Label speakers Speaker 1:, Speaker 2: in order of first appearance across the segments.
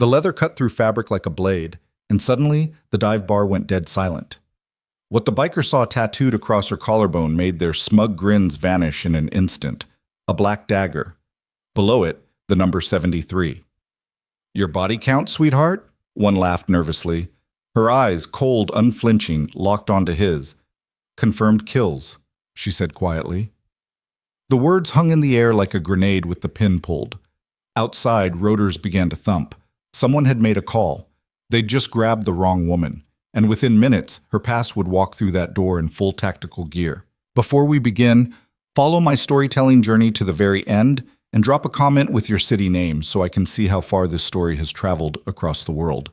Speaker 1: The leather cut through fabric like a blade, and suddenly the dive bar went dead silent. What the biker saw tattooed across her collarbone made their smug grins vanish in an instant. A black dagger. Below it, the number 73. "Your body count, sweetheart?" One laughed nervously. Her eyes, cold, unflinching, locked onto his. "Confirmed kills," she said quietly. The words hung in the air like a grenade with the pin pulled. Outside, rotors began to thump. Someone had made a call. They'd just grabbed the wrong woman, and within minutes, her past would walk through that door in full tactical gear. Before we begin, follow my storytelling journey to the very end and drop a comment with your city name so I can see how far this story has traveled across the world.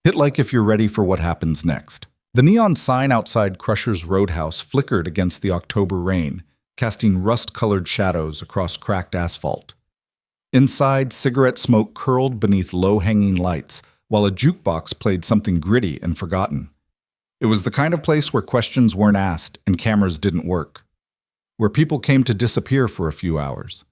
Speaker 1: Hit like if you're ready for what happens next. The neon sign outside Crusher's Roadhouse flickered against the October rain, casting rust-colored shadows across cracked asphalt. Inside, cigarette smoke curled beneath low-hanging lights, while a jukebox played something gritty and forgotten. It was the kind of place where questions weren't asked and cameras didn't work, where people came to disappear for a few hours.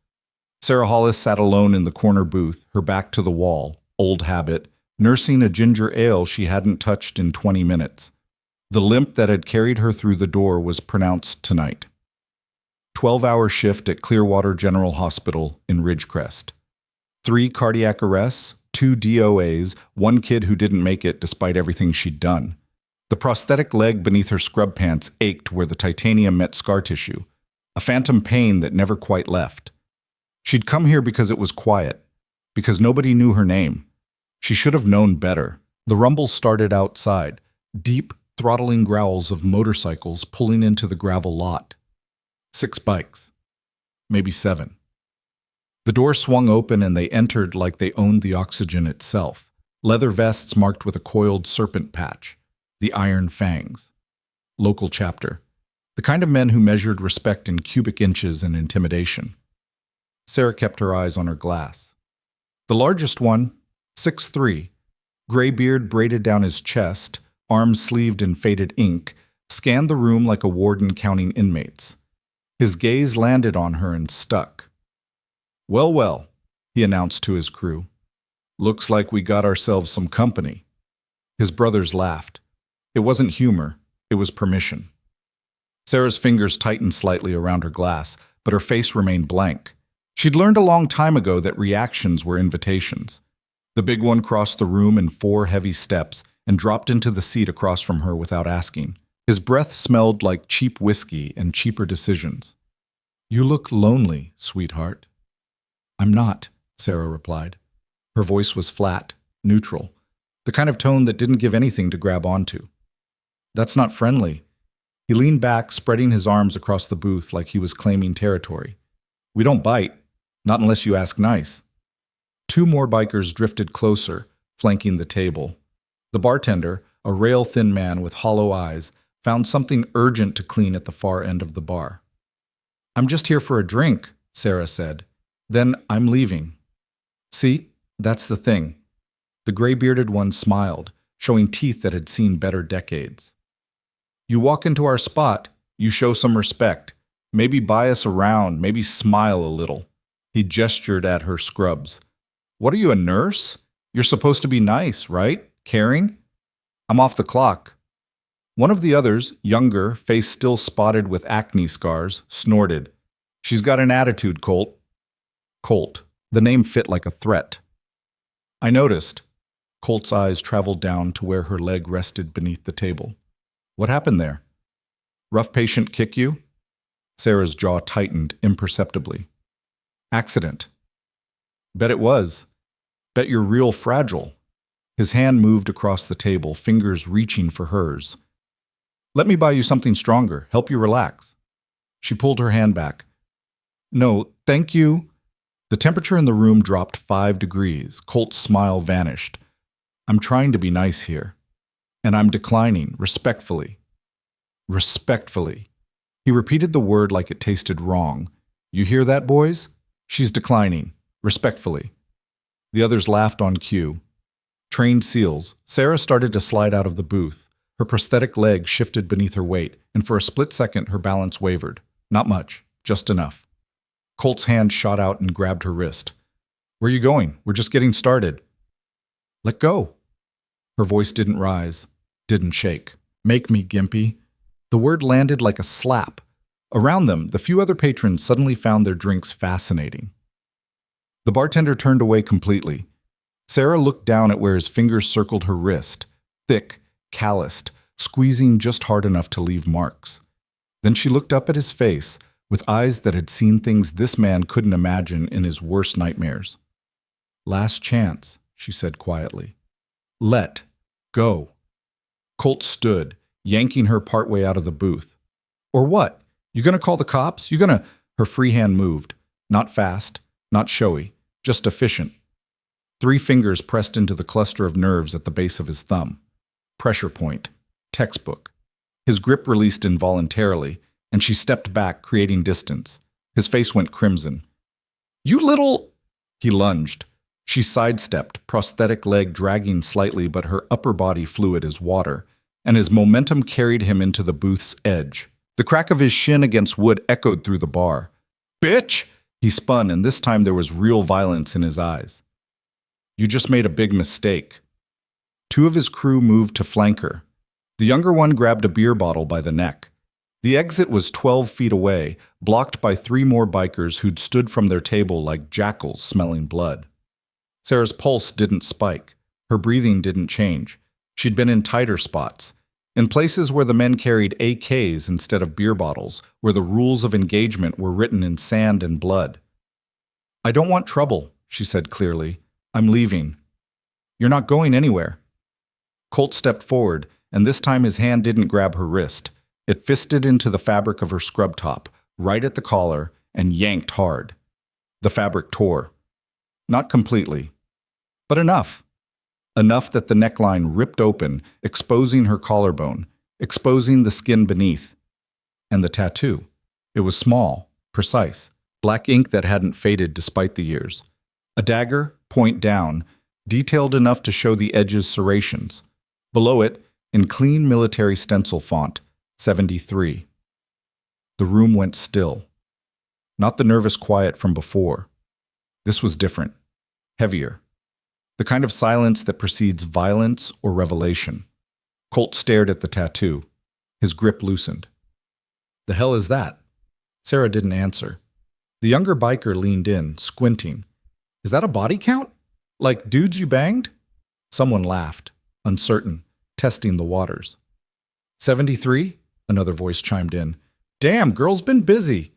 Speaker 1: Sarah Hollis sat alone in the corner booth, her back to the wall, old habit, nursing a ginger ale she hadn't touched in 20 minutes. The limp that had carried her through the door was pronounced tonight. 12-hour shift at Clearwater General Hospital in Ridgecrest. 3 cardiac arrests, 2 DOAs, 1 kid who didn't make it despite everything she'd done. The prosthetic leg beneath her scrub pants ached where the titanium met scar tissue, a phantom pain that never quite left. She'd come here because it was quiet, because nobody knew her name. She should have known better. The rumble started outside, deep, throttling growls of motorcycles pulling into the gravel lot. 6 bikes. Maybe 7. The door swung open and they entered like they owned the oxygen itself. Leather vests marked with a coiled serpent patch. The Iron Fangs. Local chapter. The kind of men who measured respect in cubic inches and intimidation. Sarah kept her eyes on her glass. The largest one, 6'3", gray beard braided down his chest, arms sleeved in faded ink, scanned the room like a warden counting inmates. His gaze landed on her and stuck. "Well, well," he announced to his crew. "Looks like we got ourselves some company." His brothers laughed. It wasn't humor, it was permission. Sarah's fingers tightened slightly around her glass, but her face remained blank. She'd learned a long time ago that reactions were invitations. The big one crossed the room in 4 heavy steps and dropped into the seat across from her without asking. His breath smelled like cheap whiskey and cheaper decisions. "You look lonely, sweetheart." "I'm not," Sarah replied. Her voice was flat, neutral, the kind of tone that didn't give anything to grab onto. "That's not friendly." He leaned back, spreading his arms across the booth like he was claiming territory. "We don't bite, not unless you ask nice." 2 more bikers drifted closer, flanking the table. The bartender, a rail-thin man with hollow eyes, found something urgent to clean at the far end of the bar. "I'm just here for a drink," Sarah said. "Then I'm leaving." "See, that's the thing." The gray-bearded one smiled, showing teeth that had seen better decades. "You walk into our spot, you show some respect. Maybe buy us around, maybe smile a little." He gestured at her scrubs. "What are you, a nurse? You're supposed to be nice, right? Caring?" "I'm off the clock." One of the others, younger, face still spotted with acne scars, snorted. "She's got an attitude, Colt." Colt. The name fit like a threat. "I noticed." Colt's eyes traveled down to where her leg rested beneath the table. "What happened there?" "Rough patient kick you?" Sarah's jaw tightened imperceptibly. "Accident." "Bet it was. Bet you're real fragile." His hand moved across the table, fingers reaching for hers. "Let me buy you something stronger, help you relax." She pulled her hand back. "No, thank you." The temperature in the room dropped 5 degrees. Colt's smile vanished. "I'm trying to be nice here. And I'm declining, respectfully." Respectfully. He repeated the word like it tasted wrong. "You hear that, boys? She's declining, respectfully." The others laughed on cue. Trained seals, Sarah started to slide out of the booth. Her prosthetic leg shifted beneath her weight, and for a split second her balance wavered. Not much, just enough. Colt's hand shot out and grabbed her wrist. "Where are you going? We're just getting started." Let go. Her voice didn't rise, didn't shake. Make me, Gimpy. The word landed like a slap. Around them, the few other patrons suddenly found their drinks fascinating. The bartender turned away completely. Sarah looked down at where his fingers circled her wrist, thick, calloused, squeezing just hard enough to leave marks. Then she looked up at his face, with eyes that had seen things this man couldn't imagine in his worst nightmares. Last chance, she said quietly. Let go. Colt stood, yanking her partway out of the booth. Or what? You gonna call the cops? You gonna... Her free hand moved. Not fast, not showy, just efficient. 3 fingers pressed into the cluster of nerves at the base of his thumb. Pressure point. Textbook. His grip released involuntarily, and she stepped back, creating distance. His face went crimson. You little... He lunged. She sidestepped, prosthetic leg dragging slightly, but her upper body fluid as water, and his momentum carried him into the booth's edge. The crack of his shin against wood echoed through the bar. Bitch! He spun, and this time there was real violence in his eyes. You just made a big mistake. 2 of his crew moved to flank her. The younger one grabbed a beer bottle by the neck. The exit was 12 feet away, blocked by 3 more bikers who'd stood from their table like jackals smelling blood. Sarah's pulse didn't spike. Her breathing didn't change. She'd been in tighter spots, in places where the men carried AKs instead of beer bottles, where the rules of engagement were written in sand and blood. I don't want trouble, she said clearly. I'm leaving. You're not going anywhere. Colt stepped forward, and this time his hand didn't grab her wrist. It fisted into the fabric of her scrub top, right at the collar, and yanked hard. The fabric tore. Not completely, but enough. Enough that the neckline ripped open, exposing her collarbone, exposing the skin beneath. And the tattoo. It was small, precise, black ink that hadn't faded despite the years. A dagger, point down, detailed enough to show the edge's serrations. Below it, in clean military stencil font, 73. The room went still. Not the nervous quiet from before. This was different, heavier. The kind of silence that precedes violence or revelation. Colt stared at the tattoo. His grip loosened. The hell is that? Sarah didn't answer. The younger biker leaned in, squinting. Is that a body count? Like dudes you banged? Someone laughed, uncertain, testing the waters. 73? Another voice chimed in. Damn, girl's been busy.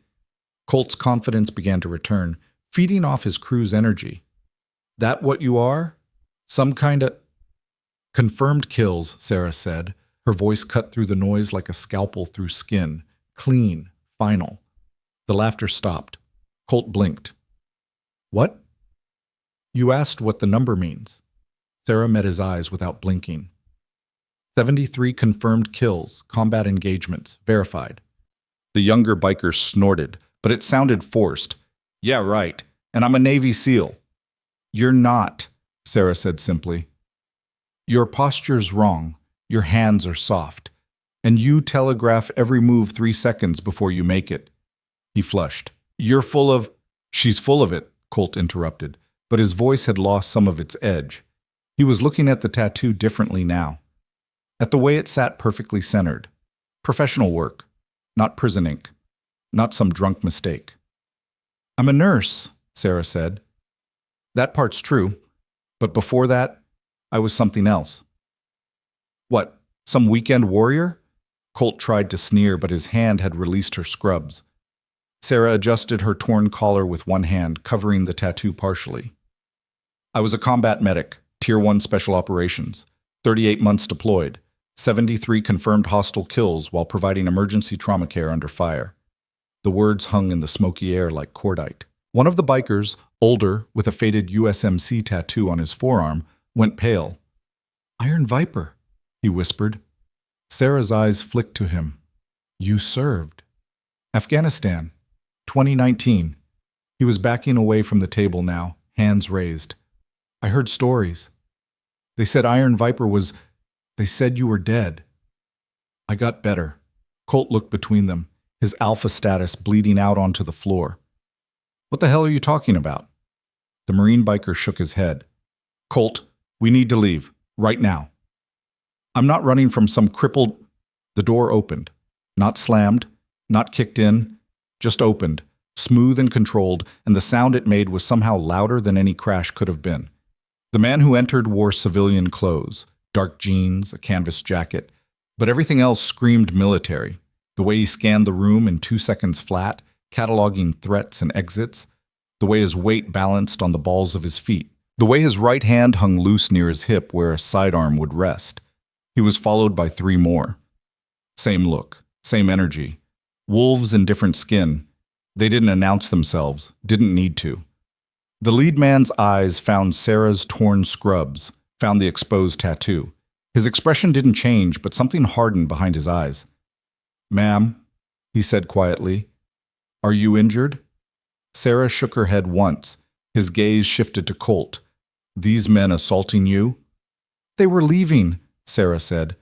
Speaker 1: Colt's confidence began to return, feeding off his crew's energy. That what you are? Some kind of... Confirmed kills, Sarah said. Her voice cut through the noise like a scalpel through skin. Clean, final. The laughter stopped. Colt blinked. What? You asked what the number means. Sarah met his eyes without blinking. 73 confirmed kills, combat engagements, verified. The younger biker snorted, but it sounded forced. Yeah, right. And I'm a Navy SEAL. You're not, Sarah said simply. Your posture's wrong. Your hands are soft. And you telegraph every move 3 seconds before you make it. He flushed. You're full of... She's full of it, Colt interrupted, but his voice had lost some of its edge. He was looking at the tattoo differently now. At the way it sat perfectly centered. Professional work, not prison ink, not some drunk mistake. I'm a nurse, Sarah said. That part's true, but before that, I was something else. What, some weekend warrior? Colt tried to sneer, but his hand had released her scrubs. Sarah adjusted her torn collar with one hand, covering the tattoo partially. I was a combat medic, Tier 1 Special Operations, 38 months deployed, 73 confirmed hostile kills while providing emergency trauma care under fire. The words hung in the smoky air like cordite. One of the bikers, older, with a faded USMC tattoo on his forearm, went pale. Iron Viper, he whispered. Sarah's eyes flicked to him. You served. Afghanistan, 2019. He was backing away from the table now, hands raised. I heard stories. They said Iron Viper was... They said you were dead. I got better. Colt looked between them, his alpha status bleeding out onto the floor. What the hell are you talking about? The Marine biker shook his head. Colt, We need to leave. Right now. I'm not running from some crippled... The door opened. Not slammed, not kicked in, just opened, smooth and controlled, and the sound it made was somehow louder than any crash could have been. The man who entered wore civilian clothes, dark jeans, a canvas jacket, but everything else screamed military. The way he scanned the room in 2 seconds flat, cataloging threats and exits, the way his weight balanced on the balls of his feet, the way his right hand hung loose near his hip where a sidearm would rest. He was followed by 3 more. Same look, same energy. Wolves in different skin. They didn't announce themselves, didn't need to. The lead man's eyes found Sarah's torn scrubs, found the exposed tattoo. His expression didn't change, but something hardened behind his eyes. "Ma'am," he said quietly, "are you injured?" Sarah shook her head once. His gaze shifted to Colt. "These men assaulting you?" "They were leaving," Sarah said.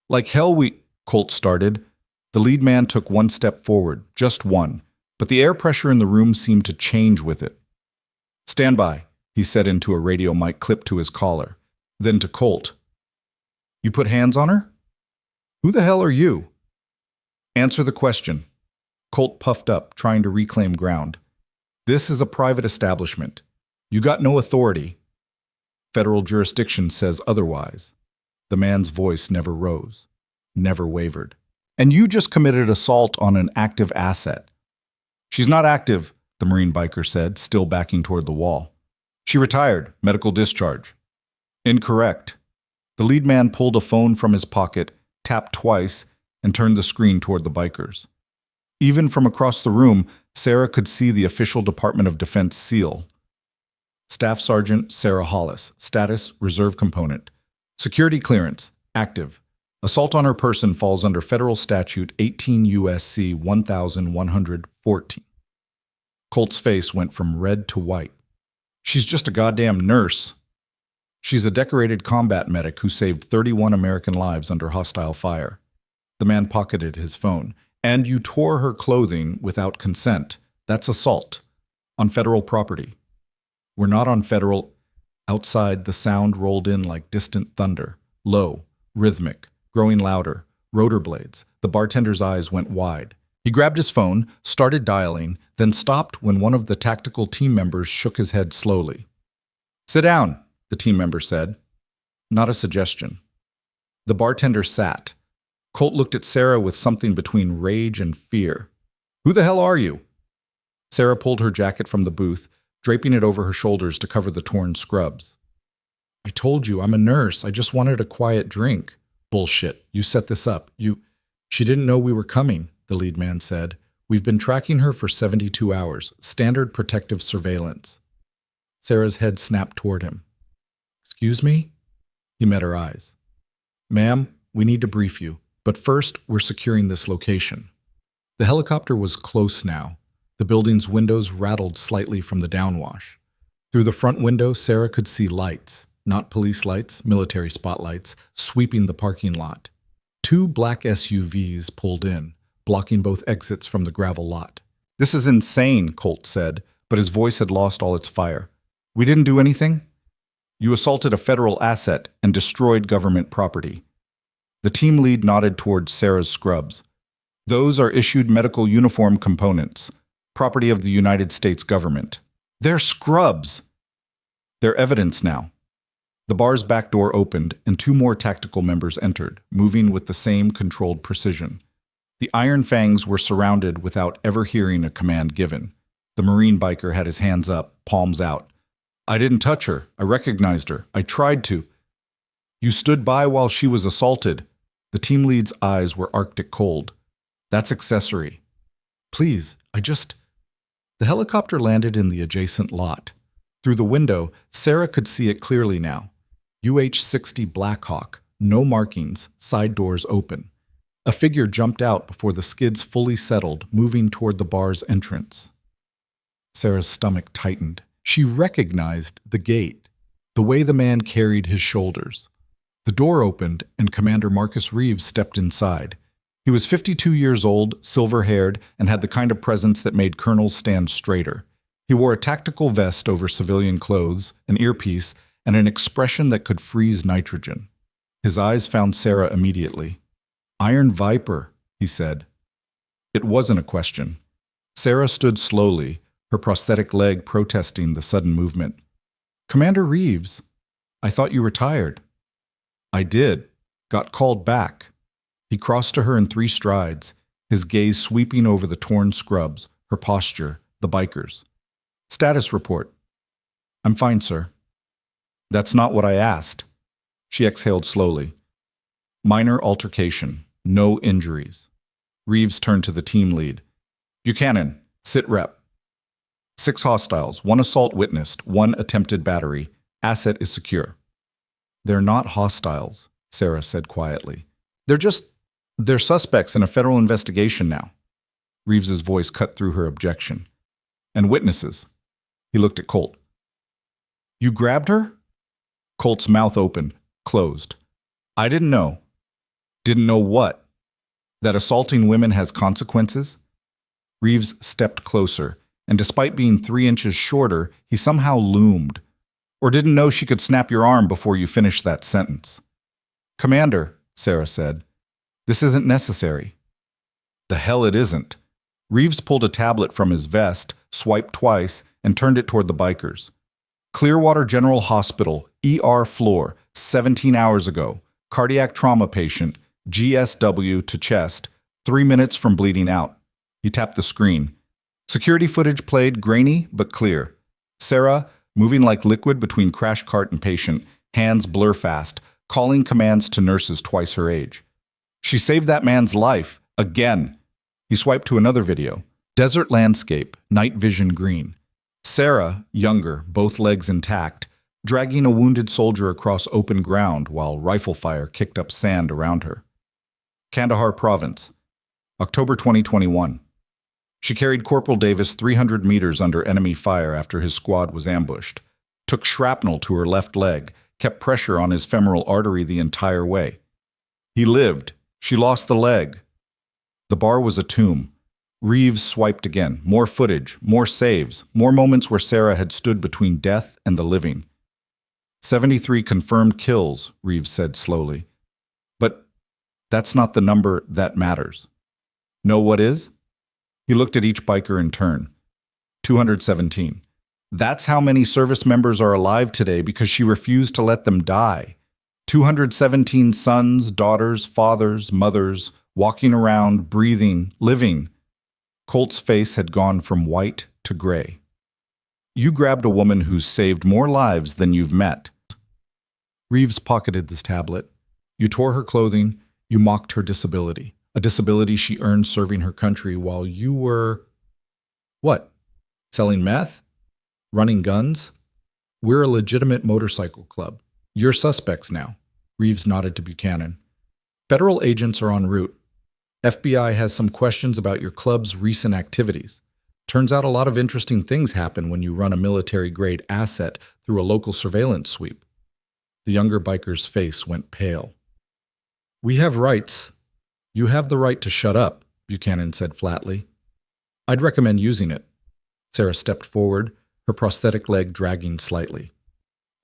Speaker 1: "Like hell we—" Colt started. The lead man took 1 step forward, just one, but the air pressure in the room seemed to change with it. "Stand by," he said into a radio mic clipped to his collar. Then to Colt. "You put hands on her?" "Who the hell are you?" "Answer the question." Colt puffed up, trying to reclaim ground. "This is a private establishment. You got no authority. Federal jurisdiction says otherwise." The man's voice never rose, never wavered. "And you just committed assault on an active asset." "She's not active," the Marine biker said, still backing toward the wall. "She retired, medical discharge." "Incorrect." The lead man pulled a phone from his pocket, tapped twice, and turned the screen toward the bikers. Even from across the room, Sarah could see the official Department of Defense seal. Staff Sergeant Sarah Hollis, status, reserve component. Security clearance, active. Assault on her person falls under Federal Statute 18 U.S.C. 1114. Colt's face went from red to white. "She's just a goddamn nurse." "She's a decorated combat medic who saved 31 American lives under hostile fire." The man pocketed his phone. "And you tore her clothing without consent. That's assault. On federal property." "We're not on federal..." Outside, the sound rolled in like distant thunder. Low, rhythmic, growing louder. Rotor blades. The bartender's eyes went wide. He grabbed his phone, started dialing, then stopped when one of the tactical team members shook his head slowly. "Sit down," the team member said. Not a suggestion. The bartender sat. Colt looked at Sarah with something between rage and fear. "Who the hell are you?" Sarah pulled her jacket from the booth, draping it over her shoulders to cover the torn scrubs. "I told you, I'm a nurse. I just wanted a quiet drink." "Bullshit. You set this up. She didn't know we were coming," the lead man said. "We've been tracking her for 72 hours. Standard protective surveillance." Sarah's head snapped toward him. "Excuse me?" He met her eyes. "Ma'am, we need to brief you. But first, we're securing this location." The helicopter was close now. The building's windows rattled slightly from the downwash. Through the front window, Sarah could see lights, not police lights, military spotlights, sweeping the parking lot. 2 black SUVs pulled in, blocking both exits from the gravel lot. "This is insane," Colt said, but his voice had lost all its fire. "We didn't do anything. You assaulted a federal asset and destroyed government property." The team lead nodded towards Sarah's scrubs. "Those are issued medical uniform components, property of the United States government." "They're scrubs!" "They're evidence now." The bar's back door opened, and 2 more tactical members entered, moving with the same controlled precision. The Iron Fangs were surrounded without ever hearing a command given. The Marine biker had his hands up, palms out. "I didn't touch her. I recognized her. I tried to." "You stood by while she was assaulted." The team lead's eyes were Arctic cold. "That's accessory." "Please, The helicopter landed in the adjacent lot. Through the window, Sarah could see it clearly now. UH-60 Blackhawk, no markings, side doors open. A figure jumped out before the skids fully settled, moving toward the bar's entrance. Sarah's stomach tightened. She recognized the gait, the way the man carried his shoulders. The door opened, and Commander Marcus Reeves stepped inside. He was 52 years old, silver-haired, and had the kind of presence that made colonels stand straighter. He wore a tactical vest over civilian clothes, an earpiece, and an expression that could freeze nitrogen. His eyes found Sarah immediately. "Iron Viper," he said. It wasn't a question. Sarah stood slowly, her prosthetic leg protesting the sudden movement. "Commander Reeves, I thought you retired." "I did. Got called back." He crossed to her in 3 strides, his gaze sweeping over the torn scrubs, her posture, the bikers. "Status report." "I'm fine, sir." "That's not what I asked." She exhaled slowly. "Minor altercation. No injuries." Reeves turned to the team lead. "Buchanan, sit rep." 6 hostiles, 1 assault witnessed, 1 attempted battery. Asset is secure. "They're not hostiles," Sarah said quietly. They're suspects in a federal investigation now." Reeves's voice cut through her objection. "And witnesses." He looked at Colt. "You grabbed her?" Colt's mouth opened, closed. "I didn't know." "Didn't know what?" "That assaulting women has consequences?" Reeves stepped closer, and despite being 3 inches shorter, he somehow loomed. "Or didn't know she could snap your arm before you finished that sentence." "Commander," Sarah said, "this isn't necessary." "The hell it isn't." Reeves pulled a tablet from his vest, swiped twice, and turned it toward the bikers. "Clearwater General Hospital, ER floor, 17 hours ago. Cardiac trauma patient, GSW to chest, 3 minutes from bleeding out." He tapped the screen. Security footage played, grainy but clear. Sarah, moving like liquid between crash cart and patient, hands blur fast, calling commands to nurses twice her age. "She saved that man's life. Again." He swiped to another video. Desert landscape, night vision green. Sarah, younger, both legs intact, dragging a wounded soldier across open ground while rifle fire kicked up sand around her. Kandahar Province, October 2021. She carried Corporal Davis 300 meters under enemy fire after his squad was ambushed, took shrapnel to her left leg, kept pressure on his femoral artery the entire way. He lived. She lost the leg. The bar was a tomb. Reeves swiped again. More footage, more saves, more moments where Sarah had stood between death and the living. 73 confirmed kills, Reeves said slowly. But that's not the number that matters. Know what is? He looked at each biker in turn. 217. That's how many service members are alive today because she refused to let them die. 217 sons, daughters, fathers, mothers, walking around, breathing, living. Colt's face had gone from white to gray. You grabbed a woman who's saved more lives than you've met. Reeves pocketed this tablet. You tore her clothing, you mocked her disability, a disability she earned serving her country while you were... What? Selling meth? Running guns? We're a legitimate motorcycle club. You're suspects now. Reeves nodded to Buchanan. Federal agents are en route. FBI has some questions about your club's recent activities. Turns out a lot of interesting things happen when you run a military-grade asset through a local surveillance sweep. The younger biker's face went pale. We have rights. You have the right to shut up, Buchanan said flatly. I'd recommend using it. Sarah stepped forward, her prosthetic leg dragging slightly.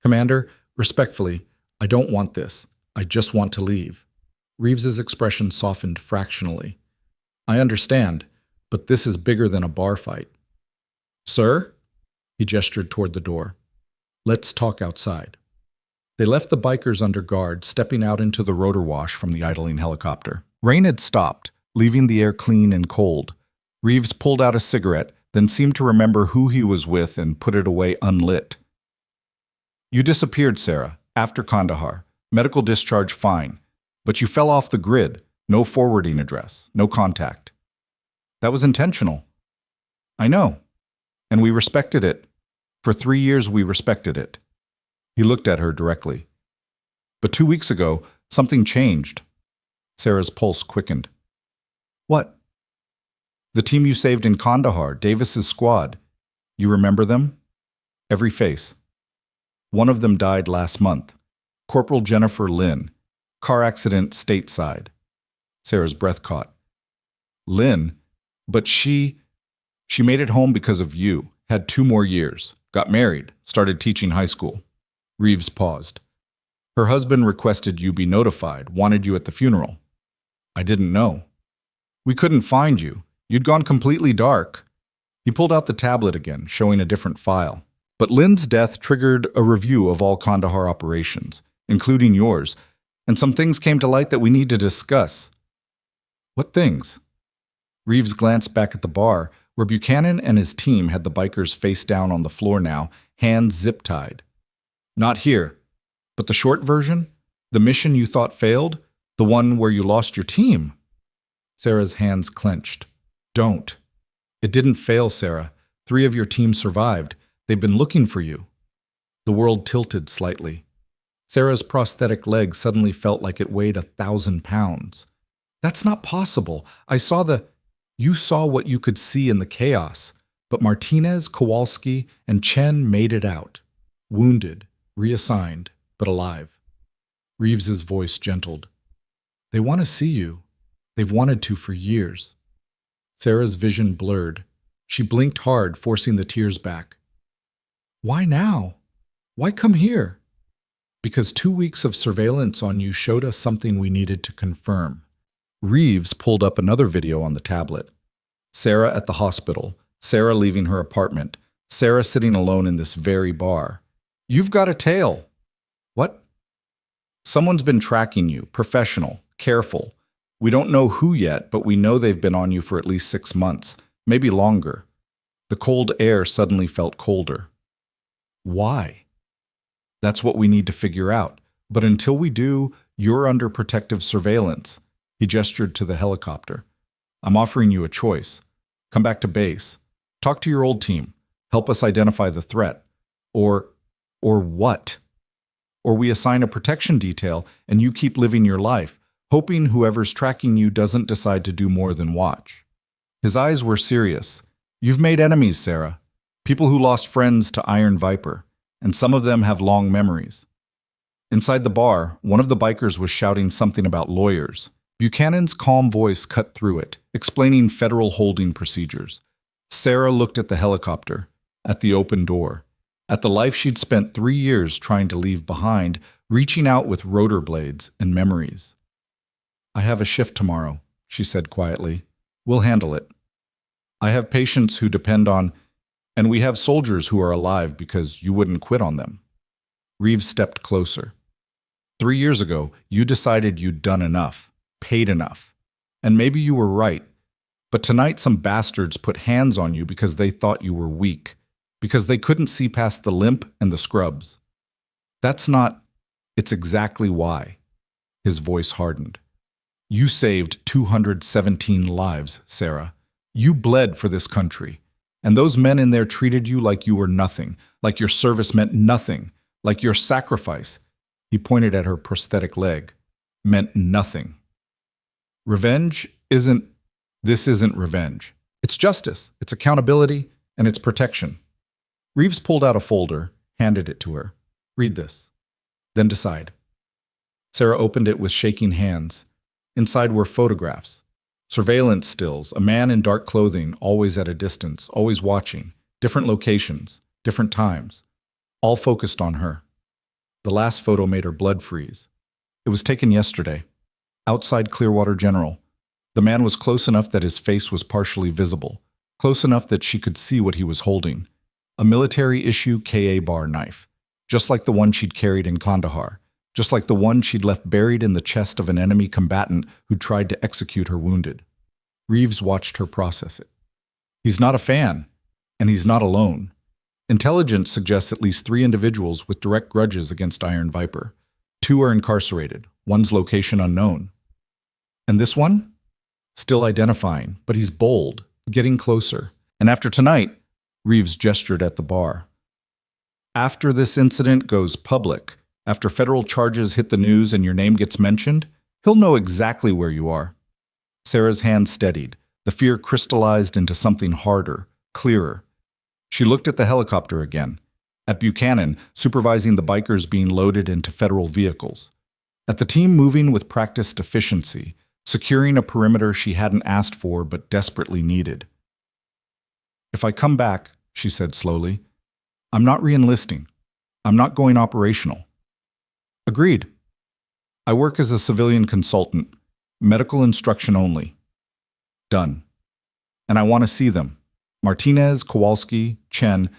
Speaker 1: Commander, respectfully, I don't want this. I just want to leave. Reeves's expression softened fractionally. I understand, but this is bigger than a bar fight. Sir? He gestured toward the door. Let's talk outside. They left the bikers under guard, stepping out into the rotor wash from the idling helicopter. Rain had stopped, leaving the air clean and cold. Reeves pulled out a cigarette, then seemed to remember who he was with and put it away unlit. You disappeared, Sarah, after Kandahar. Medical discharge fine. But you fell off the grid. No forwarding address. No contact. That was intentional. I know. And we respected it. For 3 years we respected it. He looked at her directly. But 2 weeks ago, something changed. Sarah's pulse quickened. What? The team you saved in Kandahar, Davis's squad. You remember them? Every face. One of them died last month. Corporal Jennifer Lynn. Car accident stateside. Sarah's breath caught. Lynn? But she made it home because of you. Had 2 more years. Got married. Started teaching high school. Reeves paused. Her husband requested you be notified, wanted you at the funeral. I didn't know. We couldn't find you. You'd gone completely dark. He pulled out the tablet again, showing a different file. But Lynn's death triggered a review of all Kandahar operations, including yours, and some things came to light that we need to discuss. What things? Reeves glanced back at the bar, where Buchanan and his team had the bikers face down on the floor now, hands zip-tied. Not here. But the short version? The mission you thought failed? The one where you lost your team? Sarah's hands clenched. Don't. It didn't fail, Sarah. 3 of your team survived. They've been looking for you. The world tilted slightly. Sarah's prosthetic leg suddenly felt like it weighed 1,000 pounds. That's not possible. You saw what you could see in the chaos, but Martinez, Kowalski, and Chen made it out. Wounded, reassigned, but alive. Reeves's voice gentled. They want to see you. They've wanted to for years. Sarah's vision blurred. She blinked hard, forcing the tears back. Why now? Why come here? Because 2 weeks of surveillance on you showed us something we needed to confirm. Reeves pulled up another video on the tablet. Sarah at the hospital, Sarah leaving her apartment, Sarah sitting alone in this very bar. You've got a tail. What? Someone's been tracking you, professional, careful. We don't know who yet, but we know they've been on you for at least 6 months, maybe longer. The cold air suddenly felt colder. Why? That's what we need to figure out. But until we do, you're under protective surveillance. He gestured to the helicopter. I'm offering you a choice. Come back to base. Talk to your old team. Help us identify the threat. Or what? Or we assign a protection detail and you keep living your life, hoping whoever's tracking you doesn't decide to do more than watch. His eyes were serious. You've made enemies, Sarah. People who lost friends to Iron Viper, and some of them have long memories. Inside the bar, one of the bikers was shouting something about lawyers. Buchanan's calm voice cut through it, explaining federal holding procedures. Sarah looked at the helicopter, at the open door, at the life she'd spent 3 years trying to leave behind, reaching out with rotor blades and memories. I have a shift tomorrow, she said quietly. We'll handle it. I have patients who depend on, and we have soldiers who are alive because you wouldn't quit on them. Reeves stepped closer. 3 years ago, you decided you'd done enough, paid enough. And maybe you were right. But tonight some bastards put hands on you because they thought you were weak, because they couldn't see past the limp and the scrubs. It's exactly why. His voice hardened. You saved 217 lives, Sarah. You bled for this country. And those men in there treated you like you were nothing, like your service meant nothing, like your sacrifice, he pointed at her prosthetic leg, meant nothing. This isn't revenge. It's justice, it's accountability, and it's protection. Reeves pulled out a folder, handed it to her. Read this. Then decide. Sarah opened it with shaking hands. Inside were photographs. Surveillance stills, a man in dark clothing, always at a distance, always watching, different locations, different times, all focused on her. The last photo made her blood freeze. It was taken yesterday, outside Clearwater General. The man was close enough that his face was partially visible, close enough that she could see what he was holding. A military-issue Ka bar knife, just like the one she'd carried in Kandahar, just like the one she'd left buried in the chest of an enemy combatant who tried to execute her wounded. Reeves watched her process it. He's not a fan, and he's not alone. Intelligence suggests at least 3 individuals with direct grudges against Iron Viper. 2 are incarcerated, one's location unknown. And this one? Still identifying, but he's bold, getting closer. And after tonight, Reeves gestured at the bar. After this incident goes public, after federal charges hit the news and your name gets mentioned, he'll know exactly where you are. Sarah's hand steadied. The fear crystallized into something harder, clearer. She looked at the helicopter again, at Buchanan supervising the bikers being loaded into federal vehicles, at the team moving with practiced efficiency, securing a perimeter she hadn't asked for but desperately needed. If I come back, she said slowly, I'm not re-enlisting. I'm not going operational. Agreed. I work as a civilian consultant, medical instruction only. Done. And I want to see them. Martinez, Kowalski, Chen.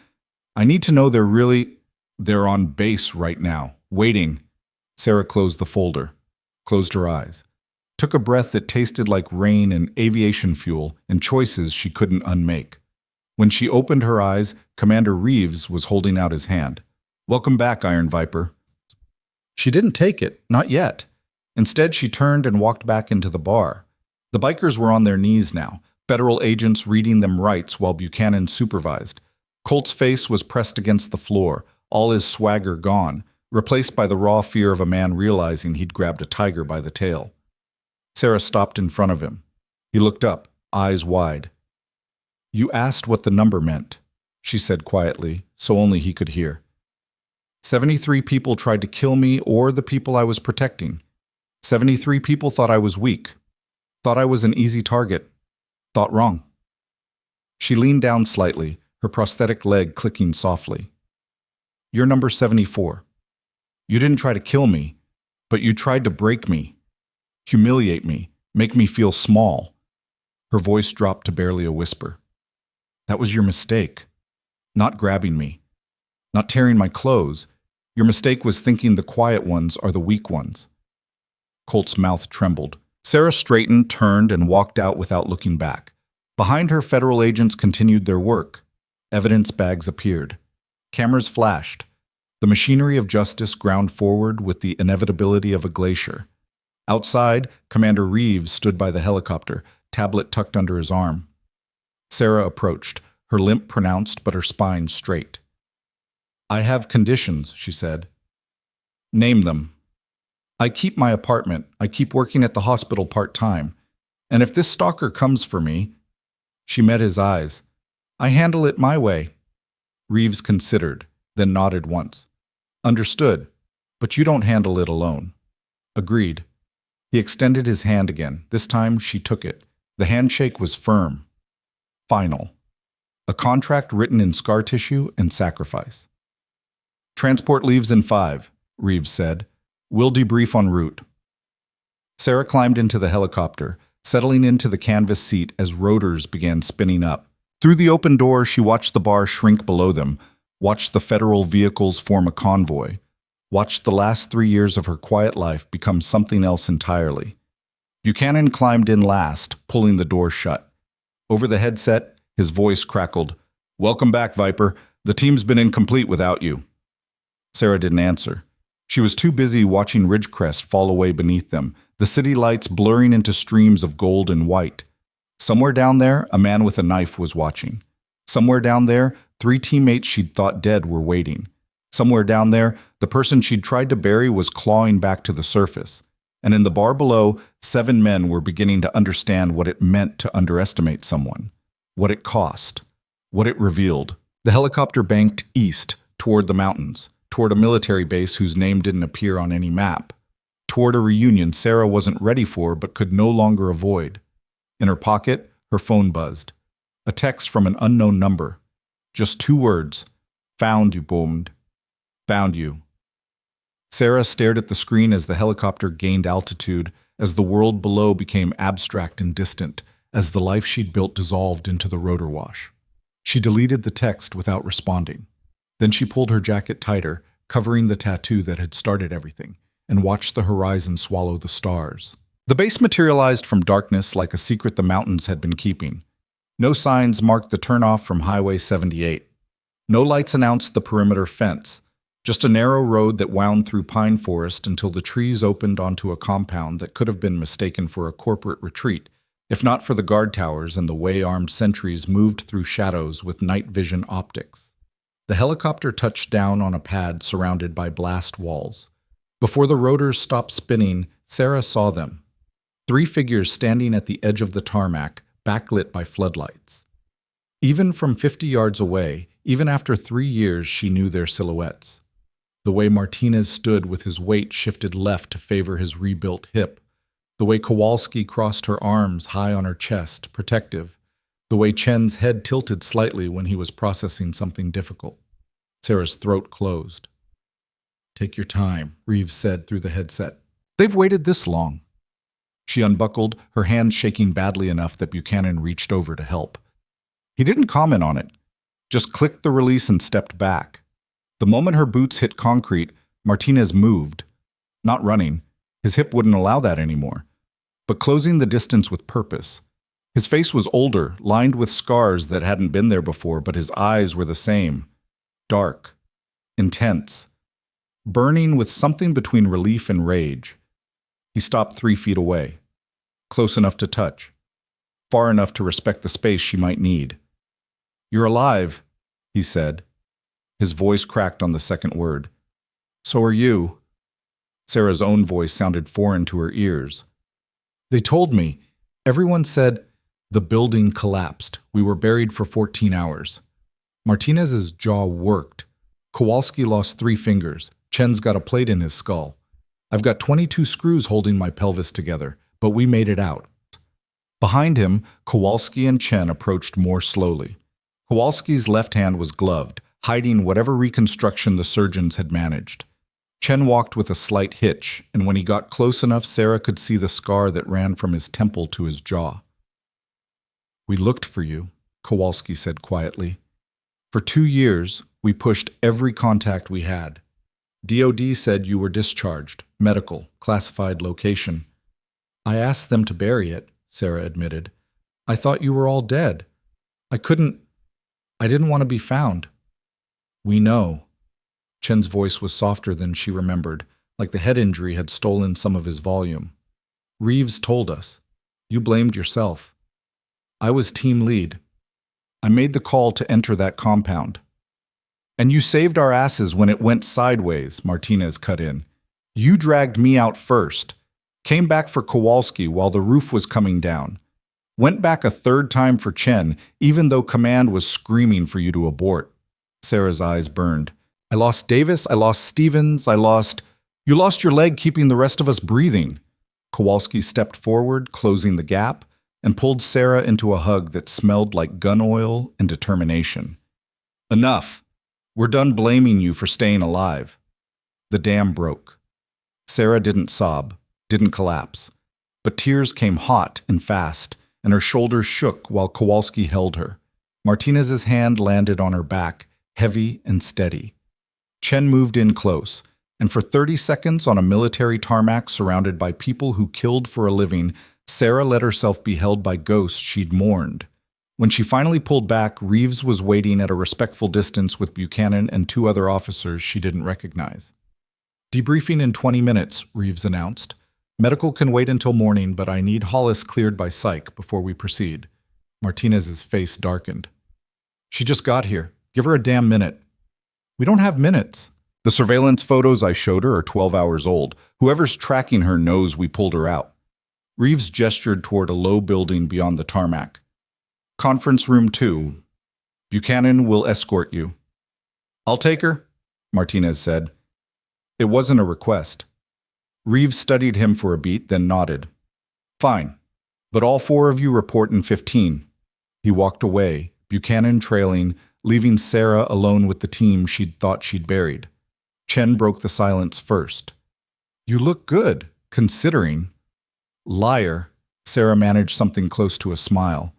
Speaker 1: I need to know they're on base right now, waiting. Sarah closed the folder, closed her eyes, took a breath that tasted like rain and aviation fuel and choices she couldn't unmake. When she opened her eyes, Commander Reeves was holding out his hand. Welcome back, Iron Viper. She didn't take it, not yet. Instead, she turned and walked back into the bar. The bikers were on their knees now, federal agents reading them rights while Buchanan supervised. Colt's face was pressed against the floor, all his swagger gone, replaced by the raw fear of a man realizing he'd grabbed a tiger by the tail. Sarah stopped in front of him. He looked up, eyes wide. You asked what the number meant, she said quietly, so only he could hear. 73 people tried to kill me or the people I was protecting. 73 people thought I was weak, thought I was an easy target, thought wrong. She leaned down slightly, her prosthetic leg clicking softly. You're number 74. You didn't try to kill me, but you tried to break me, humiliate me, make me feel small. Her voice dropped to barely a whisper. That was your mistake. Not grabbing me, not tearing my clothes. Your mistake was thinking the quiet ones are the weak ones. Colt's mouth trembled. Sarah straightened, turned, and walked out without looking back. Behind her, federal agents continued their work. Evidence bags appeared. Cameras flashed. The machinery of justice ground forward with the inevitability of a glacier. Outside, Commander Reeves stood by the helicopter, tablet tucked under his arm. Sarah approached, her limp pronounced but her spine straight. I have conditions, she said. Name them. I keep my apartment. I keep working at the hospital part-time. And if this stalker comes for me... She met his eyes. I handle it my way. Reeves considered, then nodded once. Understood, but you don't handle it alone. Agreed. He extended his hand again. This time she took it. The handshake was firm. Final. A contract written in scar tissue and sacrifice. Transport leaves in 5, Reeves said. We'll debrief en route. Sarah climbed into the helicopter, settling into the canvas seat as rotors began spinning up. Through the open door, she watched the bar shrink below them, watched the federal vehicles form a convoy, watched the last 3 years of her quiet life become something else entirely. Buchanan climbed in last, pulling the door shut. Over the headset, his voice crackled. Welcome back, Viper. The team's been incomplete without you. Sarah didn't answer. She was too busy watching Ridgecrest fall away beneath them, the city lights blurring into streams of gold and white. Somewhere down there, a man with a knife was watching. Somewhere down there, 3 teammates she'd thought dead were waiting. Somewhere down there, the person she'd tried to bury was clawing back to the surface. And in the bar below, 7 men were beginning to understand what it meant to underestimate someone, what it cost, what it revealed. The helicopter banked east, toward the mountains, toward a military base whose name didn't appear on any map, toward a reunion Sarah wasn't ready for but could no longer avoid. In her pocket, her phone buzzed. A text from an unknown number. Just 2 words. Found you, boomed. Found you. Sarah stared at the screen as the helicopter gained altitude, as the world below became abstract and distant, as the life she'd built dissolved into the rotor wash. She deleted the text without responding. Then she pulled her jacket tighter, covering the tattoo that had started everything, and watched the horizon swallow the stars. The base materialized from darkness like a secret the mountains had been keeping. No signs marked the turnoff from Highway 78. No lights announced the perimeter fence, just a narrow road that wound through pine forest until the trees opened onto a compound that could have been mistaken for a corporate retreat, if not for the guard towers and the way armed sentries moved through shadows with night vision optics. The helicopter touched down on a pad surrounded by blast walls. Before the rotors stopped spinning, Sarah saw them. 3 figures standing at the edge of the tarmac, backlit by floodlights. Even from 50 yards away, even after 3 years, she knew their silhouettes. The way Martinez stood with his weight shifted left to favor his rebuilt hip. The way Kowalski crossed her arms high on her chest, protective. The way Chen's head tilted slightly when he was processing something difficult. Sarah's throat closed. Take your time, Reeves said through the headset. They've waited this long. She unbuckled, her hand shaking badly enough that Buchanan reached over to help. He didn't comment on it, just clicked the release and stepped back. The moment her boots hit concrete, Martinez moved. Not running, his hip wouldn't allow that anymore, but closing the distance with purpose. His face was older, lined with scars that hadn't been there before, but his eyes were the same. Dark, intense, burning with something between relief and rage. He stopped 3 feet away, close enough to touch, far enough to respect the space she might need. You're alive, he said. His voice cracked on the second word. So are you. Sarah's own voice sounded foreign to her ears. They told me. Everyone said the building collapsed. We were buried for 14 hours. Martinez's jaw worked. Kowalski lost 3 fingers. Chen's got a plate in his skull. I've got 22 screws holding my pelvis together, but we made it out. Behind him, Kowalski and Chen approached more slowly. Kowalski's left hand was gloved, hiding whatever reconstruction the surgeons had managed. Chen walked with a slight hitch, and when he got close enough, Sarah could see the scar that ran from his temple to his jaw. We looked for you, Kowalski said quietly. For 2 years, we pushed every contact we had. DOD said you were discharged, medical, classified location. I asked them to bury it, Sarah admitted. I thought you were all dead. I didn't want to be found. We know. Chen's voice was softer than she remembered, like the head injury had stolen some of his volume. Reeves told us. You blamed yourself. I was team lead. I made the call to enter that compound. And you saved our asses when it went sideways, Martinez cut in. You dragged me out first. Came back for Kowalski while the roof was coming down. Went back a 3rd time for Chen, even though command was screaming for you to abort. Sarah's eyes burned. I lost Davis, I lost Stevens, You lost your leg keeping the rest of us breathing. Kowalski stepped forward, closing the gap, and pulled Sarah into a hug that smelled like gun oil and determination. Enough. We're done blaming you for staying alive. The dam broke. Sarah didn't sob, didn't collapse, but tears came hot and fast, and her shoulders shook while Kowalski held her. Martinez's hand landed on her back, heavy and steady. Chen moved in close, and for 30 seconds on a military tarmac surrounded by people who killed for a living, Sarah let herself be held by ghosts she'd mourned. When she finally pulled back, Reeves was waiting at a respectful distance with Buchanan and 2 other officers she didn't recognize. Debriefing in 20 minutes, Reeves announced. Medical can wait until morning, but I need Hollis cleared by psych before we proceed. Martinez's face darkened. She just got here. Give her a damn minute. We don't have minutes. The surveillance photos I showed her are 12 hours old. Whoever's tracking her knows we pulled her out. Reeves gestured toward a low building beyond the tarmac. Conference room 2. Buchanan will escort you. I'll take her, Martinez said. It wasn't a request. Reeves studied him for a beat, then nodded. Fine, but all 4 of you report in 15. He walked away, Buchanan trailing, leaving Sarah alone with the team she'd thought she'd buried. Chen broke the silence first. You look good, considering. Liar, Sarah managed something close to a smile.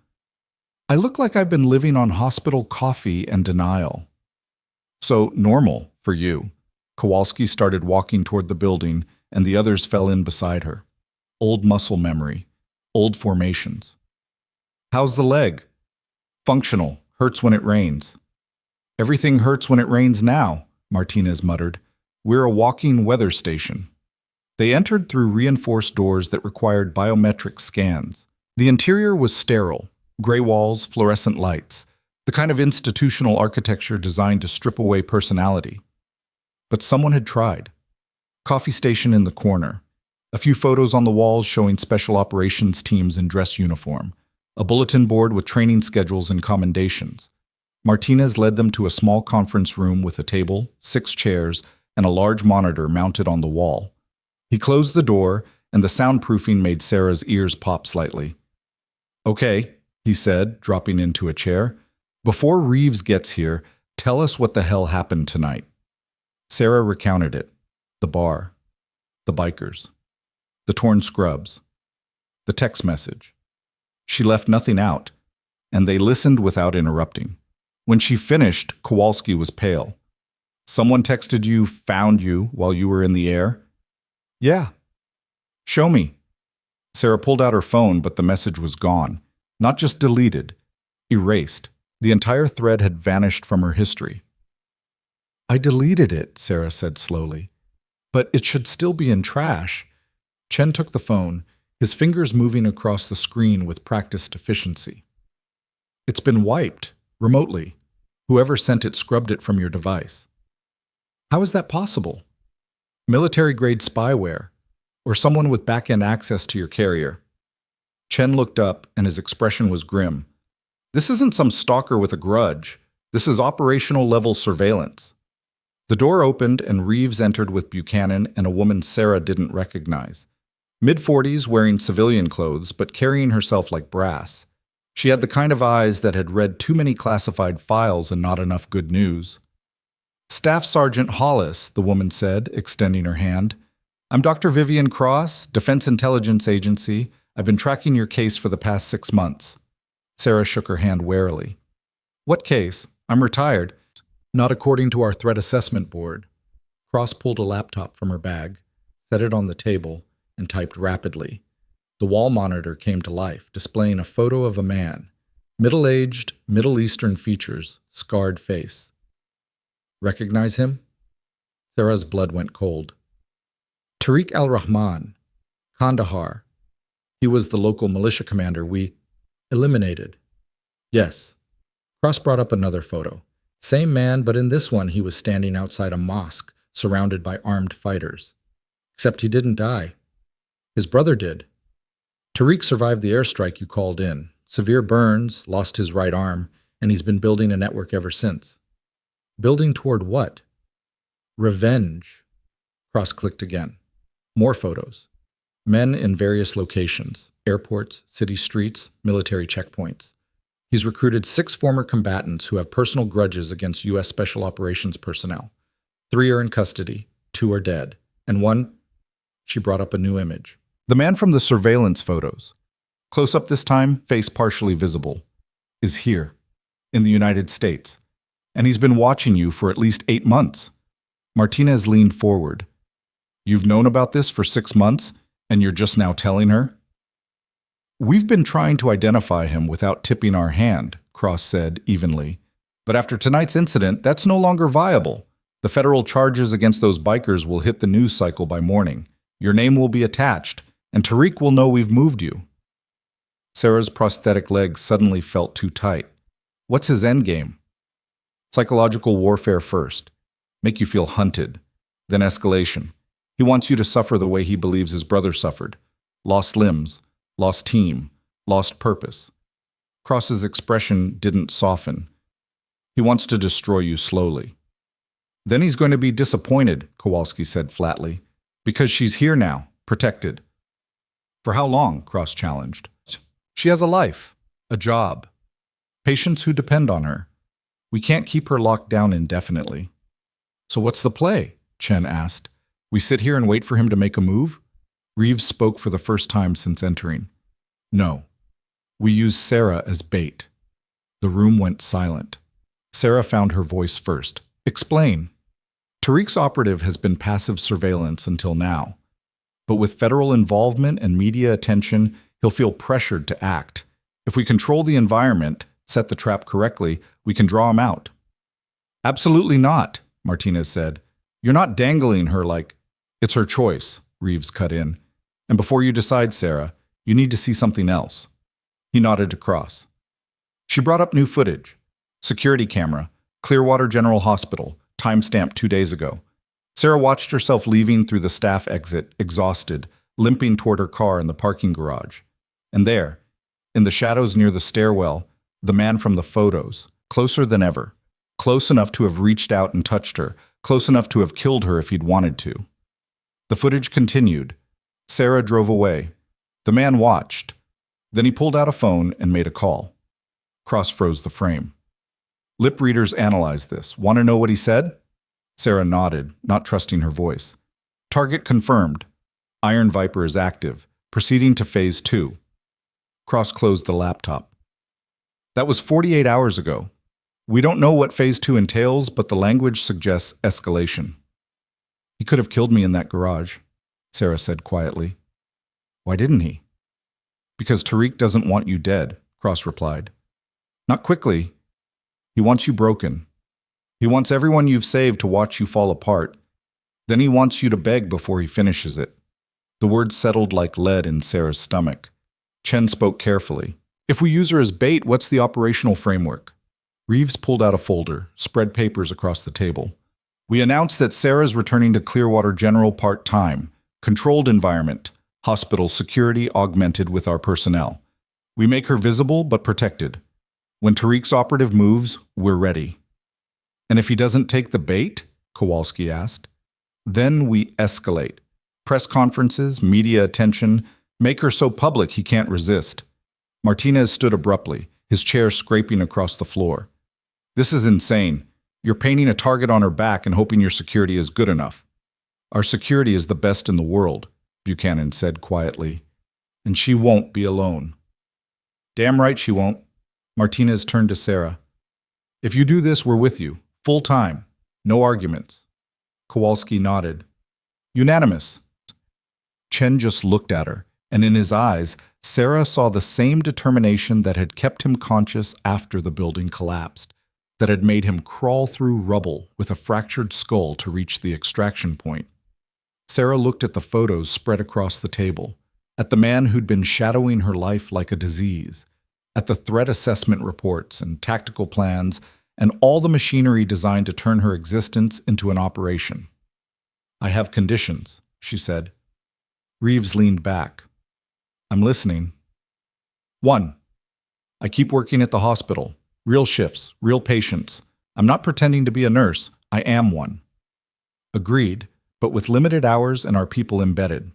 Speaker 1: I look like I've been living on hospital coffee and denial. So normal for you. Kowalski started walking toward the building, and the others fell in beside her. Old muscle memory, old formations. How's the leg? Functional, hurts when it rains. Everything hurts when it rains now, Martinez muttered. We're a walking weather station. They entered through reinforced doors that required biometric scans. The interior was sterile, gray walls, fluorescent lights, the kind of institutional architecture designed to strip away personality. But someone had tried. Coffee station in the corner. A few photos on the walls showing special operations teams in dress uniform. A bulletin board with training schedules and commendations. Martinez led them to a small conference room with a table, 6 chairs, and a large monitor mounted on the wall. He closed the door, and the soundproofing made Sarah's ears pop slightly. Okay, he said, dropping into a chair. Before Reeves gets here, tell us what the hell happened tonight. Sarah recounted it. The bar. The bikers. The torn scrubs. The text message. She left nothing out, and they listened without interrupting. When she finished, Kowalski was pale. Someone texted you, found you, while you were in the air? Yeah. Show me. Sarah pulled out her phone, but the message was gone. Not just deleted, erased. The entire thread had vanished from her history. I deleted it, Sarah said slowly. But it should still be in trash. Chen took the phone, his fingers moving across the screen with practiced efficiency. It's been wiped, remotely. Whoever sent it scrubbed it from your device. How is that possible? Military-grade spyware, or someone with back-end access to your carrier. Chen looked up, and his expression was grim. This isn't some stalker with a grudge. This is operational-level surveillance. The door opened, and Reeves entered with Buchanan and a woman Sarah didn't recognize. Mid-40s, wearing civilian clothes, but carrying herself like brass. She had the kind of eyes that had read too many classified files and not enough good news. Staff Sergeant Hollis, the woman said, extending her hand. I'm Dr. Vivian Cross, Defense Intelligence Agency. I've been tracking your case for the past 6 months. Sarah shook her hand warily. What case? I'm retired. Not according to our threat assessment board. Cross pulled a laptop from her bag, set it on the table, and typed rapidly. The wall monitor came to life, displaying a photo of a man. Middle-aged, Middle Eastern features, scarred face. Recognize him? Sarah's blood went cold. Tariq al-Rahman, Kandahar. He was the local militia commander we eliminated. Yes. Cross brought up another photo. Same man, but in this one he was standing outside a mosque, surrounded by armed fighters. Except he didn't die. His brother did. Tariq survived the airstrike you called in. Severe burns, lost his right arm, and he's been building a network ever since. Building toward what? Revenge. Cross clicked again. More photos. Men in various locations, airports, city streets, military checkpoints. He's recruited 6 former combatants who have personal grudges against U.S. Special Operations personnel. 3 are in custody, 2 are dead, and 1, she brought up a new image. The man from the surveillance photos, close up this time, face partially visible, is here, in the United States. And he's been watching you for at least 8 months. Martinez leaned forward. You've known about this for 6 months, and you're just now telling her? We've been trying to identify him without tipping our hand, Cross said evenly. But after tonight's incident, that's no longer viable. The federal charges against those bikers will hit the news cycle by morning. Your name will be attached, and Tariq will know we've moved you. Sarah's prosthetic legs suddenly felt too tight. What's his endgame? Psychological warfare first. Make you feel hunted. Then escalation. He wants you to suffer the way he believes his brother suffered. Lost limbs, lost team, lost purpose. Cross's expression didn't soften. He wants to destroy you slowly. Then he's going to be disappointed, Kowalski said flatly, because she's here now, protected. For how long? Cross challenged. She has a life, a job, patients who depend on her. We can't keep her locked down indefinitely. So what's the play? Chen asked. We sit here and wait for him to make a move? Reeves spoke for the first time since entering. No. We use Sarah as bait. The room went silent. Sarah found her voice first. Explain. Tariq's operative has been passive surveillance until now. But with federal involvement and media attention, he'll feel pressured to act. If we control the environment, set the trap correctly, we can draw him out. Absolutely not, Martinez said. You're not dangling her like, it's her choice, Reeves cut in. And before you decide, Sarah, you need to see something else. He nodded to Cross. She brought up new footage. Security camera, Clearwater General Hospital, timestamped 2 days ago. Sarah watched herself leaving through the staff exit, exhausted, limping toward her car in the parking garage. And there, in the shadows near the stairwell, the man from the photos, closer than ever, close enough to have reached out and touched her, close enough to have killed her if he'd wanted to. The footage continued. Sarah drove away. The man watched. Then he pulled out a phone and made a call. Cross froze the frame. Lip readers analyzed this. Want to know what he said? Sarah nodded, not trusting her voice. Target confirmed. Iron Viper is active, proceeding to Phase 2. Cross closed the laptop. That was 48 hours ago. We don't know what Phase 2 entails, but the language suggests escalation. He could have killed me in that garage, Sarah said quietly. Why didn't he? Because Tariq doesn't want you dead, Cross replied. Not quickly. He wants you broken. He wants everyone you've saved to watch you fall apart. Then he wants you to beg before he finishes it. The words settled like lead in Sarah's stomach. Chen spoke carefully. If we use her as bait, what's the operational framework? Reeves pulled out a folder, spread papers across the table. We announced that Sarah's returning to Clearwater General part-time, controlled environment, hospital security augmented with our personnel. We make her visible but protected. When Tariq's operative moves, we're ready. And if he doesn't take the bait? Kowalski asked. Then we escalate. Press conferences, media attention, make her so public he can't resist. Martinez stood abruptly, his chair scraping across the floor. This is insane. You're painting a target on her back and hoping your security is good enough. Our security is the best in the world, Buchanan said quietly. And she won't be alone. Damn right she won't. Martinez turned to Sarah. If you do this, we're with you. Full time. No arguments. Kowalski nodded. Unanimous. Chen just looked at her, and in his eyes, Sarah saw the same determination that had kept him conscious after the building collapsed, that had made him crawl through rubble with a fractured skull to reach the extraction point. Sarah looked at the photos spread across the table, at the man who'd been shadowing her life like a disease, at the threat assessment reports and tactical plans, and all the machinery designed to turn her existence into an operation. I have conditions, she said. Reeves leaned back. I'm listening. 1. I keep working at the hospital. Real shifts, real patients. I'm not pretending to be a nurse. I am one. Agreed, but with limited hours and our people embedded.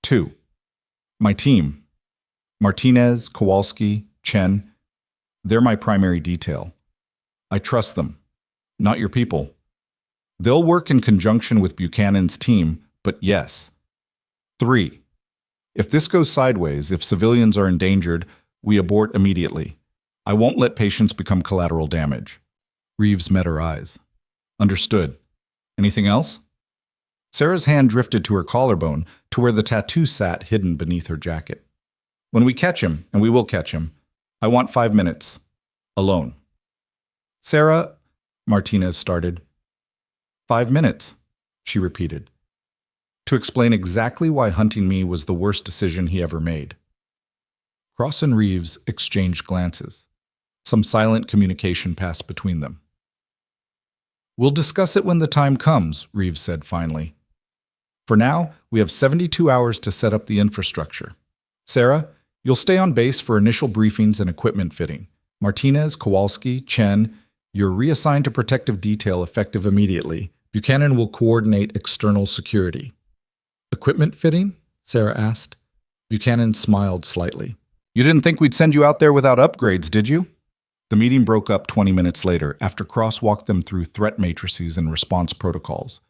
Speaker 1: 2. My team. Martinez, Kowalski, Chen. They're my primary detail. I trust them. Not your people. They'll work in conjunction with Buchanan's team, but yes. 3. If this goes sideways, if civilians are endangered, we abort immediately. I won't let patients become collateral damage. Reeves met her eyes. Understood. Anything else? Sarah's hand drifted to her collarbone, to where the tattoo sat hidden beneath her jacket. When we catch him, and we will catch him, I want 5 minutes. Alone. Sarah, Martinez started. 5 minutes, she repeated. To explain exactly why hunting me was the worst decision he ever made. Cross and Reeves exchanged glances. Some silent communication passed between them. We'll discuss it when the time comes, Reeves said finally. For now, we have 72 hours to set up the infrastructure. Sarah, you'll stay on base for initial briefings and equipment fitting. Martinez, Kowalski, Chen, you're reassigned to protective detail effective immediately. Buchanan will coordinate external security. Equipment fitting? Sarah asked. Buchanan smiled slightly. You didn't think we'd send you out there without upgrades, did you? The meeting broke up 20 minutes later after Cross walked them through threat matrices and response protocols.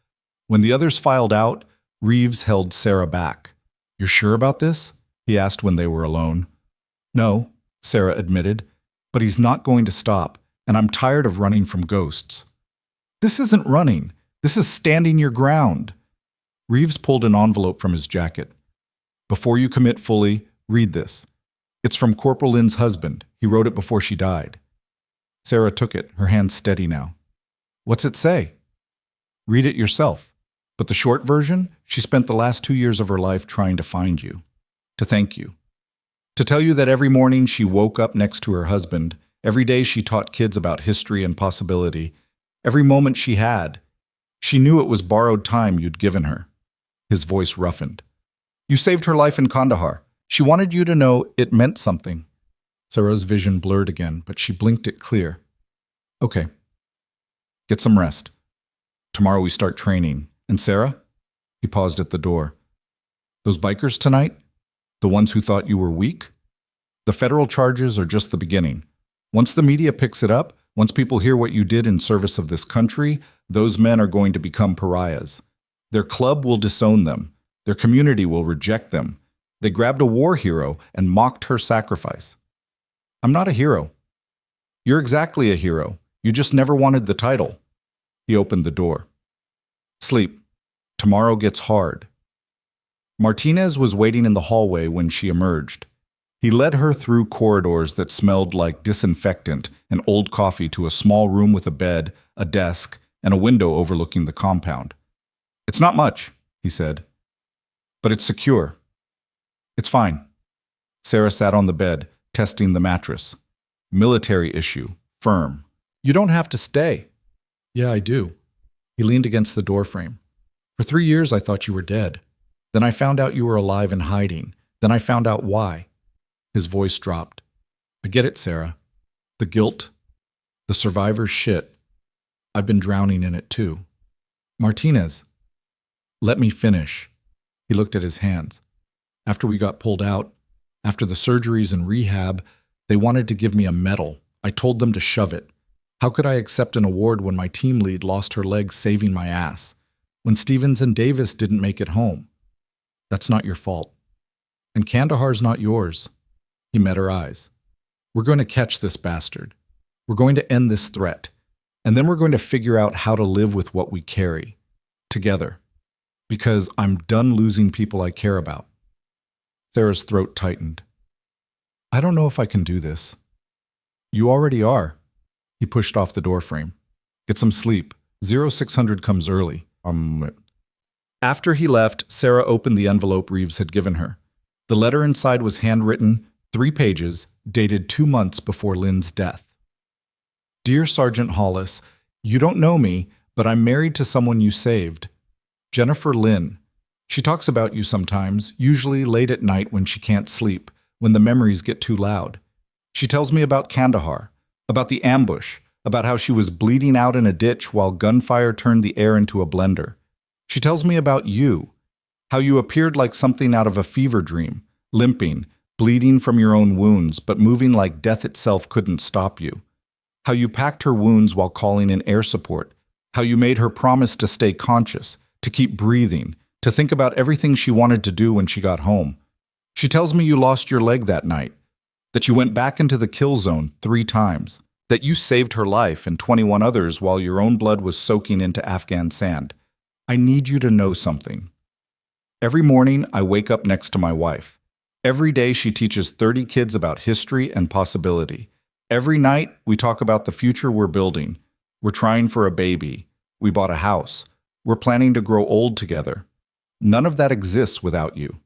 Speaker 1: When the others filed out, Reeves held Sarah back. You're sure about this? He asked when they were alone. No, Sarah admitted, but he's not going to stop, and I'm tired of running from ghosts. This isn't running. This is standing your ground. Reeves pulled an envelope from his jacket. Before you commit fully, read this. It's from Corporal Lynn's husband. He wrote it before she died. Sarah took it, her hand steady now. What's it say? Read it yourself. But the short version, she spent the last 2 years of her life trying to find you. To thank you. To tell you that every morning she woke up next to her husband. Every day she taught kids about history and possibility. Every moment she had. She knew it was borrowed time you'd given her. His voice roughened. You saved her life in Kandahar. She wanted you to know it meant something. Sarah's vision blurred again, but she blinked it clear. Okay. Get some rest. Tomorrow we start training. And Sarah? He paused at the door. Those bikers tonight? The ones who thought you were weak? The federal charges are just the beginning. Once the media picks it up, once people hear what you did in service of this country, those men are going to become pariahs. Their club will disown them. Their community will reject them. They grabbed a war hero and mocked her sacrifice. I'm not a hero. You're exactly a hero. You just never wanted the title. He opened the door. Sleep. Tomorrow gets hard. Martinez was waiting in the hallway when she emerged. He led her through corridors that smelled like disinfectant and old coffee to a small room with a bed, a desk, and a window overlooking the compound. It's not much, he said, but it's secure. It's fine. Sarah sat on the bed, testing the mattress. Military issue, firm. You don't have to stay. Yeah, I do. He leaned against the doorframe. For 3 years, I thought you were dead. Then I found out you were alive and hiding. Then I found out why. His voice dropped. I get it, Sarah. The guilt, the survivor's shit. I've been drowning in it too. Martinez, let me finish. He looked at his hands. After we got pulled out, after the surgeries and rehab, they wanted to give me a medal. I told them to shove it. How could I accept an award when my team lead lost her leg saving my ass? When Stevens and Davis didn't make it home? That's not your fault. And Kandahar's not yours. He met her eyes. We're going to catch this bastard. We're going to end this threat. And then we're going to figure out how to live with what we carry. Together. Because I'm done losing people I care about. Sarah's throat tightened. I don't know if I can do this. You already are. He pushed off the doorframe. Get some sleep. 0600 comes early. After he left, Sarah opened the envelope Reeves had given her. The letter inside was handwritten, 3 pages, dated 2 months before Lynn's death. Dear Sergeant Hollis, you don't know me, but I'm married to someone you saved. Jennifer Lynn. She talks about you sometimes, usually late at night when she can't sleep, when the memories get too loud. She tells me about Kandahar, about the ambush, about how she was bleeding out in a ditch while gunfire turned the air into a blender. She tells me about you, how you appeared like something out of a fever dream, limping, bleeding from your own wounds, but moving like death itself couldn't stop you. How you packed her wounds while calling in air support, how you made her promise to stay conscious, to keep breathing, to think about everything she wanted to do when she got home. She tells me you lost your leg that night, that you went back into the kill zone 3 times, that you saved her life and 21 others while your own blood was soaking into Afghan sand. I need you to know something. Every morning, I wake up next to my wife. Every day, she teaches 30 kids about history and possibility. Every night, we talk about the future we're building. We're trying for a baby. We bought a house. We're planning to grow old together. None of that exists without you.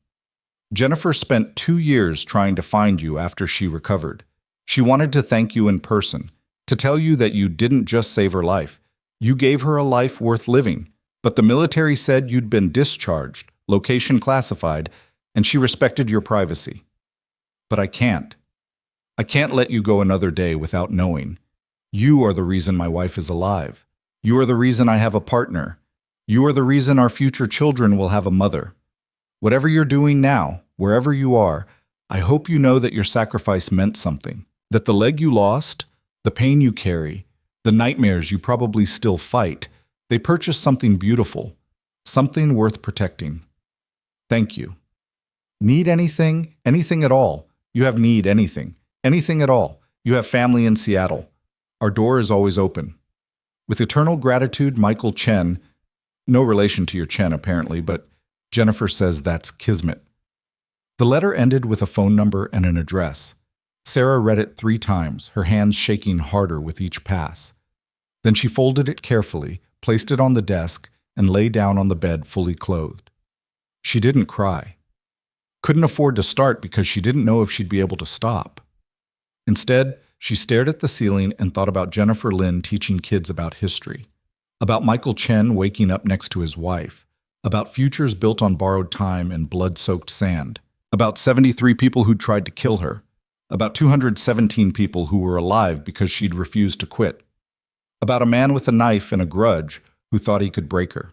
Speaker 1: Jennifer spent 2 years trying to find you after she recovered. She wanted to thank you in person, to tell you that you didn't just save her life. You gave her a life worth living. But the military said you'd been discharged, location classified, and she respected your privacy. But I can't. I can't let you go another day without knowing. You are the reason my wife is alive. You are the reason I have a partner. You are the reason our future children will have a mother. Whatever you're doing now, wherever you are, I hope you know that your sacrifice meant something. That the leg you lost, the pain you carry, the nightmares you probably still fight, they purchased something beautiful, something worth protecting. Thank you. Need anything? Anything at all. You have need anything. Anything at all. You have family in Seattle. Our door is always open. With eternal gratitude, Michael Chen, no relation to your Chen apparently, but Jennifer says that's kismet. The letter ended with a phone number and an address. Sarah read it 3 times, her hands shaking harder with each pass. Then she folded it carefully, placed it on the desk, and lay down on the bed fully clothed. She didn't cry. Couldn't afford to start because she didn't know if she'd be able to stop. Instead, she stared at the ceiling and thought about Jennifer Lynn teaching kids about history, about Michael Chen waking up next to his wife, about futures built on borrowed time and blood-soaked sand, about 73 people who'd tried to kill her, about 217 people who were alive because she'd refused to quit, about a man with a knife and a grudge who thought he could break her.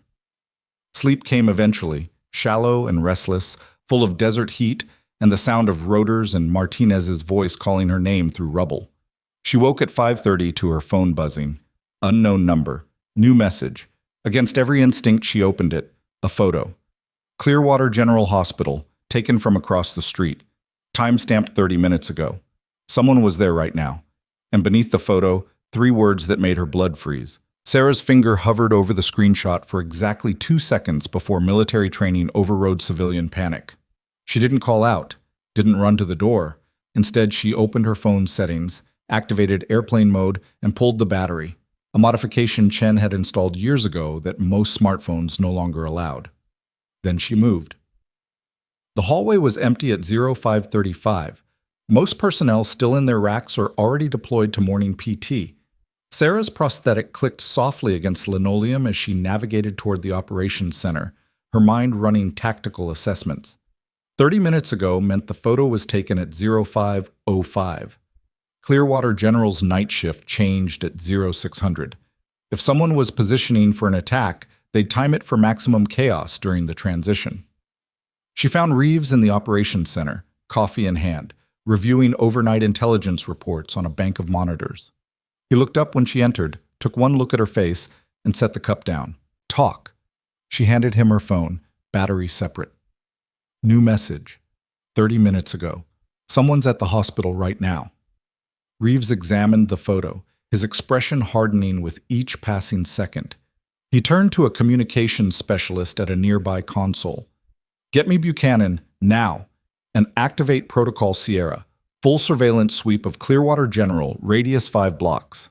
Speaker 1: Sleep came eventually, shallow and restless, full of desert heat and the sound of rotors and Martinez's voice calling her name through rubble. She woke at 5:30 to her phone buzzing. Unknown number. New message. Against every instinct, she opened it. A photo. Clearwater General Hospital, taken from across the street. Time-stamped 30 minutes ago. Someone was there right now. And beneath the photo, 3 words that made her blood freeze. Sarah's finger hovered over the screenshot for exactly 2 seconds before military training overrode civilian panic. She didn't call out, didn't run to the door. Instead, she opened her phone's settings, activated airplane mode, and pulled the battery, a modification Chen had installed years ago that most smartphones no longer allowed. Then she moved. The hallway was empty at 0535. Most personnel still in their racks or already deployed to morning PT. Sarah's prosthetic clicked softly against linoleum as she navigated toward the operations center, her mind running tactical assessments. 30 minutes ago meant the photo was taken at 0505. Clearwater General's night shift changed at 0600. If someone was positioning for an attack, they'd time it for maximum chaos during the transition. She found Reeves in the operations center, coffee in hand, reviewing overnight intelligence reports on a bank of monitors. He looked up when she entered, took one look at her face, and set the cup down. Talk. She handed him her phone, battery separate. New message. 30 minutes ago. Someone's at the hospital right now. Reeves examined the photo, his expression hardening with each passing second. He turned to a communications specialist at a nearby console. Get me Buchanan, now, and activate Protocol Sierra. Full surveillance sweep of Clearwater General, radius 5 blocks.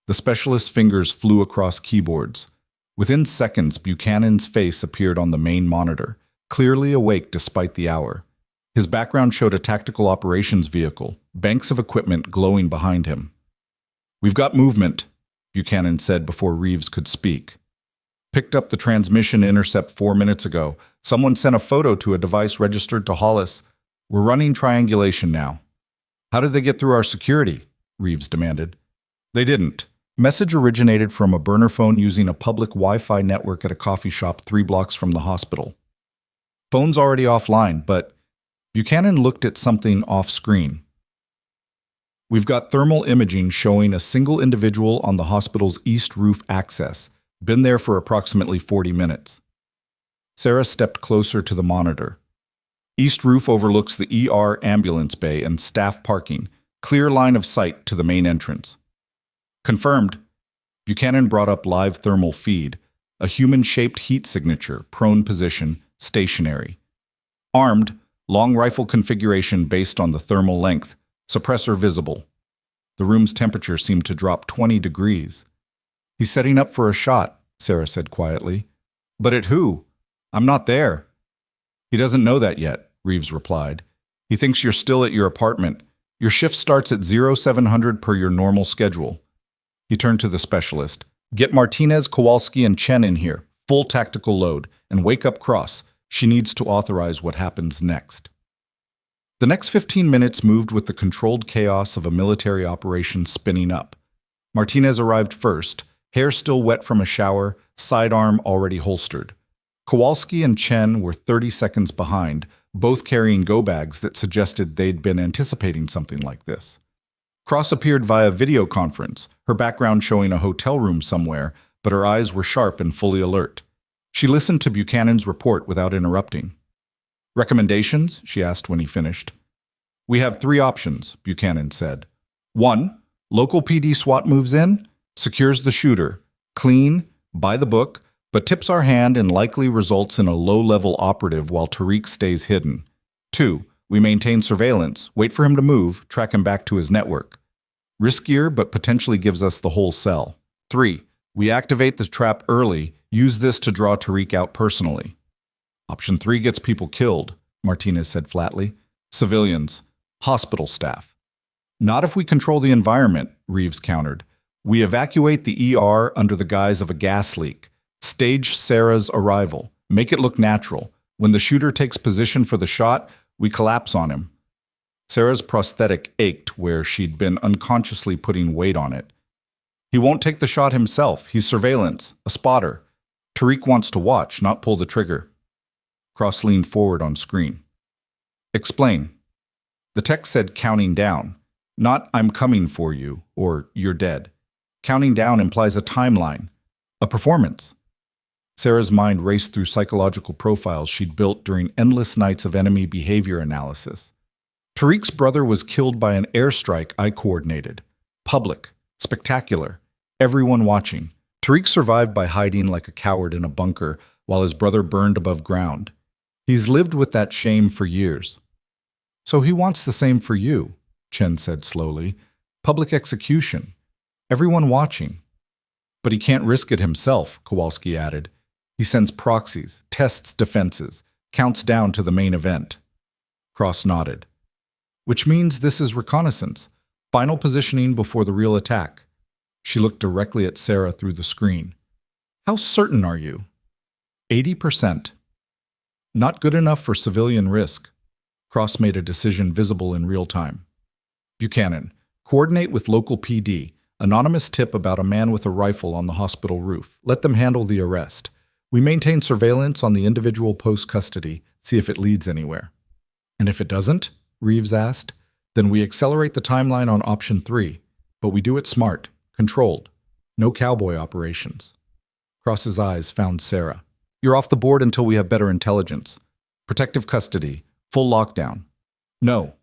Speaker 1: The specialist's fingers flew across keyboards. Within seconds, Buchanan's face appeared on the main monitor, clearly awake despite the hour. His background showed a tactical operations vehicle, banks of equipment glowing behind him. We've got movement, Buchanan said before Reeves could speak. Picked up the transmission intercept 4 minutes ago. Someone sent a photo to a device registered to Hollis. We're running triangulation now. How did they get through our security? Reeves demanded. They didn't. Message originated from a burner phone using a public Wi-Fi network at a coffee shop 3 blocks from the hospital. Phone's already offline, but Buchanan looked at something off-screen. We've got thermal imaging showing a single individual on the hospital's east roof access. Been there for approximately 40 minutes. Sarah stepped closer to the monitor. East roof overlooks the ER ambulance bay and staff parking. Clear line of sight to the main entrance. Confirmed. Buchanan brought up live thermal feed, a human-shaped heat signature, prone position, stationary. Armed, long rifle configuration based on the thermal length, suppressor visible. The room's temperature seemed to drop 20 degrees. He's setting up for a shot, Sarah said quietly. But at who? I'm not there. He doesn't know that yet, Reeves replied. He thinks you're still at your apartment. Your shift starts at 0700 per your normal schedule. He turned to the specialist. Get Martinez, Kowalski, and Chen in here, full tactical load, and wake up Cross. She needs to authorize what happens next. The next 15 minutes moved with the controlled chaos of a military operation spinning up. Martinez arrived first, hair still wet from a shower, sidearm already holstered. Kowalski and Chen were 30 seconds behind, both carrying go-bags that suggested they'd been anticipating something like this. Cross appeared via video conference, her background showing a hotel room somewhere, but her eyes were sharp and fully alert. She listened to Buchanan's report without interrupting. Recommendations? She asked when he finished. We have 3 options, Buchanan said. 1. Local PD SWAT moves in, secures the shooter, clean, by the book, but tips our hand and likely results in a low-level operative while Tariq stays hidden. 2. We maintain surveillance, wait for him to move, track him back to his network. Riskier, but potentially gives us the whole cell. 3. We activate the trap early, use this to draw Tariq out personally. Option 3 gets people killed, Martinez said flatly. Civilians, hospital staff. Not if we control the environment, Reeves countered. We evacuate the ER under the guise of a gas leak. Stage Sarah's arrival. Make it look natural. When the shooter takes position for the shot, we collapse on him. Sarah's prosthetic ached where she'd been unconsciously putting weight on it. He won't take the shot himself. He's surveillance, a spotter. Tariq wants to watch, not pull the trigger. Cross leaned forward on screen. Explain. The text said counting down, not I'm coming for you or you're dead. Counting down implies a timeline, a performance. Sarah's mind raced through psychological profiles she'd built during endless nights of enemy behavior analysis. Tariq's brother was killed by an airstrike I coordinated. Public, spectacular, everyone watching. Tariq survived by hiding like a coward in a bunker while his brother burned above ground. He's lived with that shame for years. So he wants the same for you, Chen said slowly. Public execution. Everyone watching. But he can't risk it himself, Kowalski added. He sends proxies, tests defenses, counts down to the main event. Cross nodded. Which means this is reconnaissance, final positioning before the real attack. She looked directly at Sarah through the screen. How certain are you? 80%. Not good enough for civilian risk. Cross made a decision visible in real time. Buchanan, coordinate with local PD. Anonymous tip about a man with a rifle on the hospital roof. Let them handle the arrest. We maintain surveillance on the individual post-custody, see if it leads anywhere. And if it doesn't, Reeves asked, then we accelerate the timeline on option 3, but we do it smart, controlled. No cowboy operations. Cross's eyes found Sarah. You're off the board until we have better intelligence. Protective custody, full lockdown. No.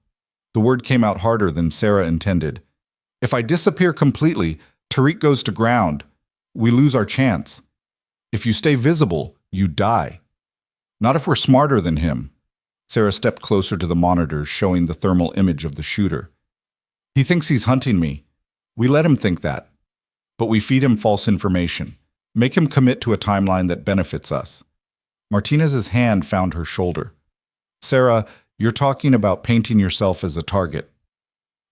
Speaker 1: The word came out harder than Sarah intended. If I disappear completely, Tariq goes to ground. We lose our chance. If you stay visible, you die. Not if we're smarter than him. Sarah stepped closer to the monitors, showing the thermal image of the shooter. He thinks he's hunting me. We let him think that. But we feed him false information. Make him commit to a timeline that benefits us. Martinez's hand found her shoulder. Sarah, you're talking about painting yourself as a target.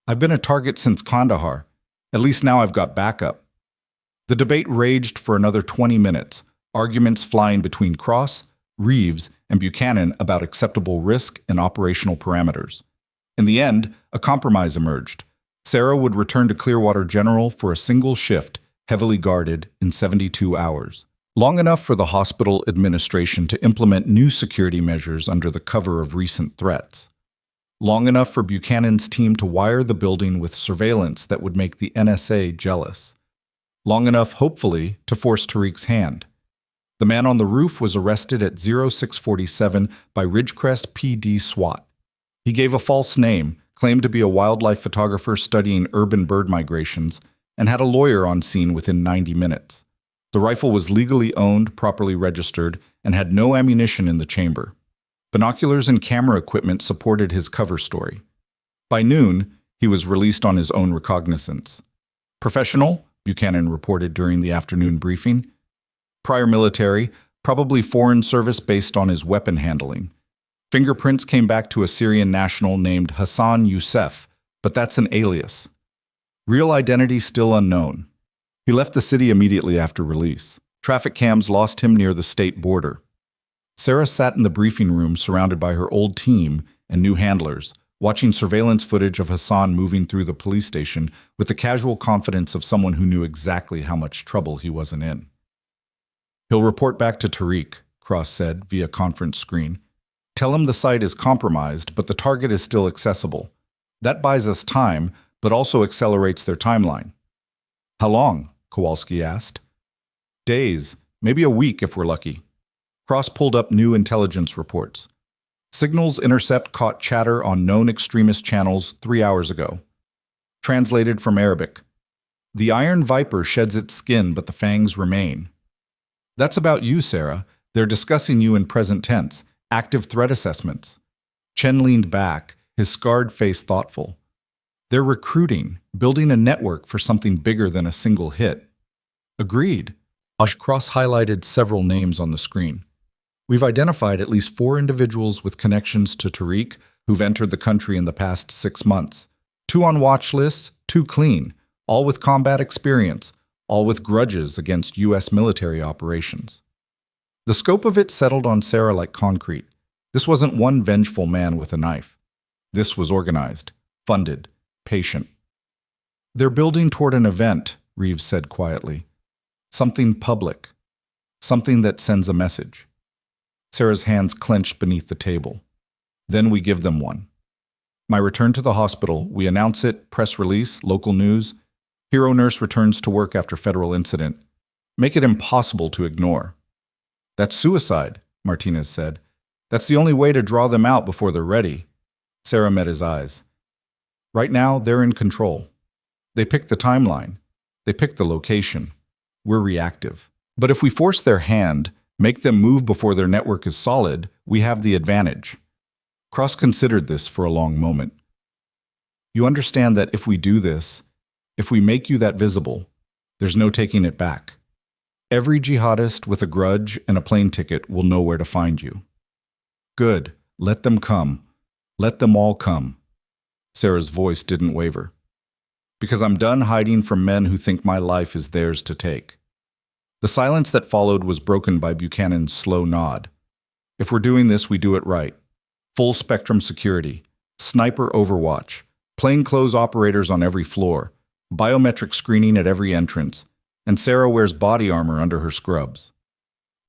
Speaker 1: I've been a target since Kandahar. At least now I've got backup. The debate raged for another 20 minutes, arguments flying between Cross, Reeves, and Buchanan about acceptable risk and operational parameters. In the end, a compromise emerged. Sarah would return to Clearwater General for a single shift, heavily guarded, in 72 hours. Long enough for the hospital administration to implement new security measures under the cover of recent threats. Long enough for Buchanan's team to wire the building with surveillance that would make the NSA jealous. Long enough, hopefully, to force Tariq's hand. The man on the roof was arrested at 0647 by Ridgecrest PD SWAT. He gave a false name, claimed to be a wildlife photographer studying urban bird migrations, and had a lawyer on scene within 90 minutes. The rifle was legally owned, properly registered, and had no ammunition in the chamber. Binoculars and camera equipment supported his cover story. By noon, he was released on his own recognizance. Professional, Buchanan reported during the afternoon briefing. Prior military, probably foreign service based on his weapon handling. Fingerprints came back to a Syrian national named Hassan Youssef, but that's an alias. Real identity still unknown. He left the city immediately after release. Traffic cams lost him near the state border. Sarah sat in the briefing room surrounded by her old team and new handlers, watching surveillance footage of Hassan moving through the police station with the casual confidence of someone who knew exactly how much trouble he wasn't in. He'll report back to Tariq, Cross said via conference screen. Tell him the site is compromised, but the target is still accessible. That buys us time, but also accelerates their timeline. How long? Kowalski asked. Days, maybe a week if we're lucky. Cross pulled up new intelligence reports. Signals Intercept caught chatter on known extremist channels 3 hours ago. Translated from Arabic. The iron viper sheds its skin, but the fangs remain. That's about you, Sarah. They're discussing you in present tense, active threat assessments. Chen leaned back, his scarred face thoughtful. They're recruiting, building a network for something bigger than a single hit. Agreed. Cross highlighted several names on the screen. We've identified at least 4 individuals with connections to Tariq who've entered the country in the past 6 months. 2 on watch lists, 2 clean, all with combat experience, all with grudges against U.S. military operations. The scope of it settled on Sarah like concrete. This wasn't one vengeful man with a knife. This was organized, funded, patient. They're building toward an event, Reeves said quietly. Something public. Something that sends a message. Sarah's hands clenched beneath the table. Then we give them one. My return to the hospital, we announce it, press release, local news. Hero nurse returns to work after federal incident. Make it impossible to ignore. That's suicide, Martinez said. That's the only way to draw them out before they're ready. Sarah met his eyes. Right now, they're in control. They pick the timeline. They pick the location. We're reactive. But if we force their hand, make them move before their network is solid, we have the advantage. Cross considered this for a long moment. You understand that if we do this, if we make you that visible, there's no taking it back. Every jihadist with a grudge and a plane ticket will know where to find you. Good. Let them come. Let them all come. Sarah's voice didn't waver. Because I'm done hiding from men who think my life is theirs to take. The silence that followed was broken by Buchanan's slow nod. If we're doing this, we do it right. Full spectrum security, sniper overwatch, plainclothes operators on every floor, biometric screening at every entrance, and Sarah wears body armor under her scrubs.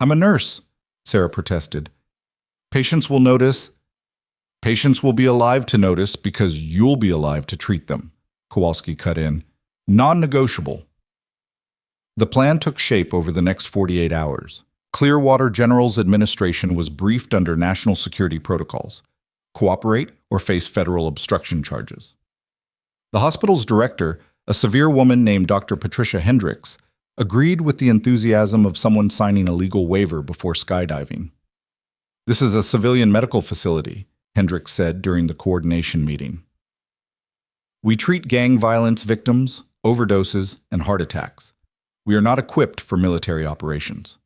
Speaker 1: I'm a nurse, Sarah protested. Patients will notice. Patients will be alive to notice because you'll be alive to treat them, Kowalski cut in. Non-negotiable. The plan took shape over the next 48 hours. Clearwater General's administration was briefed under national security protocols. Cooperate or face federal obstruction charges. The hospital's director, a severe woman named Dr. Patricia Hendricks, agreed with the enthusiasm of someone signing a legal waiver before skydiving. This is a civilian medical facility, Hendricks said during the coordination meeting. We treat gang violence victims, overdoses, and heart attacks. We are not equipped for military operations.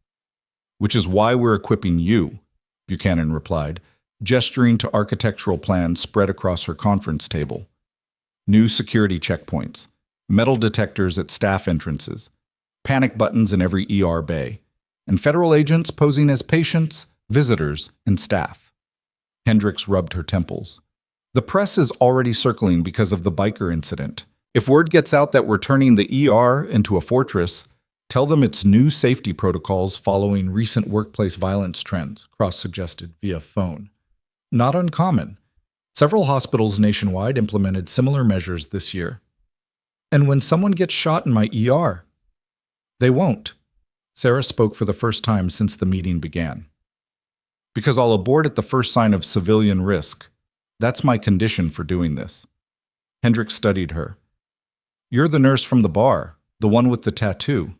Speaker 1: Which is why we're equipping you, Buchanan replied, gesturing to architectural plans spread across her conference table. New security checkpoints, metal detectors at staff entrances, panic buttons in every ER bay, and federal agents posing as patients, visitors, and staff. Hendricks rubbed her temples. The press is already circling because of the biker incident. If word gets out that we're turning the ER into a fortress, tell them it's new safety protocols following recent workplace violence trends, Cross suggested via phone. Not uncommon. Several hospitals nationwide implemented similar measures this year. And when someone gets shot in my ER, they won't. Sarah spoke for the first time since the meeting began. Because I'll abort at the first sign of civilian risk. That's my condition for doing this. Hendricks studied her. You're the nurse from the bar, the one with the tattoo.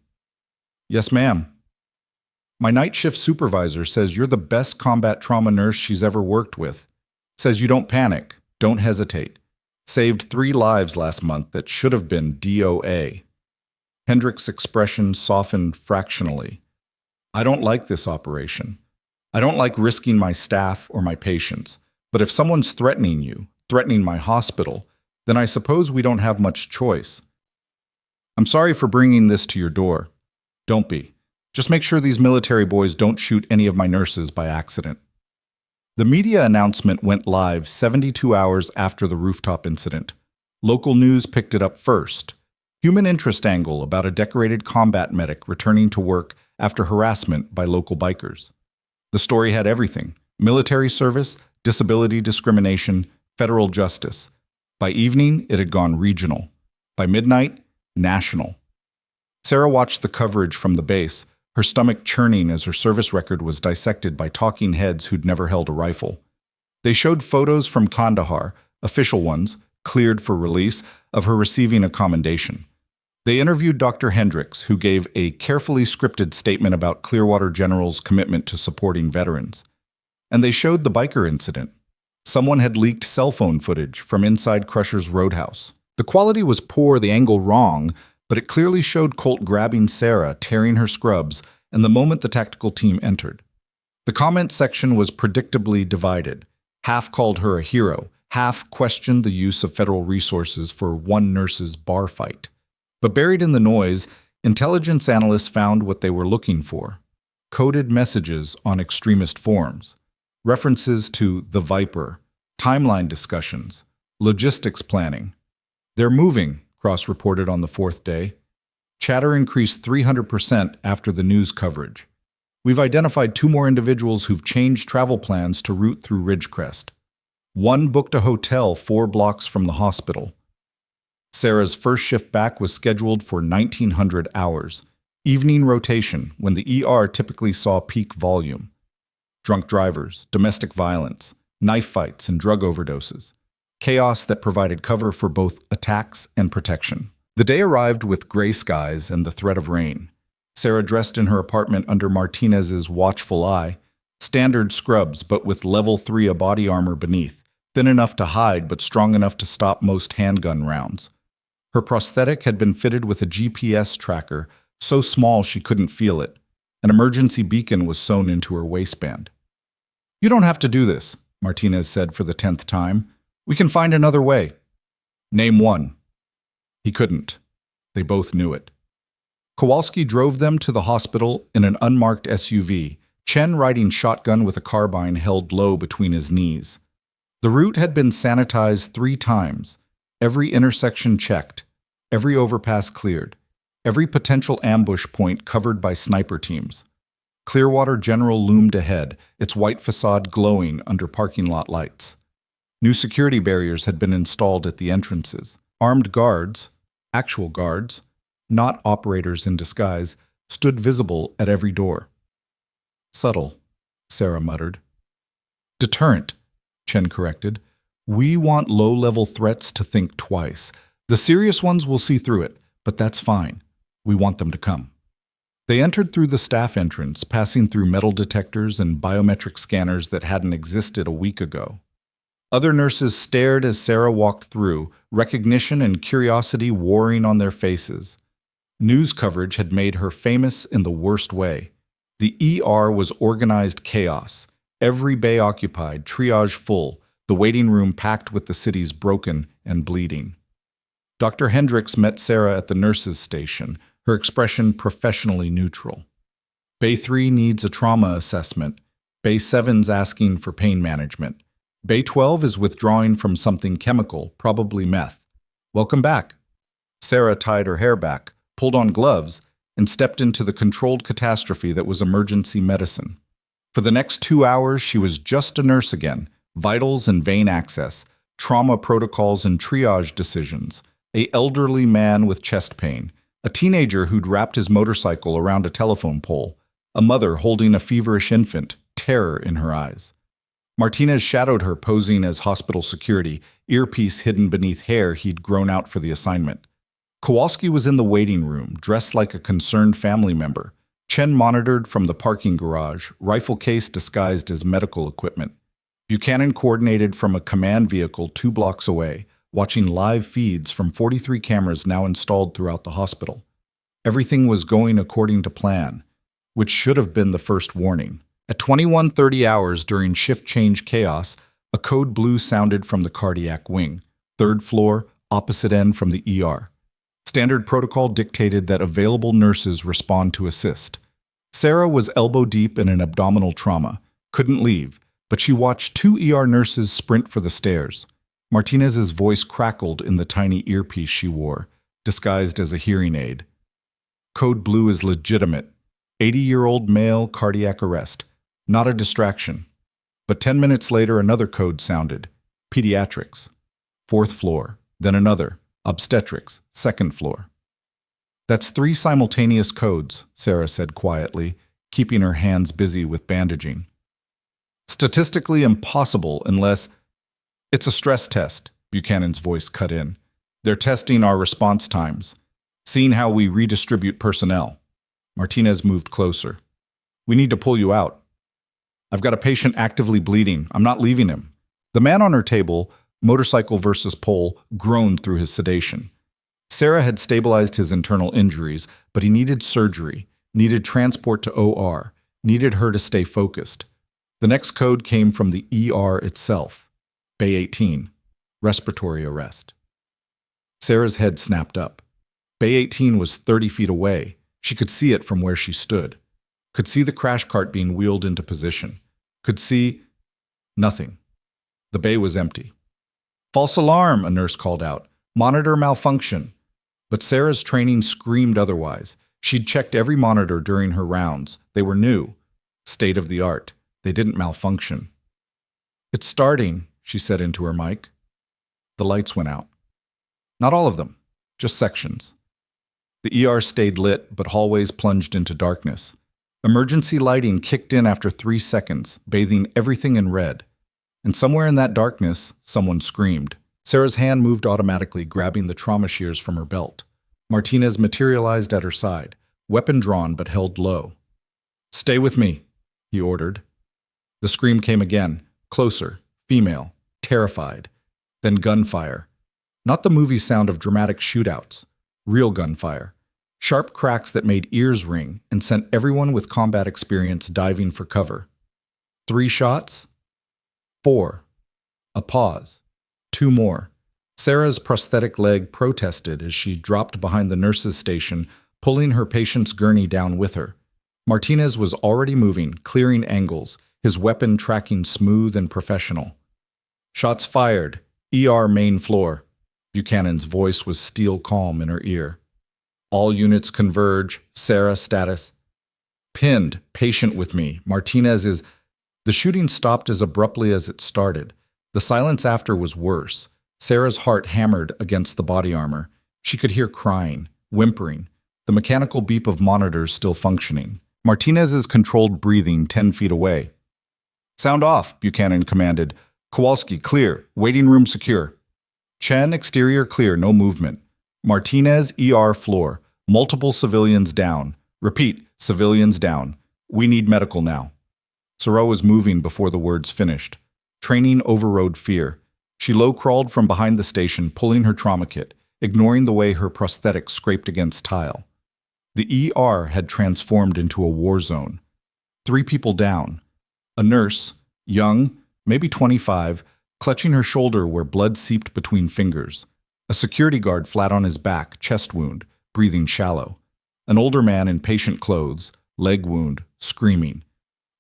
Speaker 1: Yes, ma'am. My night shift supervisor says you're the best combat trauma nurse she's ever worked with. Says you don't panic, don't hesitate. Saved 3 lives last month that should have been DOA. Hendricks' expression softened fractionally. I don't like this operation. I don't like risking my staff or my patients. But if someone's threatening you, threatening my hospital, then I suppose we don't have much choice. I'm sorry for bringing this to your door. Don't be. Just make sure these military boys don't shoot any of my nurses by accident. The media announcement went live 72 hours after the rooftop incident. Local news picked it up first. Human interest angle about a decorated combat medic returning to work after harassment by local bikers. The story had everything: military service, disability discrimination, federal justice. By evening, it had gone regional. By midnight, national. Sarah watched the coverage from the base, her stomach churning as her service record was dissected by talking heads who'd never held a rifle. They showed photos from Kandahar, official ones, cleared for release, of her receiving a commendation. They interviewed Dr. Hendricks, who gave a carefully scripted statement about Clearwater General's commitment to supporting veterans. And they showed the biker incident. Someone had leaked cell phone footage from inside Crusher's Roadhouse. The quality was poor, the angle wrong, but it clearly showed Colt grabbing Sarah, tearing her scrubs, and the moment the tactical team entered. The comment section was predictably divided. Half called her a hero, half questioned the use of federal resources for one nurse's bar fight. But buried in the noise, intelligence analysts found what they were looking for: coded messages on extremist forums, references to the Viper, timeline discussions, logistics planning. They're moving, Cross reported on the 4th day. Chatter increased 300% after the news coverage. We've identified 2 more individuals who've changed travel plans to route through Ridgecrest. One booked a hotel 4 blocks from the hospital. Sarah's first shift back was scheduled for 1900 hours. Evening rotation, when the ER typically saw peak volume. Drunk drivers, domestic violence, knife fights, and drug overdoses. Chaos that provided cover for both attacks and protection. The day arrived with gray skies and the threat of rain. Sarah dressed in her apartment under Martinez's watchful eye, standard scrubs but with level 3 a body armor beneath, thin enough to hide but strong enough to stop most handgun rounds. Her prosthetic had been fitted with a GPS tracker, so small she couldn't feel it. An emergency beacon was sewn into her waistband. "You don't have to do this," Martinez said for the 10th time. "We can find another way." "Name one." He couldn't. They both knew it. Kowalski drove them to the hospital in an unmarked SUV, Chen riding shotgun with a carbine held low between his knees. The route had been sanitized 3 times, every intersection checked, every overpass cleared, every potential ambush point covered by sniper teams. Clearwater General loomed ahead, its white facade glowing under parking lot lights. New security barriers had been installed at the entrances. Armed guards, actual guards, not operators in disguise, stood visible at every door. "Subtle," Sarah muttered. "Deterrent," Chen corrected. "We want low-level threats to think twice. The serious ones will see through it, but that's fine. We want them to come." They entered through the staff entrance, passing through metal detectors and biometric scanners that hadn't existed a week ago. Other nurses stared as Sarah walked through, recognition and curiosity warring on their faces. News coverage had made her famous in the worst way. The ER was organized chaos, every bay occupied, triage full, the waiting room packed with the city's broken and bleeding. Dr. Hendricks met Sarah at the nurses' station, her expression professionally neutral. Bay 3 needs a trauma assessment. Bay 7's asking for pain management. Bay 12 is withdrawing from something chemical, probably meth. Welcome back. Sarah tied her hair back, pulled on gloves, and stepped into the controlled catastrophe that was emergency medicine. For the next 2 hours, she was just a nurse again, vitals and vein access, trauma protocols and triage decisions, an elderly man with chest pain, a teenager who'd wrapped his motorcycle around a telephone pole, a mother holding a feverish infant, terror in her eyes. Martinez shadowed her posing as hospital security, earpiece hidden beneath hair he'd grown out for the assignment. Kowalski was in the waiting room, dressed like a concerned family member. Chen monitored from the parking garage, rifle case disguised as medical equipment. Buchanan coordinated from a command vehicle 2 blocks away, watching live feeds from 43 cameras now installed throughout the hospital. Everything was going according to plan, which should have been the first warning. At 21:30 hours during shift change chaos, a code blue sounded from the cardiac wing, 3rd floor, opposite end from the ER. Standard protocol dictated that available nurses respond to assist. Sarah was elbow deep in an abdominal trauma, couldn't leave, but she watched 2 ER nurses sprint for the stairs. Martinez's voice crackled in the tiny earpiece she wore, disguised as a hearing aid. Code blue is legitimate. 80-year-old male cardiac arrest. Not a distraction. But 10 minutes later, another code sounded. Pediatrics. 4th floor. Then another. Obstetrics. 2nd floor. "That's 3 simultaneous codes," Sarah said quietly, keeping her hands busy with bandaging. "Statistically impossible unless—" "It's a stress test," Buchanan's voice cut in. "They're testing our response times, seeing how we redistribute personnel." Martinez moved closer. "We need to pull you out. I've got a patient actively bleeding. I'm not leaving him." The man on her table, motorcycle versus pole, groaned through his sedation. Sarah had stabilized his internal injuries, but he needed surgery, needed transport to OR, needed her to stay focused. The next code came from the ER itself. Bay 18, respiratory arrest. Sarah's head snapped up. Bay 18 was 30 feet away. She could see it from where she stood. Could see the crash cart being wheeled into position. Could see nothing. The bay was empty. "False alarm," a nurse called out. "Monitor malfunction." But Sarah's training screamed otherwise. She'd checked every monitor during her rounds. They were new. State of the art. They didn't malfunction. "It's starting," she said into her mic. The lights went out. Not all of them, just sections. The ER stayed lit, but hallways plunged into darkness. Emergency lighting kicked in after 3 seconds, bathing everything in red. And somewhere in that darkness, someone screamed. Sarah's hand moved automatically, grabbing the trauma shears from her belt. Martinez materialized at her side, weapon drawn but held low. "Stay with me," he ordered. The scream came again, closer, female, terrified. Then gunfire. Not the movie sound of dramatic shootouts. Real gunfire. Sharp cracks that made ears ring and sent everyone with combat experience diving for cover. 3 shots? 4. A pause. 2 more. Sarah's prosthetic leg protested as she dropped behind the nurse's station, pulling her patient's gurney down with her. Martinez was already moving, clearing angles, his weapon tracking smooth and professional. "Shots fired. ER main floor." Buchanan's voice was steel calm in her ear. "All units converge. Sarah status." "Pinned. Patient with me. Martinez is—" The shooting stopped as abruptly as it started. The silence after was worse. Sarah's heart hammered against the body armor. She could hear crying, whimpering, the mechanical beep of monitors still functioning. Martinez's controlled breathing 10 feet away. "Sound off," Buchanan commanded. "Kowalski, clear. Waiting room secure." "Chen, exterior clear, no movement." "Martinez, ER floor. Multiple civilians down." "Repeat, civilians down. We need medical now." Sarah was moving before the words finished. Training overrode fear. She low-crawled from behind the station, pulling her trauma kit, ignoring the way her prosthetic scraped against tile. The ER had transformed into a war zone. 3 people down. A nurse, young, maybe 25, clutching her shoulder where blood seeped between fingers. A security guard flat on his back, chest wound, breathing shallow. An older man in patient clothes, leg wound, screaming.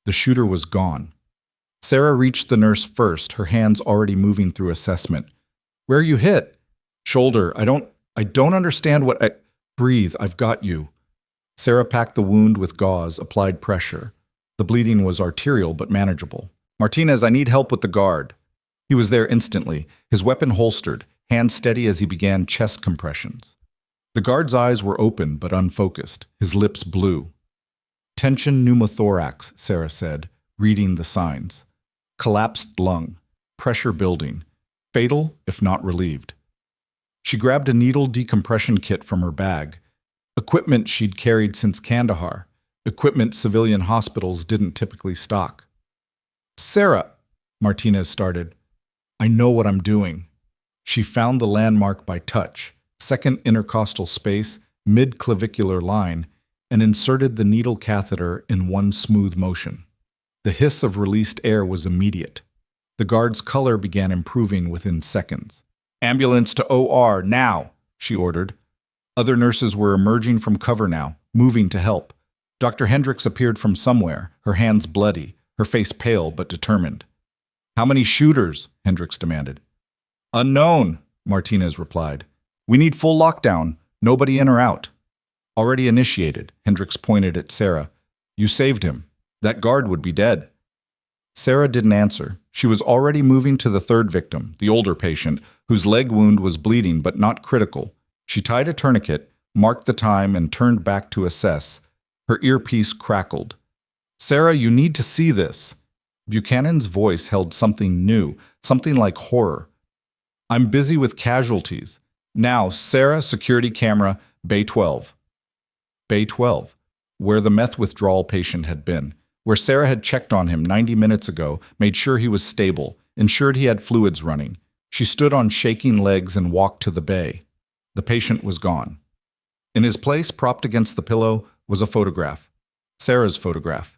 Speaker 1: The shooter was gone. Sarah reached the nurse first, her hands already moving through assessment. "Where are you hit?" "Shoulder. I don't understand what Breathe, I've got you." Sarah packed the wound with gauze, applied pressure. The bleeding was arterial but manageable. "Martinez, I need help with the guard." He was there instantly, his weapon holstered, hand steady as he began chest compressions. The guard's eyes were open but unfocused, his lips blue. "Tension pneumothorax," Sarah said, reading the signs. "Collapsed lung. Pressure building. Fatal if not relieved." She grabbed a needle decompression kit from her bag. Equipment she'd carried since Kandahar. Equipment civilian hospitals didn't typically stock. "Sarah," Martinez started. "I know what I'm doing." She found the landmark by touch, second intercostal space, mid-clavicular line, and inserted the needle catheter in one smooth motion. The hiss of released air was immediate. The guard's color began improving within seconds. "Ambulance to OR, now," she ordered. Other nurses were emerging from cover now, moving to help. Dr. Hendricks appeared from somewhere, her hands bloody, her face pale but determined. "How many shooters?" Hendricks demanded. "Unknown," Martinez replied. "We need full lockdown, nobody in or out." "Already initiated," Hendricks pointed at Sarah. "You saved him. That guard would be dead." Sarah didn't answer. She was already moving to the 3rd victim, the older patient, whose leg wound was bleeding but not critical. She tied a tourniquet, marked the time, and turned back to assess. Her earpiece crackled. "Sarah, you need to see this." Buchanan's voice held something new, something like horror. "I'm busy with casualties. Now, Sarah, security camera, Bay 12. Bay 12, where the meth withdrawal patient had been, where Sarah had checked on him 90 minutes ago, made sure he was stable, ensured he had fluids running. She stood on shaking legs and walked to the bay. The patient was gone. In his place, propped against the pillow, was a photograph. Sarah's photograph.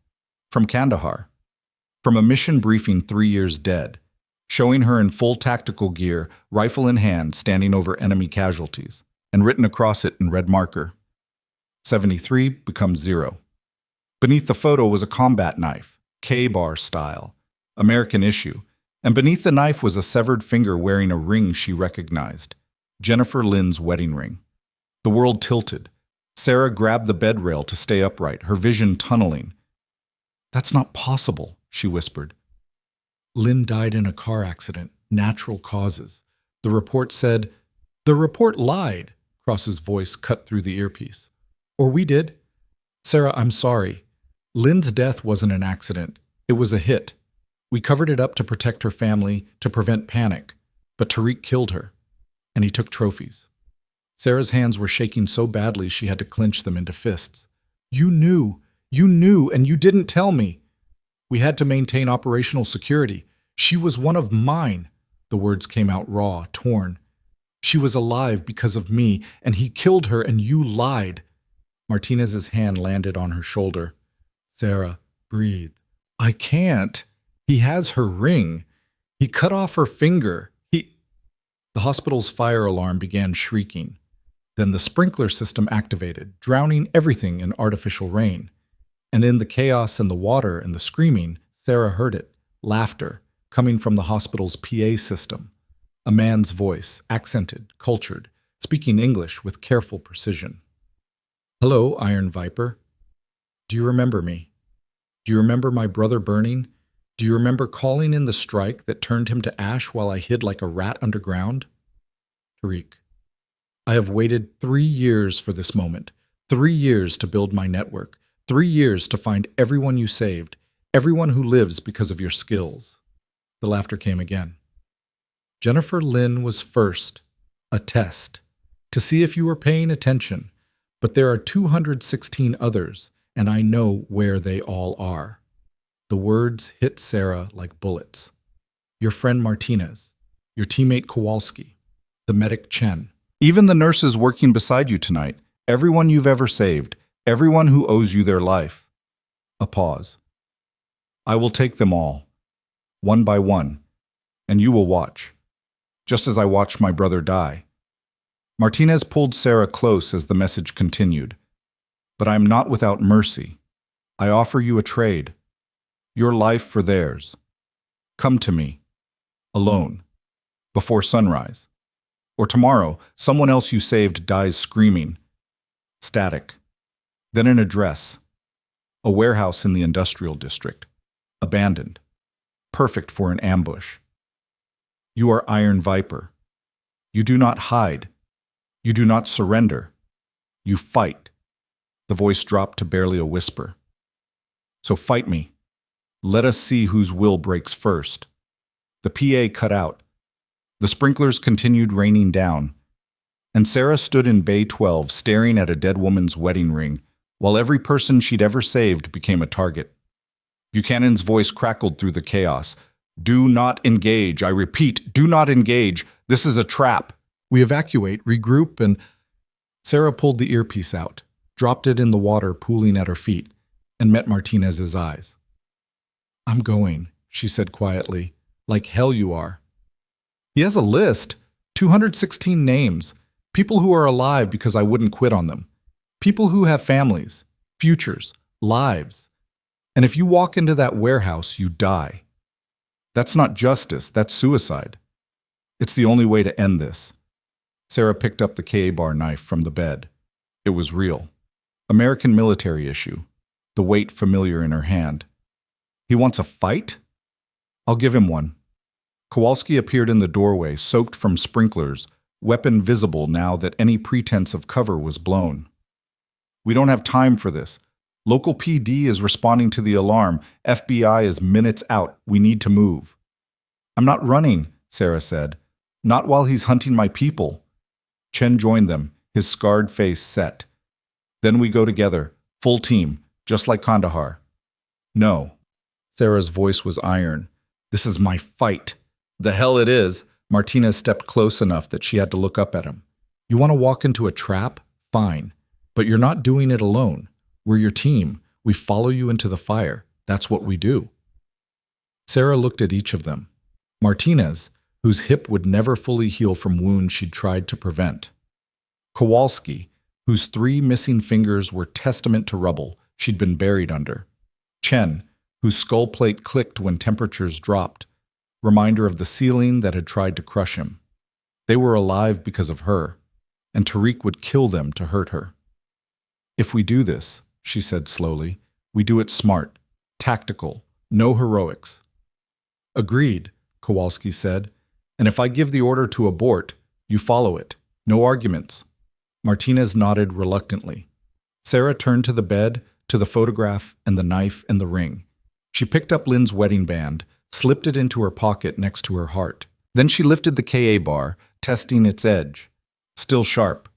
Speaker 1: From Kandahar. From a mission briefing 3 years dead, showing her in full tactical gear, rifle in hand, standing over enemy casualties, and written across it in red marker. 73 becomes 0. Beneath the photo was a combat knife, K-bar style, American issue, and beneath the knife was a severed finger wearing a ring she recognized, Jennifer Lynn's wedding ring. The world tilted. Sarah grabbed the bed rail to stay upright, her vision tunneling. "That's not possible," she whispered. "Lynn died in a car accident, natural causes. The report said—" "The report lied," Cross's voice cut through the earpiece. Or we did. Sarah, I'm sorry. Lynn's death wasn't an accident. It was a hit. We covered it up to protect her family, to prevent panic. But Tariq killed her, and he took trophies. Sarah's hands were shaking so badly she had to clench them into fists. You knew, and you didn't tell me. We had to maintain operational security. She was one of mine. The words came out raw, torn. She was alive because of me, and he killed her, and you lied. Martinez's hand landed on her shoulder. Sarah, breathe. I can't. He has her ring. He cut off her finger. The hospital's fire alarm began shrieking. Then the sprinkler system activated, drowning everything in artificial rain. And in the chaos and the water and the screaming, Sarah heard it, laughter, coming from the hospital's PA system. A man's voice, accented, cultured, speaking English with careful precision. Hello, Iron Viper. Do you remember me? Do you remember my brother burning? Do you remember calling in the strike that turned him to ash while I hid like a rat underground? Tariq. I have waited 3 years for this moment. 3 years to build my network. 3 years to find everyone you saved, everyone who lives because of your skills. The laughter came again. Jennifer Lynn was first, a test, to see if you were paying attention. But there are 216 others, and I know where they all are. The words hit Sarah like bullets. Your friend Martinez, your teammate Kowalski, the medic Chen. Even the nurses working beside you tonight, everyone you've ever saved, everyone who owes you their life. A pause. I will take them all, one by one, and you will watch, just as I watched my brother die. Martinez pulled Sarah close as the message continued. But I am not without mercy. I offer you a trade. Your life for theirs. Come to me, alone, before sunrise. Or tomorrow, someone else you saved dies screaming. Static. Then an address. A warehouse in the industrial district. Abandoned. Perfect for an ambush. You are Iron Viper. You do not hide. You do not surrender. You fight. The voice dropped to barely a whisper. So fight me. Let us see whose will breaks first. The PA cut out. The sprinklers continued raining down. And Sarah stood in Bay 12 staring at a dead woman's wedding ring, while every person she'd ever saved became a target. Buchanan's voice crackled through the chaos. Do not engage. I repeat, do not engage. This is a trap. We evacuate, regroup, and Sarah pulled the earpiece out, dropped it in the water pooling at her feet, and met Martinez's eyes. I'm going, she said quietly. Like hell you are. He has a list, 216 names, people who are alive because I wouldn't quit on them, people who have families, futures, lives. And if you walk into that warehouse, you die. That's not justice, that's suicide. It's the only way to end this. Sarah picked up the Ka-bar knife from the bed. It was real. American military issue, the weight familiar in her hand. He wants a fight? I'll give him one. Kowalski appeared in the doorway, soaked from sprinklers, weapon visible now that any pretense of cover was blown. We don't have time for this. Local PD is responding to the alarm. FBI is minutes out. We need to move. I'm not running, Sarah said. Not while he's hunting my people. Chen joined them, his scarred face set. Then we go together, full team, just like Kandahar. No. Sarah's voice was iron. This is my fight. The hell it is. Martinez stepped close enough that she had to look up at him. You want to walk into a trap? Fine. But you're not doing it alone. We're your team. We follow you into the fire. That's what we do. Sarah looked at each of them. Martinez, whose hip would never fully heal from wounds she'd tried to prevent. Kowalski, whose 3 missing fingers were testament to rubble she'd been buried under. Chen, whose skull plate clicked when temperatures dropped, reminder of the ceiling that had tried to crush him. They were alive because of her, and Tariq would kill them to hurt her. If we do this, she said slowly, we do it smart, tactical, no heroics. Agreed, Kowalski said, and if I give the order to abort, you follow it. No arguments. Martinez nodded reluctantly. Sarah turned to the bed, to the photograph and the knife and the ring. She picked up Lynn's wedding band, slipped it into her pocket next to her heart. Then she lifted the KA bar, testing its edge. Still sharp.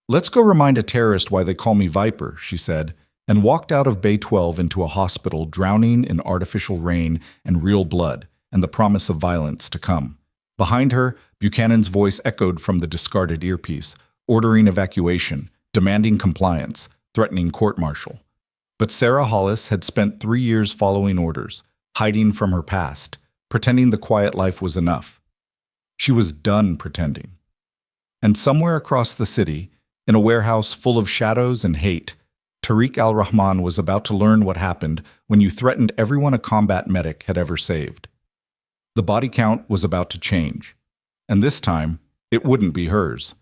Speaker 1: "Let's go remind a terrorist why they call me Viper," she said, and walked out of Bay 12 into a hospital drowning in artificial rain and real blood and the promise of violence to come. Behind her, Buchanan's voice echoed from the discarded earpiece, ordering evacuation, demanding compliance, threatening court-martial. But Sarah Hollis had spent 3 years following orders, hiding from her past, pretending the quiet life was enough. She was done pretending. And somewhere across the city, in a warehouse full of shadows and hate, Tariq al-Rahman was about to learn what happened when you threatened everyone a combat medic had ever saved. The body count was about to change, and this time, it wouldn't be hers.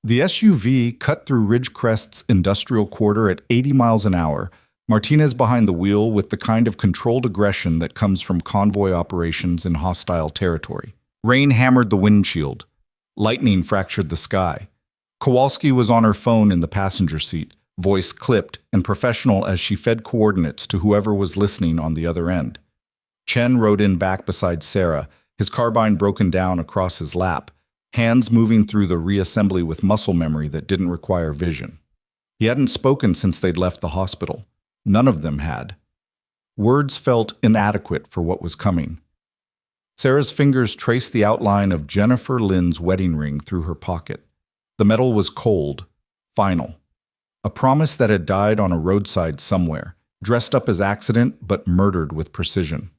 Speaker 1: The SUV cut through Ridgecrest's industrial quarter at 80 miles an hour, Martinez behind the wheel with the kind of controlled aggression that comes from convoy operations in hostile territory. Rain hammered the windshield. Lightning fractured the sky. Kowalski was on her phone in the passenger seat, voice clipped and professional as she fed coordinates to whoever was listening on the other end. Chen rode in back beside Sarah, his carbine broken down across his lap, hands moving through the reassembly with muscle memory that didn't require vision. He hadn't spoken since they'd left the hospital. None of them had. Words felt inadequate for what was coming. Sarah's fingers traced the outline of Jennifer Lynn's wedding ring through her pocket. The metal was cold, final. A promise that had died on a roadside somewhere, dressed up as accident but murdered with precision.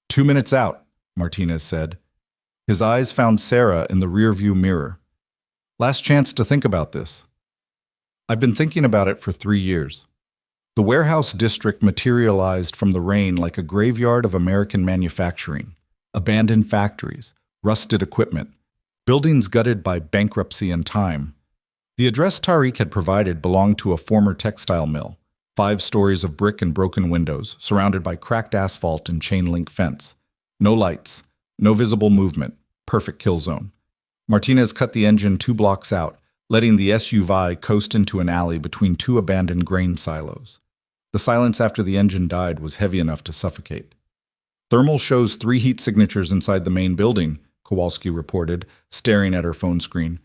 Speaker 1: 2 minutes out, Martinez said. His eyes found Sarah in the rearview mirror. Last chance to think about this. I've been thinking about it for 3 years. The warehouse district materialized from the rain like a graveyard of American manufacturing. Abandoned factories, rusted equipment, buildings gutted by bankruptcy and time. The address Tariq had provided belonged to a former textile mill, 5 stories of brick and broken windows, surrounded by cracked asphalt and chain-link fence. No lights, no visible movement, perfect kill zone. Martinez cut the engine 2 blocks out, letting the SUV coast into an alley between 2 abandoned grain silos. The silence after the engine died was heavy enough to suffocate. Thermal shows 3 heat signatures inside the main building, Kowalski reported, staring at her phone screen.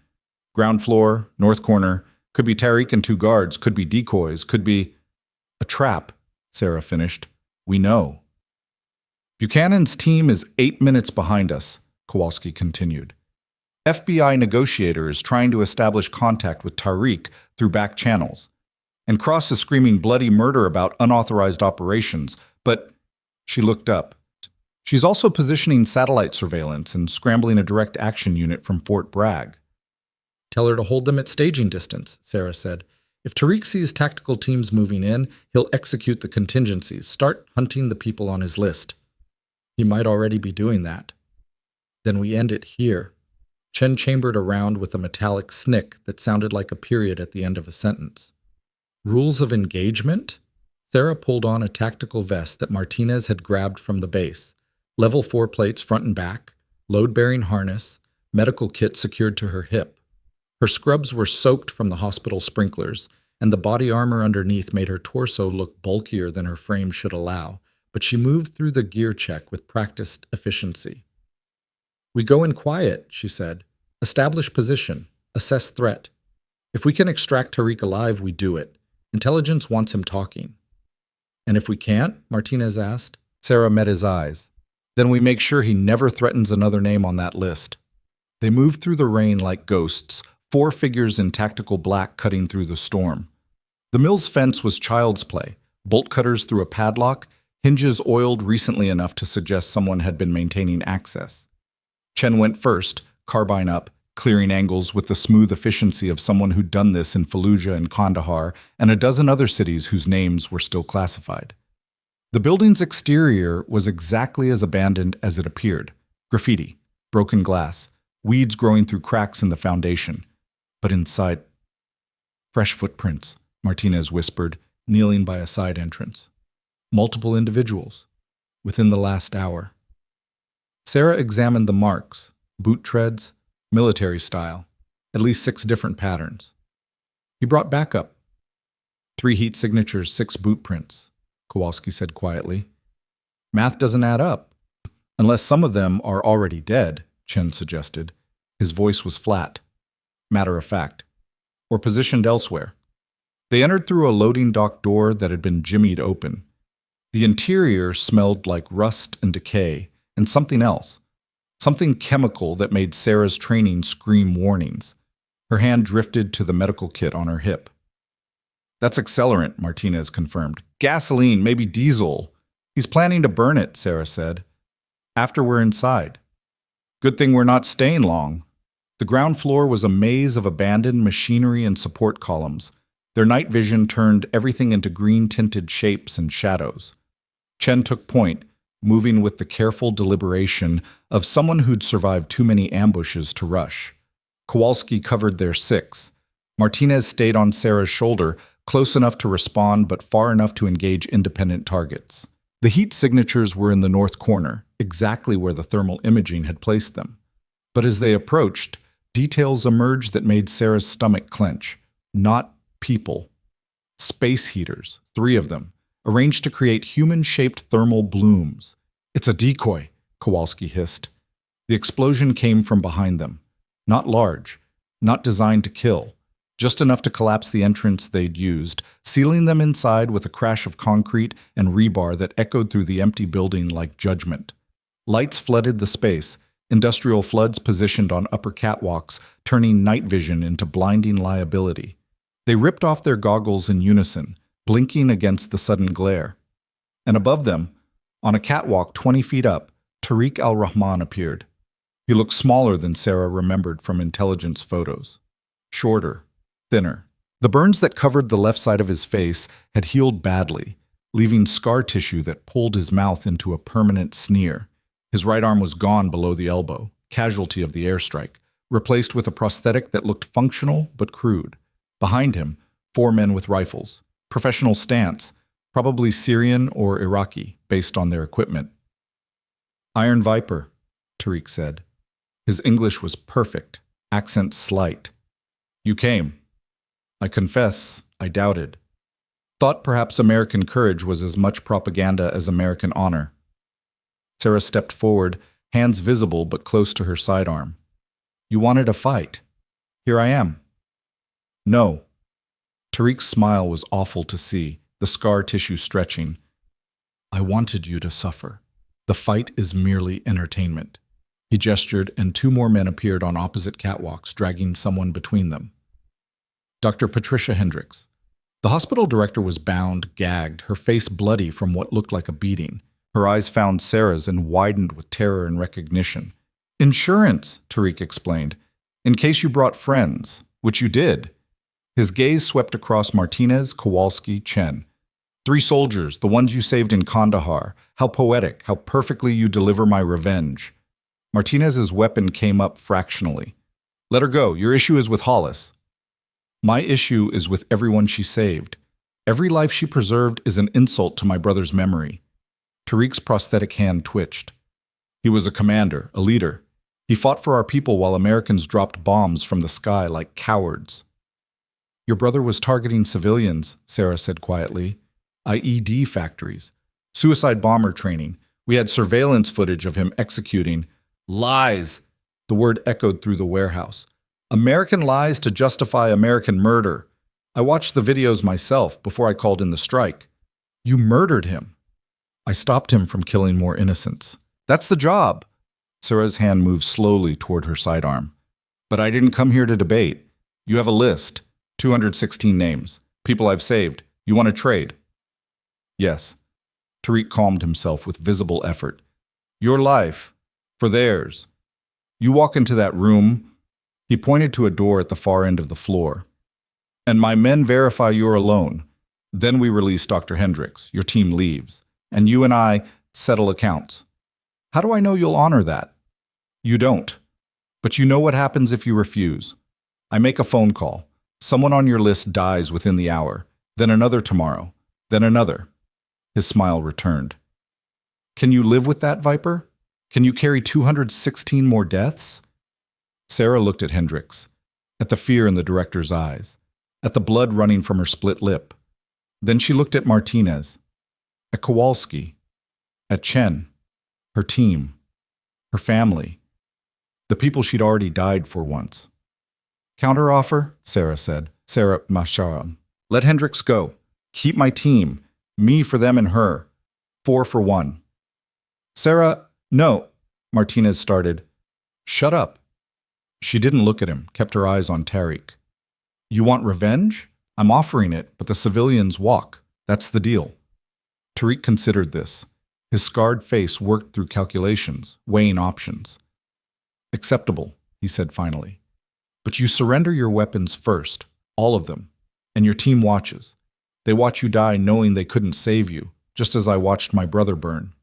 Speaker 1: Ground floor, north corner, could be Tariq and 2 guards, could be decoys, could be... A trap, Sarah finished. We know. Buchanan's team is 8 minutes behind us, Kowalski continued. FBI negotiator is trying to establish contact with Tariq through back channels. And Cross is screaming bloody murder about unauthorized operations, but she looked up. She's also positioning satellite surveillance and scrambling a direct action unit from Fort Bragg. Tell her to hold them at staging distance, Sarah said. If Tariq sees tactical teams moving in, he'll execute the contingencies, start hunting the people on his list. He might already be doing that. Then we end it here. Chen chambered around with a metallic snick that sounded like a period at the end of a sentence. Rules of engagement? Sarah pulled on a tactical vest that Martinez had grabbed from the base. Level 4 plates front and back, load-bearing harness, medical kit secured to her hip. Her scrubs were soaked from the hospital sprinklers, and the body armor underneath made her torso look bulkier than her frame should allow, but she moved through the gear check with practiced efficiency. We go in quiet, she said. Establish position. Assess threat. If we can extract Tariq alive, we do it. Intelligence wants him talking. And if we can't? Martinez asked. Sarah met his eyes. Then we make sure he never threatens another name on that list. They moved through the rain like ghosts, 4 figures in tactical black cutting through the storm. The mill's fence was child's play, bolt cutters through a padlock, hinges oiled recently enough to suggest someone had been maintaining access. Chen went first, carbine up, clearing angles with the smooth efficiency of someone who'd done this in Fallujah and Kandahar and a dozen other cities whose names were still classified. The building's exterior was exactly as abandoned as it appeared. Graffiti, broken glass, weeds growing through cracks in the foundation. But inside, fresh footprints, Martinez whispered, kneeling by a side entrance. Multiple individuals, within the last hour. Sarah examined the marks, boot treads, military style, at least 6 different patterns. He brought backup. 3 heat signatures, 6 boot prints, Kowalski said quietly. Math doesn't add up. Unless some of them are already dead, Chen suggested. His voice was flat, matter of fact, or positioned elsewhere. They entered through a loading dock door that had been jimmied open. The interior smelled like rust and decay, and something else. Something chemical that made Sarah's training scream warnings. Her hand drifted to the medical kit on her hip. That's accelerant, Martinez confirmed. Gasoline, maybe diesel. He's planning to burn it, Sarah said. After we're inside. Good thing we're not staying long. The ground floor was a maze of abandoned machinery and support columns. Their night vision turned everything into green-tinted shapes and shadows. Chen took point, moving with the careful deliberation of someone who'd survived too many ambushes to rush. Kowalski covered their 6. Martinez stayed on Sarah's shoulder, close enough to respond but far enough to engage independent targets. The heat signatures were in the north corner, exactly where the thermal imaging had placed them. But as they approached, details emerged that made Sarah's stomach clench. Not people. Space heaters, 3 of them, arranged to create human-shaped thermal blooms. It's a decoy, Kowalski hissed. The explosion came from behind them. Not large, not designed to kill, just enough to collapse the entrance they'd used, sealing them inside with a crash of concrete and rebar that echoed through the empty building like judgment. Lights flooded the space, industrial floods positioned on upper catwalks, turning night vision into blinding liability. They ripped off their goggles in unison, blinking against the sudden glare. And above them, on a catwalk 20 feet up, Tariq al-Rahman appeared. He looked smaller than Sarah remembered from intelligence photos. Shorter, thinner. The burns that covered the left side of his face had healed badly, leaving scar tissue that pulled his mouth into a permanent sneer. His right arm was gone below the elbow, casualty of the airstrike, replaced with a prosthetic that looked functional but crude. Behind him, 4 men with rifles. Professional stance, probably Syrian or Iraqi, based on their equipment. Iron Viper, Tariq said. His English was perfect, accent slight. You came. I confess, I doubted. Thought perhaps American courage was as much propaganda as American honor. Sarah stepped forward, hands visible but close to her sidearm. You wanted a fight. Here I am. No. Tariq's smile was awful to see, the scar tissue stretching. I wanted you to suffer. The fight is merely entertainment. He gestured, and 2 more men appeared on opposite catwalks, dragging someone between them. Dr. Patricia Hendricks. The hospital director was bound, gagged, her face bloody from what looked like a beating. Her eyes found Sarah's and widened with terror and recognition. Insurance, Tariq explained. In case you brought friends, which you did. His gaze swept across Martinez, Kowalski, Chen. 3 soldiers, the ones you saved in Kandahar. How poetic, how perfectly you deliver my revenge. Martinez's weapon came up fractionally. Let her go. Your issue is with Hollis. My issue is with everyone she saved. Every life she preserved is an insult to my brother's memory. Tariq's prosthetic hand twitched. He was a commander, a leader. He fought for our people while Americans dropped bombs from the sky like cowards. Your brother was targeting civilians, Sarah said quietly. IED factories. Suicide bomber training. We had surveillance footage of him executing. Lies! The word echoed through the warehouse. American lies to justify American murder. I watched the videos myself before I called in the strike. You murdered him. I stopped him from killing more innocents. That's the job. Sarah's hand moved slowly toward her sidearm. But I didn't come here to debate. You have a list. 216 names. People I've saved. You want to trade? Yes. Tariq calmed himself with visible effort. Your life. For theirs. You walk into that room. He pointed to a door at the far end of the floor. And my men verify you're alone. Then we release Dr. Hendricks. Your team leaves. And you and I settle accounts. How do I know you'll honor that? You don't. But you know what happens if you refuse. I make a phone call. Someone on your list dies within the hour. Then another tomorrow. Then another. His smile returned. Can you live with that, Viper? Can you carry 216 more deaths? Sarah looked at Hendricks, at the fear in the director's eyes. at the blood running from her split lip. Then she looked at Martinez, at Kowalski, at Chen, her team, her family, the people she'd already died for once. Counteroffer, Sarah said. Sarah Masharam. Let Hendricks go. Keep my team. Me for them and her. 4 for 1. Sarah, no, Martinez started. Shut up. She didn't look at him, kept her eyes on Tariq. You want revenge? I'm offering it, but the civilians walk. That's the deal. Tariq considered this. His scarred face worked through calculations, weighing options. Acceptable, he said finally. But you surrender your weapons first, all of them, and your team watches. They watch you die knowing they couldn't save you, just as I watched my brother burn.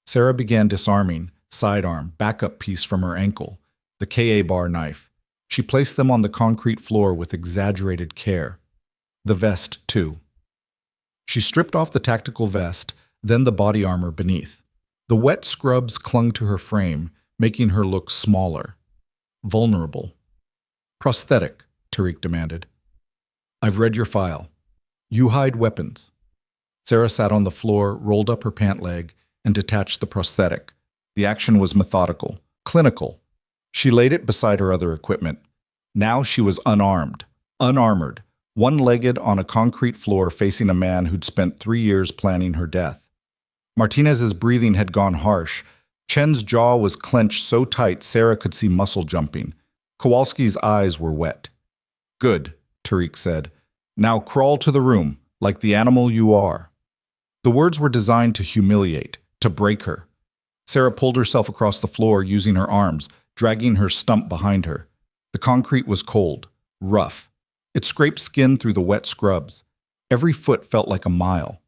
Speaker 1: Sarah began disarming, sidearm, backup piece from her ankle, the KA bar knife. She placed them on the concrete floor with exaggerated care. The vest, too. She stripped off the tactical vest, then the body armor beneath. The wet scrubs clung to her frame, making her look smaller, vulnerable. Prosthetic, Tariq demanded. I've read your file. You hide weapons. Sarah sat on the floor, rolled up her pant leg, and detached the prosthetic. The action was methodical, clinical. She laid it beside her other equipment. Now she was unarmed, unarmored, one-legged on a concrete floor facing a man who'd spent 3 years planning her death. Martinez's breathing had gone harsh. Chen's jaw was clenched so tight Sarah could see muscle jumping. Kowalski's eyes were wet. Good, Tariq said. Now crawl to the room, like the animal you are. The words were designed to humiliate, to break her. Sarah pulled herself across the floor using her arms, dragging her stump behind her. The concrete was cold, rough. It scraped skin through the wet scrubs. Every foot felt like a mile.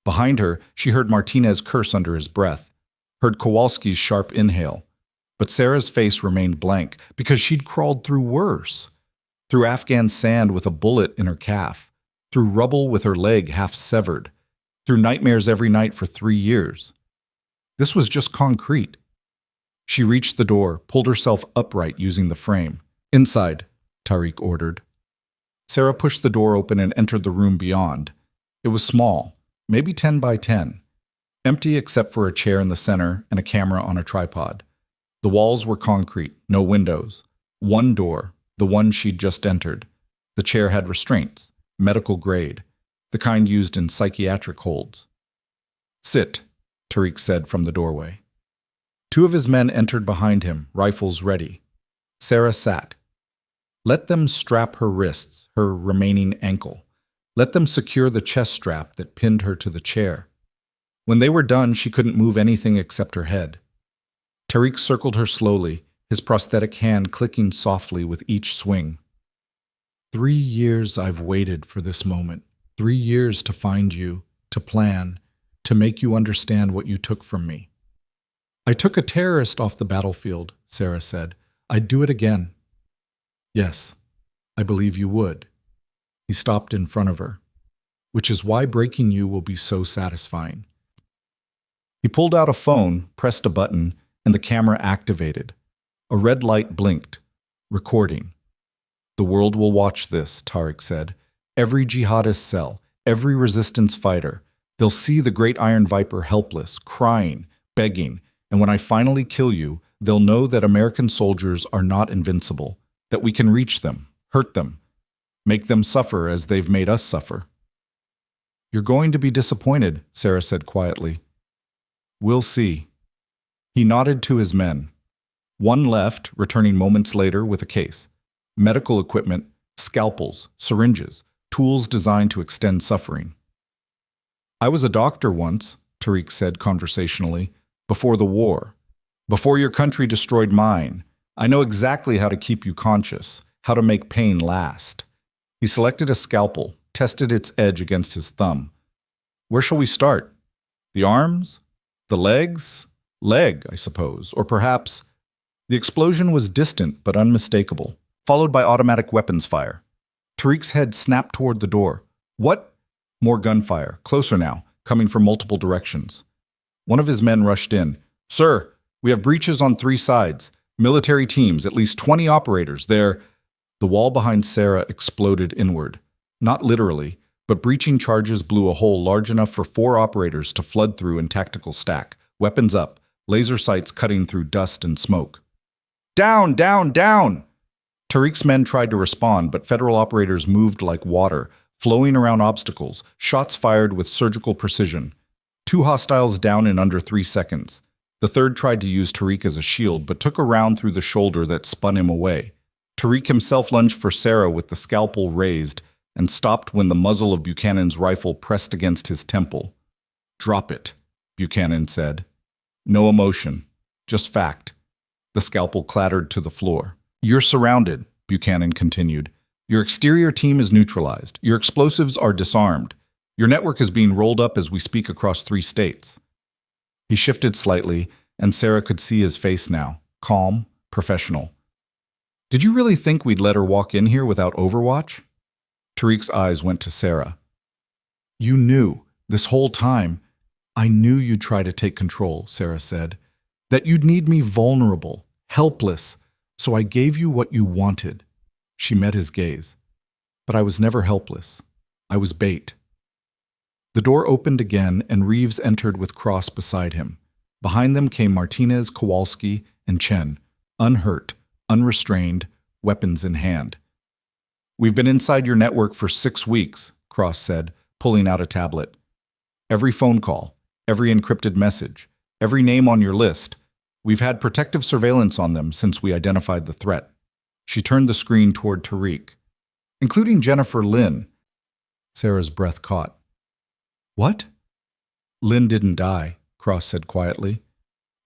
Speaker 1: Behind her, she heard Martinez curse under his breath, heard Kowalski's sharp inhale. But Sarah's face remained blank because she'd crawled through worse. Through Afghan sand with a bullet in her calf, through rubble with her leg half severed, through nightmares every night for 3 years. This was just concrete. She reached the door, pulled herself upright using the frame. Inside, Tariq ordered. Sarah pushed the door open and entered the room beyond. It was small, maybe 10 by 10, empty except for a chair in the center and a camera on a tripod. The walls were concrete, no windows. One door, the one she'd just entered. The chair had restraints, medical grade, the kind used in psychiatric holds. Sit, Tariq said from the doorway. 2 of his men entered behind him, rifles ready. Sarah sat. Let them strap her wrists, her remaining ankle. Let them secure the chest strap that pinned her to the chair. When they were done, she couldn't move anything except her head. Tariq circled her slowly, his prosthetic hand clicking softly with each swing. 3 years I've waited for this moment. 3 years to find you, to plan, to make you understand what you took from me. I took a terrorist off the battlefield, Sarah said. I'd do it again. Yes, I believe you would. He stopped in front of her. Which is why breaking you will be so satisfying. He pulled out a phone, pressed a button, and the camera activated. A red light blinked. Recording. The world will watch this, Tariq said. Every jihadist cell, every resistance fighter. They'll see the great Iron Viper helpless, crying, begging, and when I finally kill you, they'll know that American soldiers are not invincible, that we can reach them, hurt them, make them suffer as they've made us suffer. You're going to be disappointed, Sarah said quietly. We'll see. He nodded to his men. One left, returning moments later with a case. Medical equipment, scalpels, syringes, tools designed to extend suffering. I was a doctor once, Tariq said conversationally, before the war. Before your country destroyed mine. I know exactly how to keep you conscious, how to make pain last. He selected a scalpel, tested its edge against his thumb. Where shall we start? The arms? The legs? Leg, I suppose. Or perhaps... The explosion was distant but unmistakable, followed by automatic weapons fire. Tariq's head snapped toward the door. What? More gunfire, closer now, coming from multiple directions. One of his men rushed in. Sir, we have breaches on 3 sides. Military teams, at least 20 operators. They're The wall behind Sarah exploded inward. Not literally, but breaching charges blew a hole large enough for 4 operators to flood through in tactical stack, weapons up, laser sights cutting through dust and smoke. Down, down, down! Tariq's men tried to respond, but federal operators moved like water, flowing around obstacles, shots fired with surgical precision. 2 hostiles down in under 3 seconds. The third tried to use Tariq as a shield, but took a round through the shoulder that spun him away. Tariq himself lunged for Sarah with the scalpel raised and stopped when the muzzle of Buchanan's rifle pressed against his temple. "Drop it," Buchanan said. No emotion, just fact. The scalpel clattered to the floor. "You're surrounded," Buchanan continued. "Your exterior team is neutralized. Your explosives are disarmed. Your network is being rolled up as we speak across 3 states. He shifted slightly, and Sarah could see his face now, calm, professional. "Did you really think we'd let her walk in here without Overwatch?" Tariq's eyes went to Sarah. "You knew, this whole time. I knew you'd try to take control," Sarah said. "That you'd need me vulnerable, helpless, so I gave you what you wanted." She met his gaze. "But I was never helpless. I was bait." The door opened again, and Reeves entered with Cross beside him. Behind them came Martinez, Kowalski, and Chen, unhurt, unrestrained, weapons in hand. "We've been inside your network for 6 weeks, Cross said, pulling out a tablet. "Every phone call, every encrypted message, every name on your list. We've had protective surveillance on them since we identified the threat." She turned the screen toward Tariq. "Including Jennifer Lynn." Sarah's breath caught. "What?" "Lynn didn't die," Cross said quietly.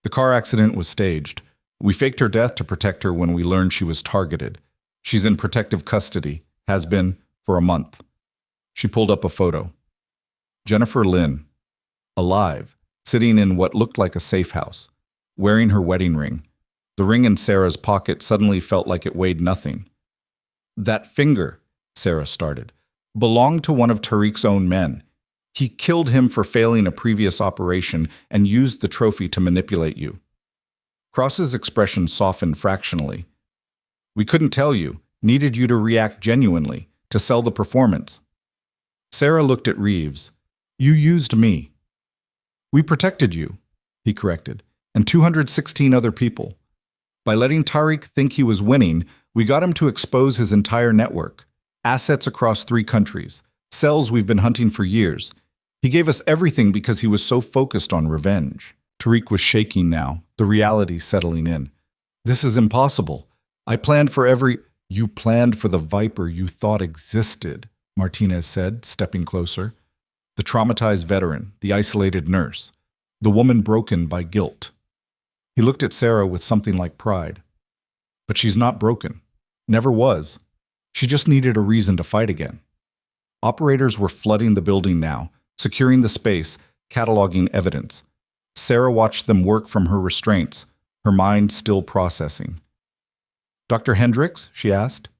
Speaker 1: "The car accident was staged. We faked her death to protect her when we learned she was targeted. She's in protective custody, has been, for a month." She pulled up a photo. Jennifer Lynn, alive, sitting in what looked like a safe house, wearing her wedding ring. The ring in Sarah's pocket suddenly felt like it weighed nothing. "That finger," Sarah started, "belonged to one of Tariq's own men. He killed him for failing a previous operation and used the trophy to manipulate you." Cross's expression softened fractionally. "We couldn't tell you, needed you to react genuinely, to sell the performance." Sarah looked at Reeves. "You used me." "We protected you," he corrected, "and 216 other people. By letting Tariq think he was winning, we got him to expose his entire network, assets across 3 countries, cells we've been hunting for years. He gave us everything because he was so focused on revenge." Tariq was shaking now, the reality settling in. "This is impossible. I planned for every—" "You planned for the Viper you thought existed," Martinez said, stepping closer. "The traumatized veteran, the isolated nurse, the woman broken by guilt." He looked at Sarah with something like pride. "But she's not broken. Never was. She just needed a reason to fight again." Operators were flooding the building now, securing the space, cataloging evidence. Sarah watched them work from her restraints, her mind still processing. "Dr. Hendricks?" she asked.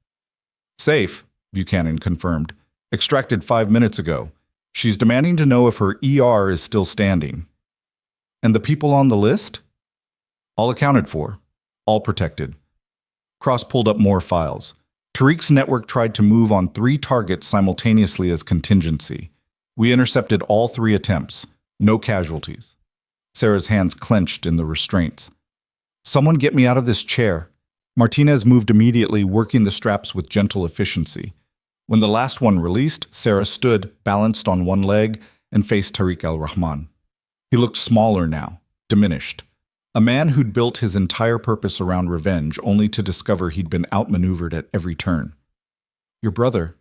Speaker 1: "Safe," Buchanan confirmed. "Extracted 5 minutes ago. She's demanding to know if her ER is still standing." "And the people on the list?" "All accounted for. All protected." Cross pulled up more files. Tariq's network tried to move on 3 targets simultaneously as contingency. "We intercepted all 3 attempts. No casualties." Sarah's hands clenched in the restraints. "Someone get me out of this chair." Martinez moved immediately, working the straps with gentle efficiency. When the last one released, Sarah stood, balanced on one leg, and faced Tariq al-Rahman. He looked smaller now, diminished. A man who'd built his entire purpose around revenge, only to discover he'd been outmaneuvered at every turn. "Your brother,"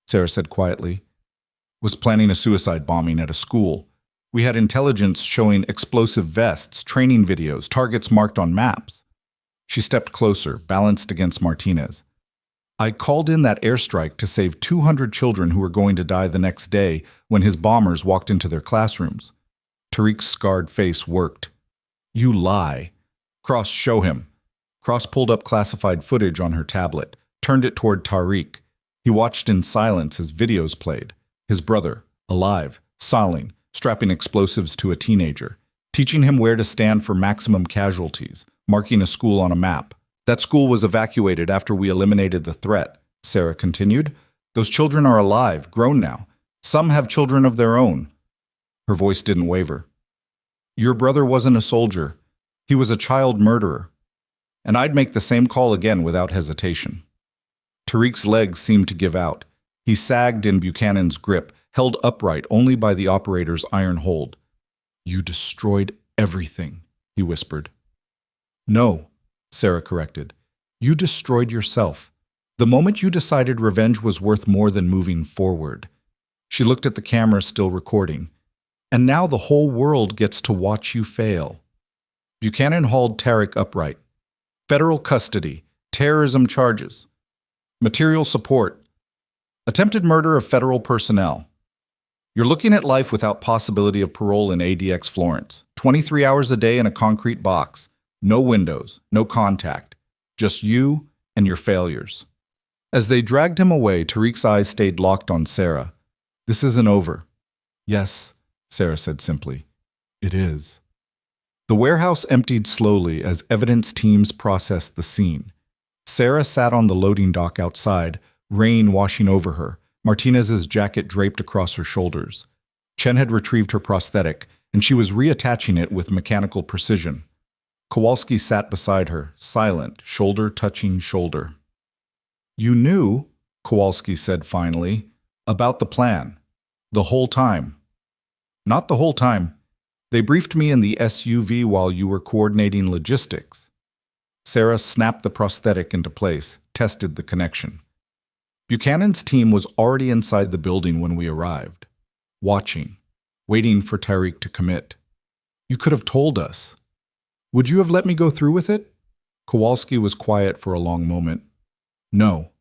Speaker 1: Sarah said quietly, "was planning a suicide bombing at a school. We had intelligence showing explosive vests, training videos, targets marked on maps." She stepped closer, balanced against Martinez. "I called in that airstrike to save 200 children who were going to die the next day when his bombers walked into their classrooms." Tariq's scarred face worked. "You lie." "Cross, show him." Cross pulled up classified footage on her tablet, turned it toward Tariq. He watched in silence as videos played. His brother, alive, sobbing, strapping explosives to a teenager, teaching him where to stand for maximum casualties, marking a school on a map. That school was evacuated after we eliminated the threat. Sarah continued. Those children are alive, grown now. Some have children of their own. Her voice didn't waver. Your brother wasn't a soldier. He was a child murderer. And I'd make the same call again without hesitation. Tariq's legs seemed to give out. He sagged in Buchanan's grip, held upright only by the operator's iron hold. You destroyed everything, he whispered. No, Sarah corrected. You destroyed yourself. The moment you decided revenge was worth more than moving forward. She looked at the camera still recording. And now the whole world gets to watch you fail. Buchanan hauled Tariq upright. Federal custody, terrorism charges, material support, attempted murder of federal personnel. You're looking at life without possibility of parole in ADX Florence. 23 hours a day in a concrete box. No windows, no contact. Just you and your failures. As they dragged him away, Tariq's eyes stayed locked on Sarah. This isn't over. Yes, Sarah said simply. It is. The warehouse emptied slowly as evidence teams processed the scene. Sarah sat on the loading dock outside, rain washing over her, Martinez's jacket draped across her shoulders. Chen had retrieved her prosthetic, and she was reattaching it with mechanical precision. Kowalski sat beside her, silent, shoulder touching shoulder. You knew, Kowalski said finally, about the plan. The whole time. Not the whole time. They briefed me in the SUV while you were coordinating logistics. Sarah snapped the prosthetic into place, tested the connection. Buchanan's team was already inside the building when we arrived, watching, waiting for Tariq to commit. You could have told us. Would you have let me go through with it? Kowalski was quiet for a long moment. No.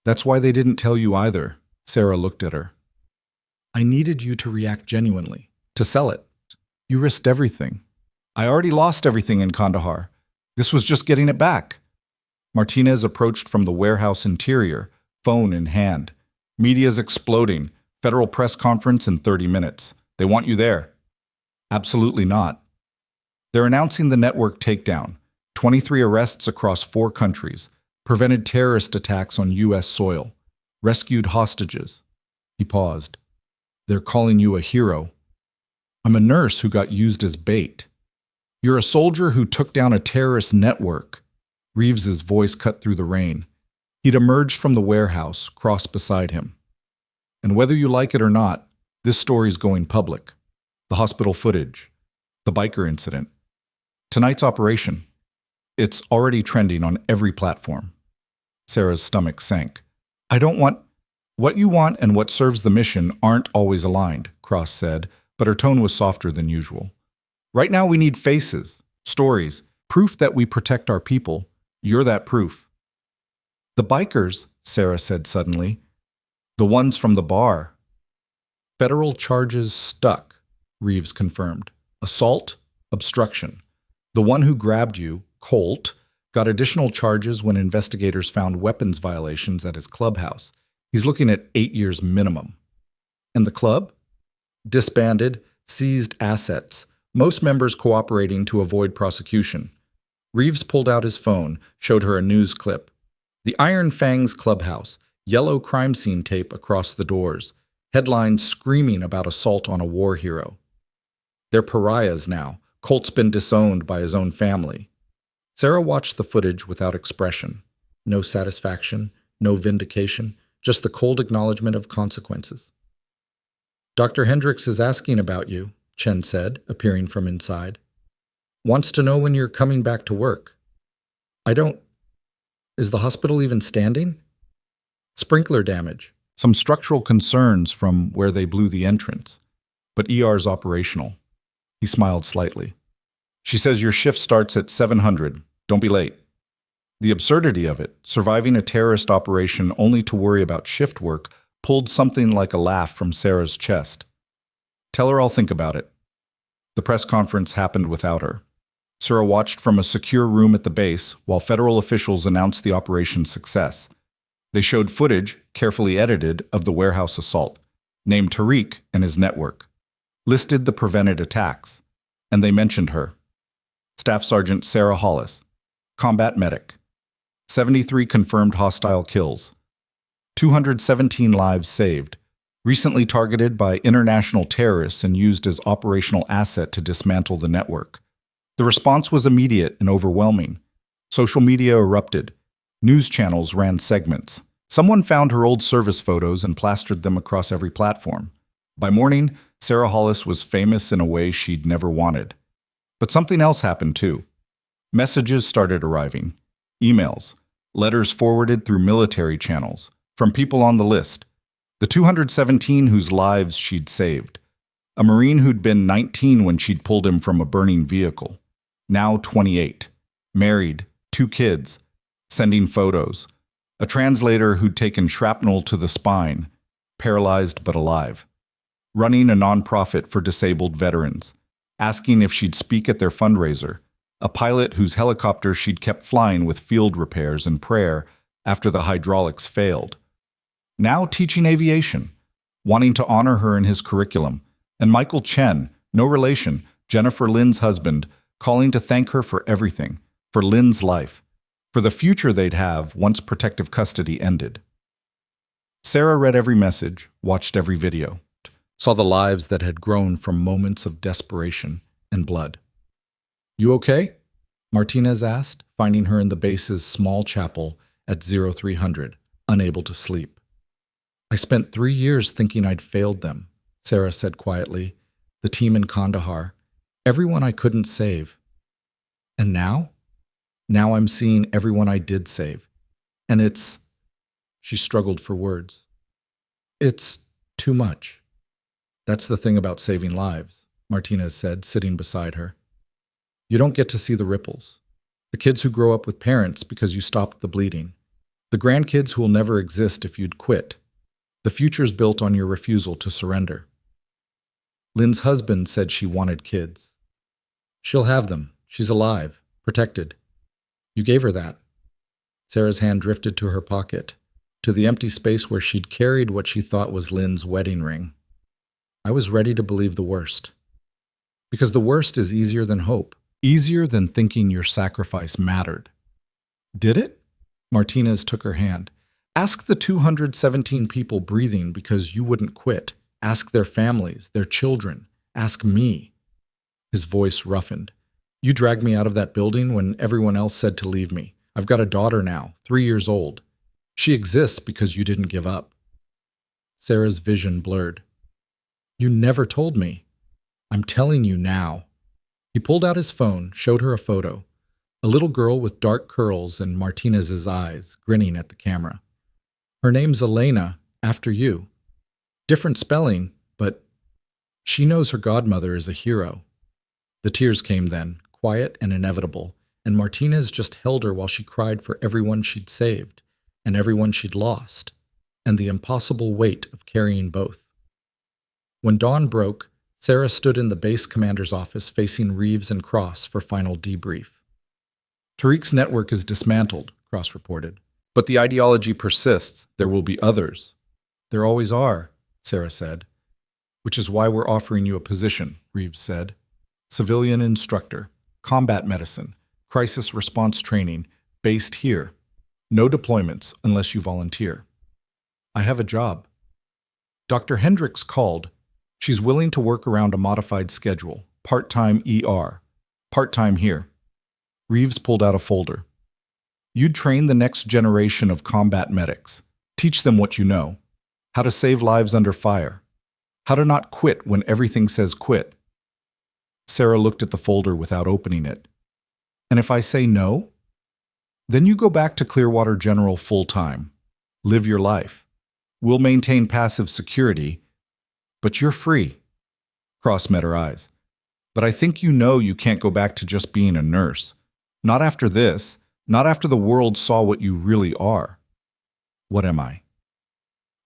Speaker 1: That's why they didn't tell you either. Sarah looked at her. I needed you to react genuinely, to sell it. You risked everything. I already lost everything in Kandahar. This was just getting it back. Martinez approached from the warehouse interior, phone in hand. Media's exploding. Federal press conference in 30 minutes. They want you there. Absolutely not. They're announcing the network takedown. 23 arrests across 4 countries. Prevented terrorist attacks on U.S. soil. Rescued hostages. He paused. They're calling you a hero. I'm a nurse who got used as bait. You're a soldier who took down a terrorist network. Reeves's voice cut through the rain. He'd emerged from the warehouse, crossed beside him. And whether you like it or not, this story's going public. The hospital footage. The biker incident. Tonight's operation. It's already trending on every platform. Sarah's stomach sank. I don't want... What you want and what serves the mission aren't always aligned, Cross said, but her tone was softer than usual. Right now we need faces, stories, proof that we protect our people. You're that proof. The bikers, Sarah said suddenly. The ones from the bar. Federal charges stuck, Reeves confirmed. Assault, obstruction. The one who grabbed you, Colt, got additional charges when investigators found weapons violations at his clubhouse. He's looking at 8 years minimum. And the club? Disbanded, seized assets, most members cooperating to avoid prosecution. Reeves pulled out his phone, showed her a news clip. The Iron Fangs clubhouse, yellow crime scene tape across the doors, headlines screaming about assault on a war hero. They're pariahs now. Colt's been disowned by his own family. Sarah watched the footage without expression. No satisfaction, no vindication, just the cold acknowledgement of consequences. Dr. Hendricks is asking about you, Chen said, appearing from inside. Wants to know when you're coming back to work. I don't... Is the hospital even standing? Sprinkler damage. Some structural concerns from where they blew the entrance. But ER's operational. He smiled slightly. She says your shift starts at 700. Don't be late. The absurdity of it, surviving a terrorist operation only to worry about shift work, pulled something like a laugh from Sarah's chest. Tell her I'll think about it. The press conference happened without her. Sarah watched from a secure room at the base while federal officials announced the operation's success. They showed footage, carefully edited, of the warehouse assault, named Tariq and his network, listed the prevented attacks, and they mentioned her. Staff Sergeant Sarah Hollis, combat medic. 73 confirmed hostile kills, 217 lives saved, recently targeted by international terrorists and used as operational asset to dismantle the network. The response was immediate and overwhelming. Social media erupted. News channels ran segments. Someone found her old service photos and plastered them across every platform. By morning, Sarah Hollis was famous in a way she'd never wanted. But something else happened too. Messages started arriving. Emails, letters forwarded through military channels, from people on the list. The 217 whose lives she'd saved. A Marine who'd been 19 when she'd pulled him from a burning vehicle. Now 28. Married, 2 kids. Sending photos. A translator who'd taken shrapnel to the spine. Paralyzed but alive. Running a nonprofit for disabled veterans. Asking if she'd speak at their fundraiser. A pilot whose helicopter she'd kept flying with field repairs and prayer after the hydraulics failed. Now teaching aviation, wanting to honor her in his curriculum. And Michael Chen, no relation, Jennifer Lynn's husband, calling to thank her for everything, for Lynn's life, for the future they'd have once protective custody ended. Sarah read every message, watched every video, saw the lives that had grown from moments of desperation and blood. "You okay?" Martinez asked, finding her in the base's small chapel at 0300, unable to sleep. "I spent 3 years thinking I'd failed them," Sarah said quietly. "The team in Kandahar, everyone I couldn't save. And now? Now I'm seeing everyone I did save. And it's..." She struggled for words. "It's too much." "That's the thing about saving lives," Martinez said, sitting beside her. "You don't get to see the ripples. The kids who grow up with parents because you stopped the bleeding. The grandkids who will never exist if you'd quit. The future's built on your refusal to surrender." Lynn's husband said she wanted kids. "She'll have them. She's alive, protected. You gave her that." Sarah's hand drifted to her pocket, to the empty space where she'd carried what she thought was Lynn's wedding ring. "I was ready to believe the worst. Because the worst is easier than hope, easier than thinking your sacrifice mattered." "Did it?" Martinez took her hand. "Ask the 217 people breathing because you wouldn't quit. Ask their families, their children. Ask me." His voice roughened. "You dragged me out of that building when everyone else said to leave me. I've got a daughter now, 3 years old. She exists because you didn't give up." Sarah's vision blurred. "You never told me." "I'm telling you now." He pulled out his phone, showed her a photo. A little girl with dark curls and Martinez's eyes, grinning at the camera. "Her name's Elena, after you. Different spelling, but she knows her godmother is a hero." The tears came then, quiet and inevitable, and Martinez just held her while she cried for everyone she'd saved, and everyone she'd lost, and the impossible weight of carrying both. When dawn broke, Sarah stood in the base commander's office facing Reeves and Cross for final debrief. "Tariq's network is dismantled," Cross reported. "But the ideology persists. There will be others." "There always are," Sarah said. "Which is why we're offering you a position," Reeves said. "Civilian instructor, combat medicine, crisis response training, based here. No deployments unless you volunteer." "I have a job." "Dr. Hendricks called. She's willing to work around a modified schedule, part-time ER, part-time here." Reeves pulled out a folder. "You'd train the next generation of combat medics. Teach them what you know. How to save lives under fire. How to not quit when everything says quit." Sarah looked at the folder without opening it. "And if I say no?" "Then you go back to Clearwater General full-time. Live your life. We'll maintain passive security, but you're free." Cross met her eyes. "But I think you know you can't go back to just being a nurse. Not after this. Not after the world saw what you really are." "What am I?"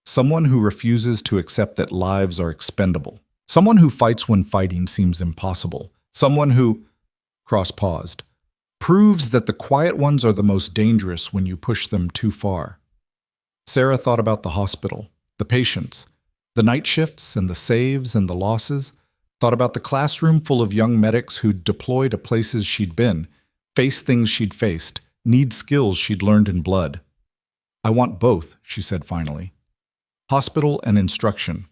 Speaker 1: "Someone who refuses to accept that lives are expendable. Someone who fights when fighting seems impossible. Someone who..." Cross paused. "Proves that the quiet ones are the most dangerous when you push them too far." Sarah thought about the hospital, the patients, the night shifts and the saves and the losses, thought about the classroom full of young medics who'd deployed to places she'd been, faced things she'd faced, need skills she'd learned in blood. I want both, she said finally. Hospital and instruction.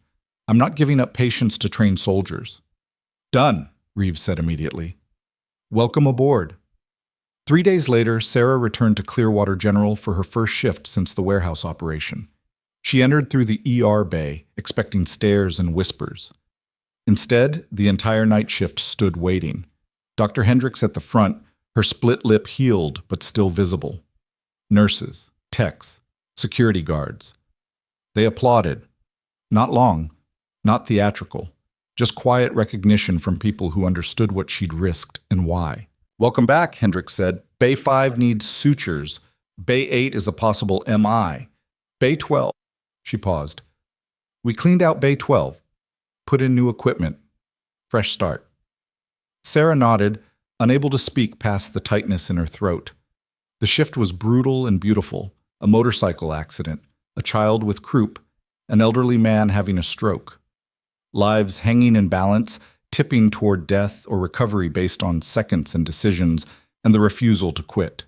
Speaker 1: I'm not giving up patients to train soldiers. Done, Reeves said immediately. Welcome aboard. 3 days later, Sarah returned to Clearwater General for her first shift since the warehouse operation. She entered through the ER bay, expecting stares and whispers. Instead, the entire night shift stood waiting. Dr. Hendricks at the front, her split lip healed but still visible. Nurses, techs, security guards. They applauded. Not long, not theatrical, just quiet recognition from people who understood what she'd risked and why. Welcome back, Hendricks said. Bay 5 needs sutures. Bay 8 is a possible MI. Bay 12. She paused. We cleaned out Bay 12. Put in new equipment. Fresh start. Sarah nodded, unable to speak past the tightness in her throat. The shift was brutal and beautiful. A motorcycle accident, a child with croup, an elderly man having a stroke. Lives hanging in balance, tipping toward death or recovery based on seconds and decisions, and the refusal to quit.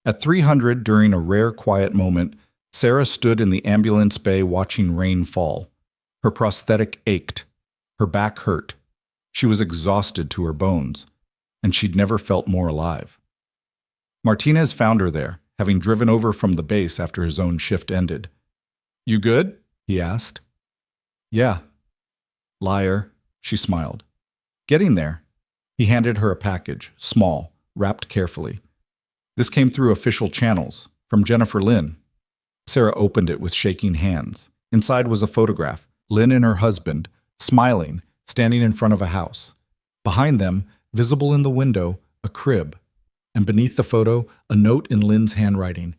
Speaker 1: At 300, during a rare quiet moment, Sarah stood in the ambulance bay watching rain fall. Her prosthetic ached. Her back hurt. She was exhausted to her bones, and she'd never felt more alive. Martinez found her there, having driven over from the base after his own shift ended. You good? He asked. Yeah. Liar, she smiled. Getting there. He handed her a package, small, wrapped carefully. This came through official channels, from Jennifer Lynn. Sarah opened it with shaking hands. Inside was a photograph, Lynn and her husband, smiling, standing in front of a house. Behind them, visible in the window, a crib. And beneath the photo, a note in Lynn's handwriting.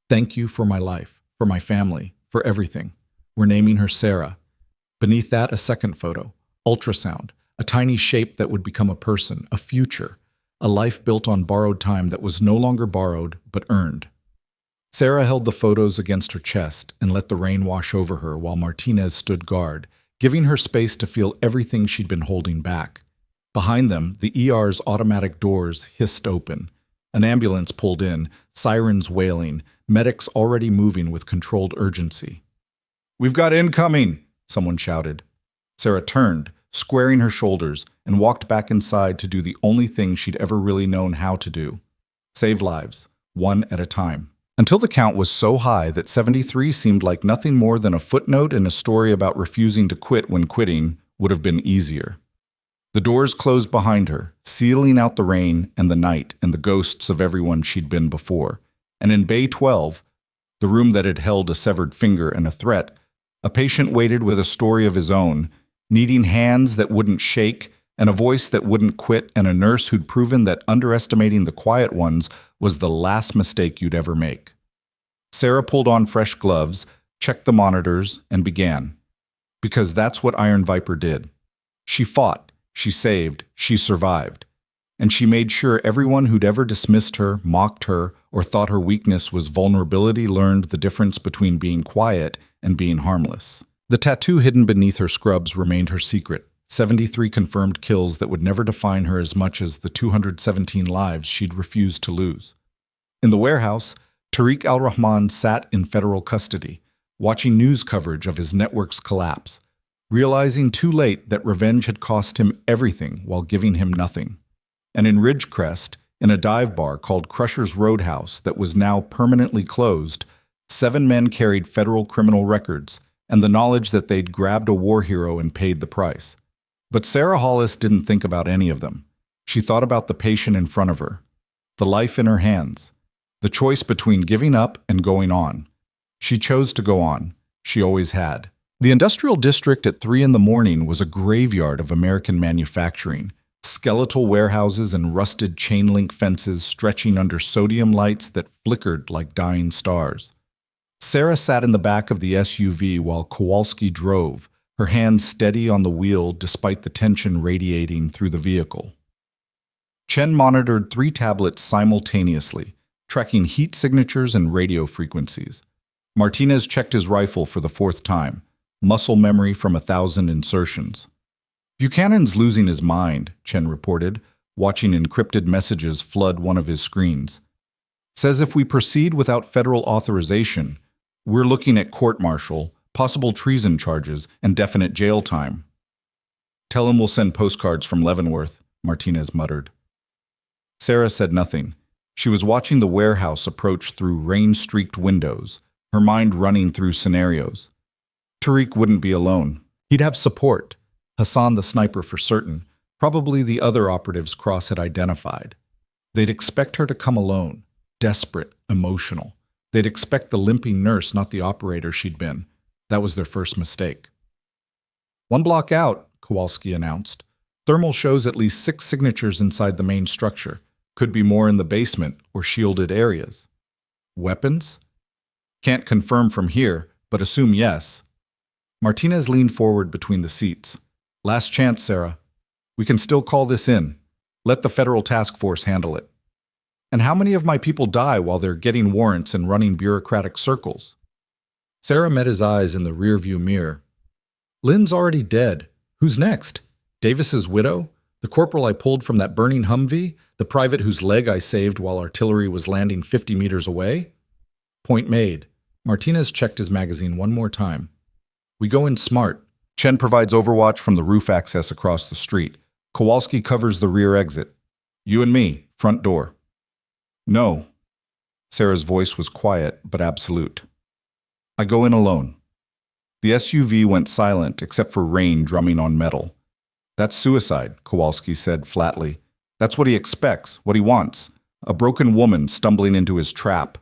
Speaker 1: Thank you for my life, for my family, for everything. We're naming her Sarah. Beneath that, a second photo. Ultrasound, a tiny shape that would become a person, a future, a life built on borrowed time that was no longer borrowed, but earned. Sarah held the photos against her chest and let the rain wash over her while Martinez stood guard, giving her space to feel everything she'd been holding back. Behind them, the ER's automatic doors hissed open. An ambulance pulled in, sirens wailing, medics already moving with controlled urgency. We've got incoming, someone shouted. Sarah turned, squaring her shoulders, and walked back inside to do the only thing she'd ever really known how to do. Save lives, one at a time. Until the count was so high that 73 seemed like nothing more than a footnote in a story about refusing to quit when quitting would have been easier. The doors closed behind her, sealing out the rain and the night and the ghosts of everyone she'd been before. And in Bay 12, the room that had held a severed finger and a threat, a patient waited with a story of his own, needing hands that wouldn't shake and a voice that wouldn't quit, and a nurse who'd proven that underestimating the quiet ones was the last mistake you'd ever make. Sarah pulled on fresh gloves, checked the monitors, and began. Because that's what Iron Viper did. She fought, she saved, she survived. And she made sure everyone who'd ever dismissed her, mocked her, or thought her weakness was vulnerability learned the difference between being quiet and being harmless. The tattoo hidden beneath her scrubs remained her secret. 73 confirmed kills that would never define her as much as the 217 lives she'd refused to lose. In the warehouse, Tariq al-Rahman sat in federal custody, watching news coverage of his network's collapse, realizing too late that revenge had cost him everything while giving him nothing. And in Ridgecrest, in a dive bar called Crusher's Roadhouse that was now permanently closed, 7 men carried federal criminal records and the knowledge that they'd grabbed a war hero and paid the price. But Sarah Hollis didn't think about any of them. She thought about the patient in front of her, the life in her hands, the choice between giving up and going on. She chose to go on. She always had. The industrial district at 3 a.m. was a graveyard of American manufacturing, skeletal warehouses and rusted chain-link fences stretching under sodium lights that flickered like dying stars. Sarah sat in the back of the SUV while Kowalski drove, her hands steady on the wheel despite the tension radiating through the vehicle. Chen monitored 3 tablets simultaneously, tracking heat signatures and radio frequencies. Martinez checked his rifle for the 4th time, muscle memory from 1,000 insertions. Buchanan's losing his mind, Chen reported, watching encrypted messages flood one of his screens. Says if we proceed without federal authorization, we're looking at court-martial, possible treason charges, and definite jail time. Tell him we'll send postcards from Leavenworth, Martinez muttered. Sarah said nothing. She was watching the warehouse approach through rain-streaked windows, her mind running through scenarios. Tariq wouldn't be alone. He'd have support. Hassan the sniper for certain, probably the other operatives Cross had identified. They'd expect her to come alone, desperate, emotional. They'd expect the limping nurse, not the operator she'd been. That was their first mistake. 1 block out, Kowalski announced. Thermal shows at least 6 signatures inside the main structure. Could be more in the basement or shielded areas. Weapons? Can't confirm from here, but assume yes. Martinez leaned forward between the seats. Last chance, Sarah. We can still call this in. Let the federal task force handle it. And how many of my people die while they're getting warrants and running bureaucratic circles? Sarah met his eyes in the rearview mirror. Lynn's already dead. Who's next? Davis's widow? The corporal I pulled from that burning Humvee? The private whose leg I saved while artillery was landing 50 meters away? Point made. Martinez checked his magazine one more time. We go in smart. Chen provides overwatch from the roof access across the street. Kowalski covers the rear exit. You and me, front door. No. Sarah's voice was quiet, but absolute. I go in alone. The SUV went silent except for rain drumming on metal. That's suicide, Kowalski said flatly. That's what he expects, what he wants. A broken woman stumbling into his trap.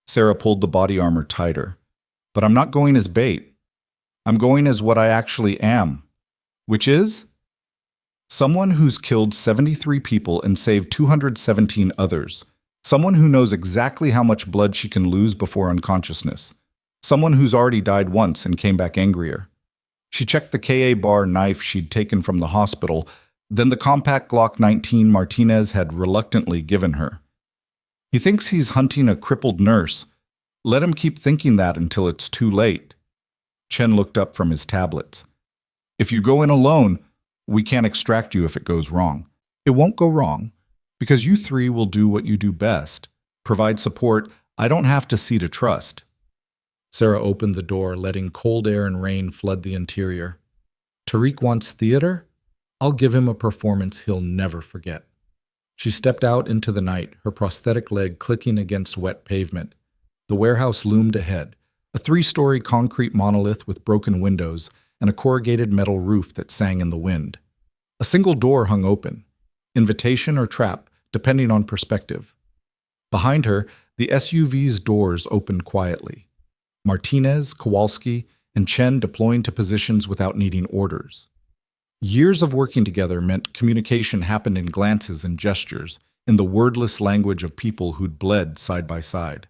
Speaker 1: Sarah pulled the body armor tighter. But I'm not going as bait. I'm going as what I actually am. Which is? Someone who's killed 73 people and saved 217 others. Someone who knows exactly how much blood she can lose before unconsciousness. Someone who's already died once and came back angrier. She checked the KA bar knife she'd taken from the hospital, then the compact Glock 19 Martinez had reluctantly given her. He thinks he's hunting a crippled nurse. Let him keep thinking that until it's too late. Chen looked up from his tablets. If you go in alone, we can't extract you if it goes wrong. It won't go wrong, because you 3 will do what you do best. Provide support. I don't have to see to trust. Sarah opened the door, letting cold air and rain flood the interior. Tariq wants theater? I'll give him a performance he'll never forget. She stepped out into the night, her prosthetic leg clicking against wet pavement. The warehouse loomed ahead, a 3-story concrete monolith with broken windows and a corrugated metal roof that sang in the wind. A single door hung open, invitation or trap, depending on perspective. Behind her, the SUV's doors opened quietly. Martinez, Kowalski, and Chen deploying to positions without needing orders. Years of working together meant communication happened in glances and gestures, in the wordless language of people who'd bled side by side.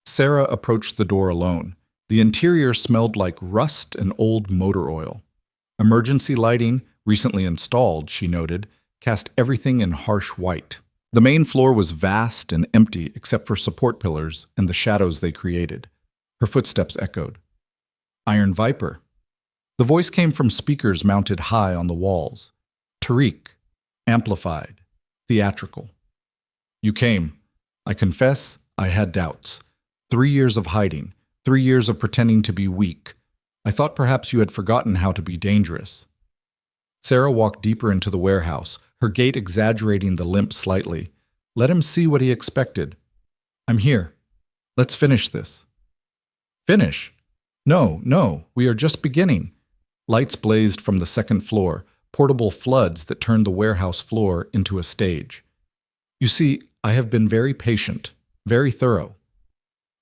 Speaker 1: Sarah approached the door alone. The interior smelled like rust and old motor oil. Emergency lighting, recently installed, she noted, cast everything in harsh white. The main floor was vast and empty except for support pillars and the shadows they created. Her footsteps echoed. Iron Viper. The voice came from speakers mounted high on the walls. Tariq. Amplified. Theatrical. You came. I confess, I had doubts. 3 years of hiding. 3 years of pretending to be weak. I thought perhaps you had forgotten how to be dangerous. Sarah walked deeper into the warehouse, her gait exaggerating the limp slightly. Let him see what he expected. I'm here. Let's finish this. Finish? No, we are just beginning. Lights blazed from the second floor, portable floods that turned the warehouse floor into a stage. You see, I have been very patient, very thorough.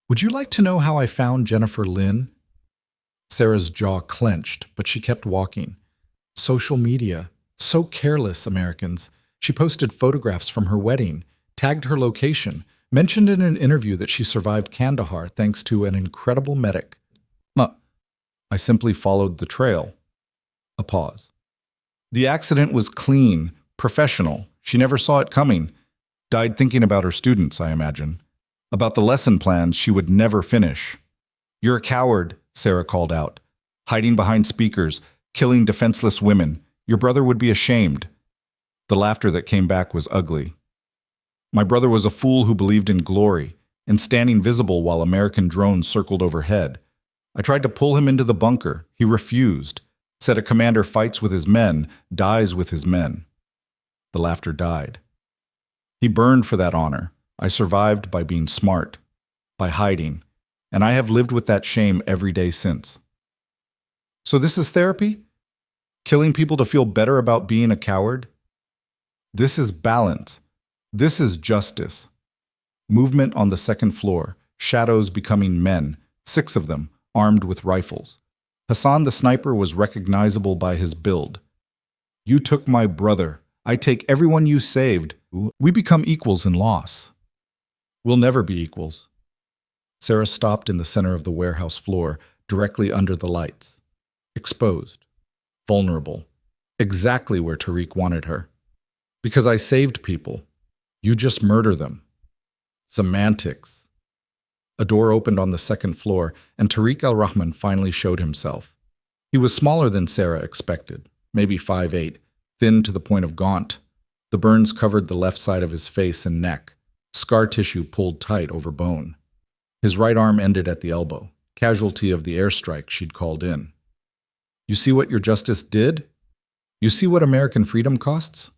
Speaker 1: Would you like to know how I found Jennifer Lynn? Sarah's jaw clenched, but she kept walking. Social media. So careless, Americans. She posted photographs from her wedding, tagged her location, mentioned in an interview that she survived Kandahar thanks to an incredible medic. I simply followed the trail. A pause. The accident was clean, professional. She never saw it coming. Died thinking about her students, I imagine. About the lesson plans she would never finish. You're a coward, Sarah called out. Hiding behind speakers, killing defenseless women. Your brother would be ashamed. The laughter that came back was ugly. My brother was a fool who believed in glory and standing visible while American drones circled overhead. I tried to pull him into the bunker. He refused. Said a commander fights with his men, dies with his men. The laughter died. He burned for that honor. I survived by being smart, by hiding, and I have lived with that shame every day since. So this is therapy? Killing people to feel better about being a coward? This is balance. This is justice. Movement on the second floor, shadows becoming men, 6 of them, armed with rifles. Hassan the sniper was recognizable by his build. You took my brother. I take everyone you saved. We become equals in loss. We'll never be equals. Sarah stopped in the center of the warehouse floor, directly under the lights. Exposed. Vulnerable. Exactly where Tariq wanted her. Because I saved people. You just murder them. Semantics. A door opened on the second floor, and Tariq al-Rahman finally showed himself. He was smaller than Sarah expected, maybe 5'8", thin to the point of gaunt. The burns covered the left side of his face and neck, scar tissue pulled tight over bone. His right arm ended at the elbow, casualty of the airstrike she'd called in. You see what your justice did? You see what American freedom costs?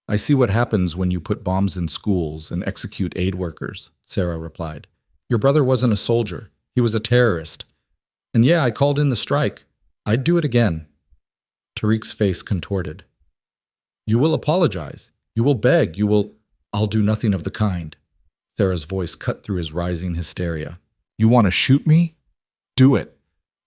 Speaker 1: I see what happens when you put bombs in schools and execute aid workers, Sarah replied. Your brother wasn't a soldier. He was a terrorist. And yeah, I called in the strike. I'd do it again. Tariq's face contorted. You will apologize. You will beg. You will... I'll do nothing of the kind. Sarah's voice cut through his rising hysteria. You want to shoot me? Do it.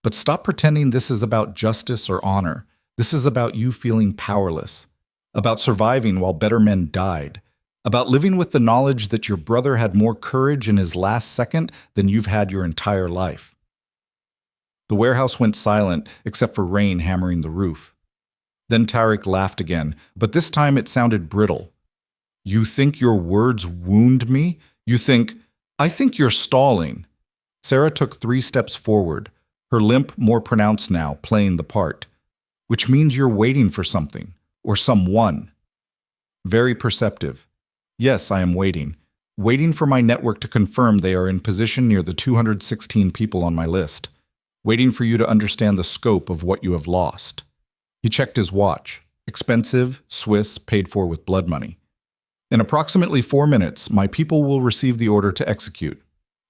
Speaker 1: But stop pretending this is about justice or honor. This is about you feeling powerless. About surviving while better men died. About living with the knowledge that your brother had more courage in his last second than you've had your entire life. The warehouse went silent, except for rain hammering the roof. Then Tariq laughed again, but this time it sounded brittle. You think your words wound me? I think you're stalling. Sarah took 3 steps forward, her limp more pronounced now, playing the part. Which means you're waiting for something, or someone. Very perceptive. Yes, I am waiting. Waiting for my network to confirm they are in position near the 216 people on my list. Waiting for you to understand the scope of what you have lost. He checked his watch. Expensive, Swiss, paid for with blood money. In approximately 4 minutes, my people will receive the order to execute.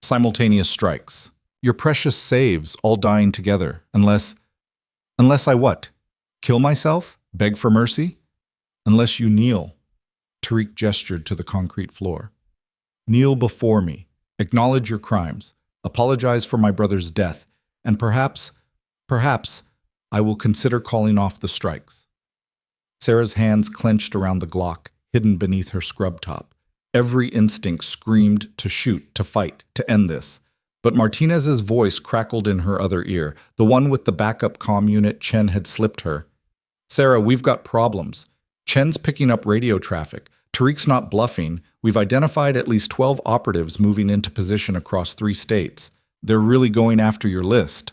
Speaker 1: Simultaneous strikes. Your precious saves all dying together, unless I what? Kill myself? Beg for mercy? Unless you kneel. Tariq gestured to the concrete floor. Kneel before me. Acknowledge your crimes. Apologize for my brother's death. And perhaps, I will consider calling off the strikes. Sarah's hands clenched around the Glock, hidden beneath her scrub top. Every instinct screamed to shoot, to fight, to end this. But Martinez's voice crackled in her other ear, the one with the backup comm unit Chen had slipped her. Sarah, we've got problems. Chen's picking up radio traffic. Tariq's not bluffing. We've identified at least 12 operatives moving into position across 3 states. They're really going after your list.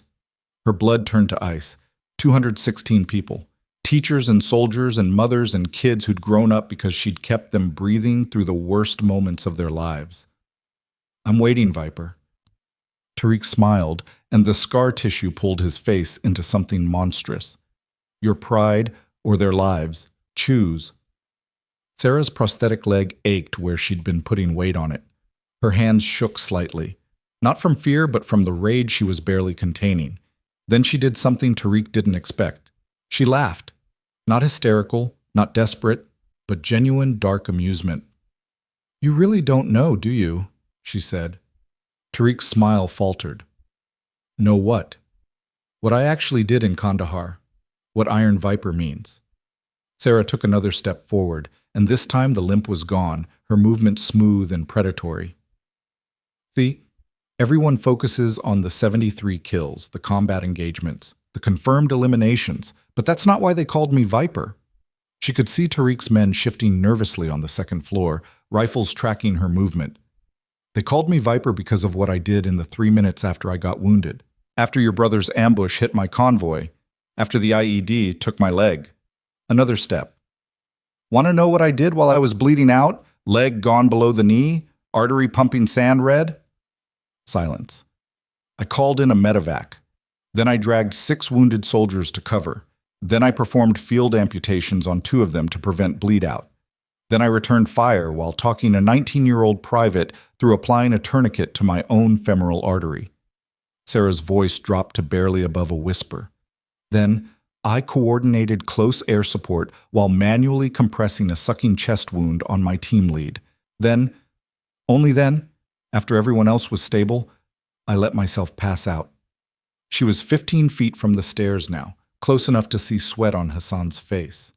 Speaker 1: Her blood turned to ice. 216 people. Teachers and soldiers and mothers and kids who'd grown up because she'd kept them breathing through the worst moments of their lives. I'm waiting, Viper. Tariq smiled, and the scar tissue pulled his face into something monstrous. Your pride or their lives. Choose. Sarah's prosthetic leg ached where she'd been putting weight on it. Her hands shook slightly. Not from fear, but from the rage she was barely containing. Then she did something Tariq didn't expect. She laughed. Not hysterical, not desperate, but genuine dark amusement. You really don't know, do you? She said. Tariq's smile faltered. Know what? What I actually did in Kandahar. What Iron Viper means. Sarah took another step forward, and this time the limp was gone, her movement smooth and predatory. See, everyone focuses on the 73 kills, the combat engagements, the confirmed eliminations, but that's not why they called me Viper. She could see Tariq's men shifting nervously on the second floor, rifles tracking her movement. They called me Viper because of what I did in the 3 minutes after I got wounded, after your brother's ambush hit my convoy, after the IED took my leg. Another step. Want to know what I did while I was bleeding out, Leg gone below the knee? Artery pumping sand red? Silence. I called in a medevac. Then I dragged 6 wounded soldiers to cover. Then I performed field amputations on 2 of them to prevent bleed out. Then I returned fire while talking a 19-year-old private through applying a tourniquet to my own femoral artery. Sarah's voice dropped to barely above a whisper. Then I coordinated close air support while manually compressing a sucking chest wound on my team lead. Then, only then, after everyone else was stable, I let myself pass out. She was 15 feet from the stairs now, close enough to see sweat on Hassan's face.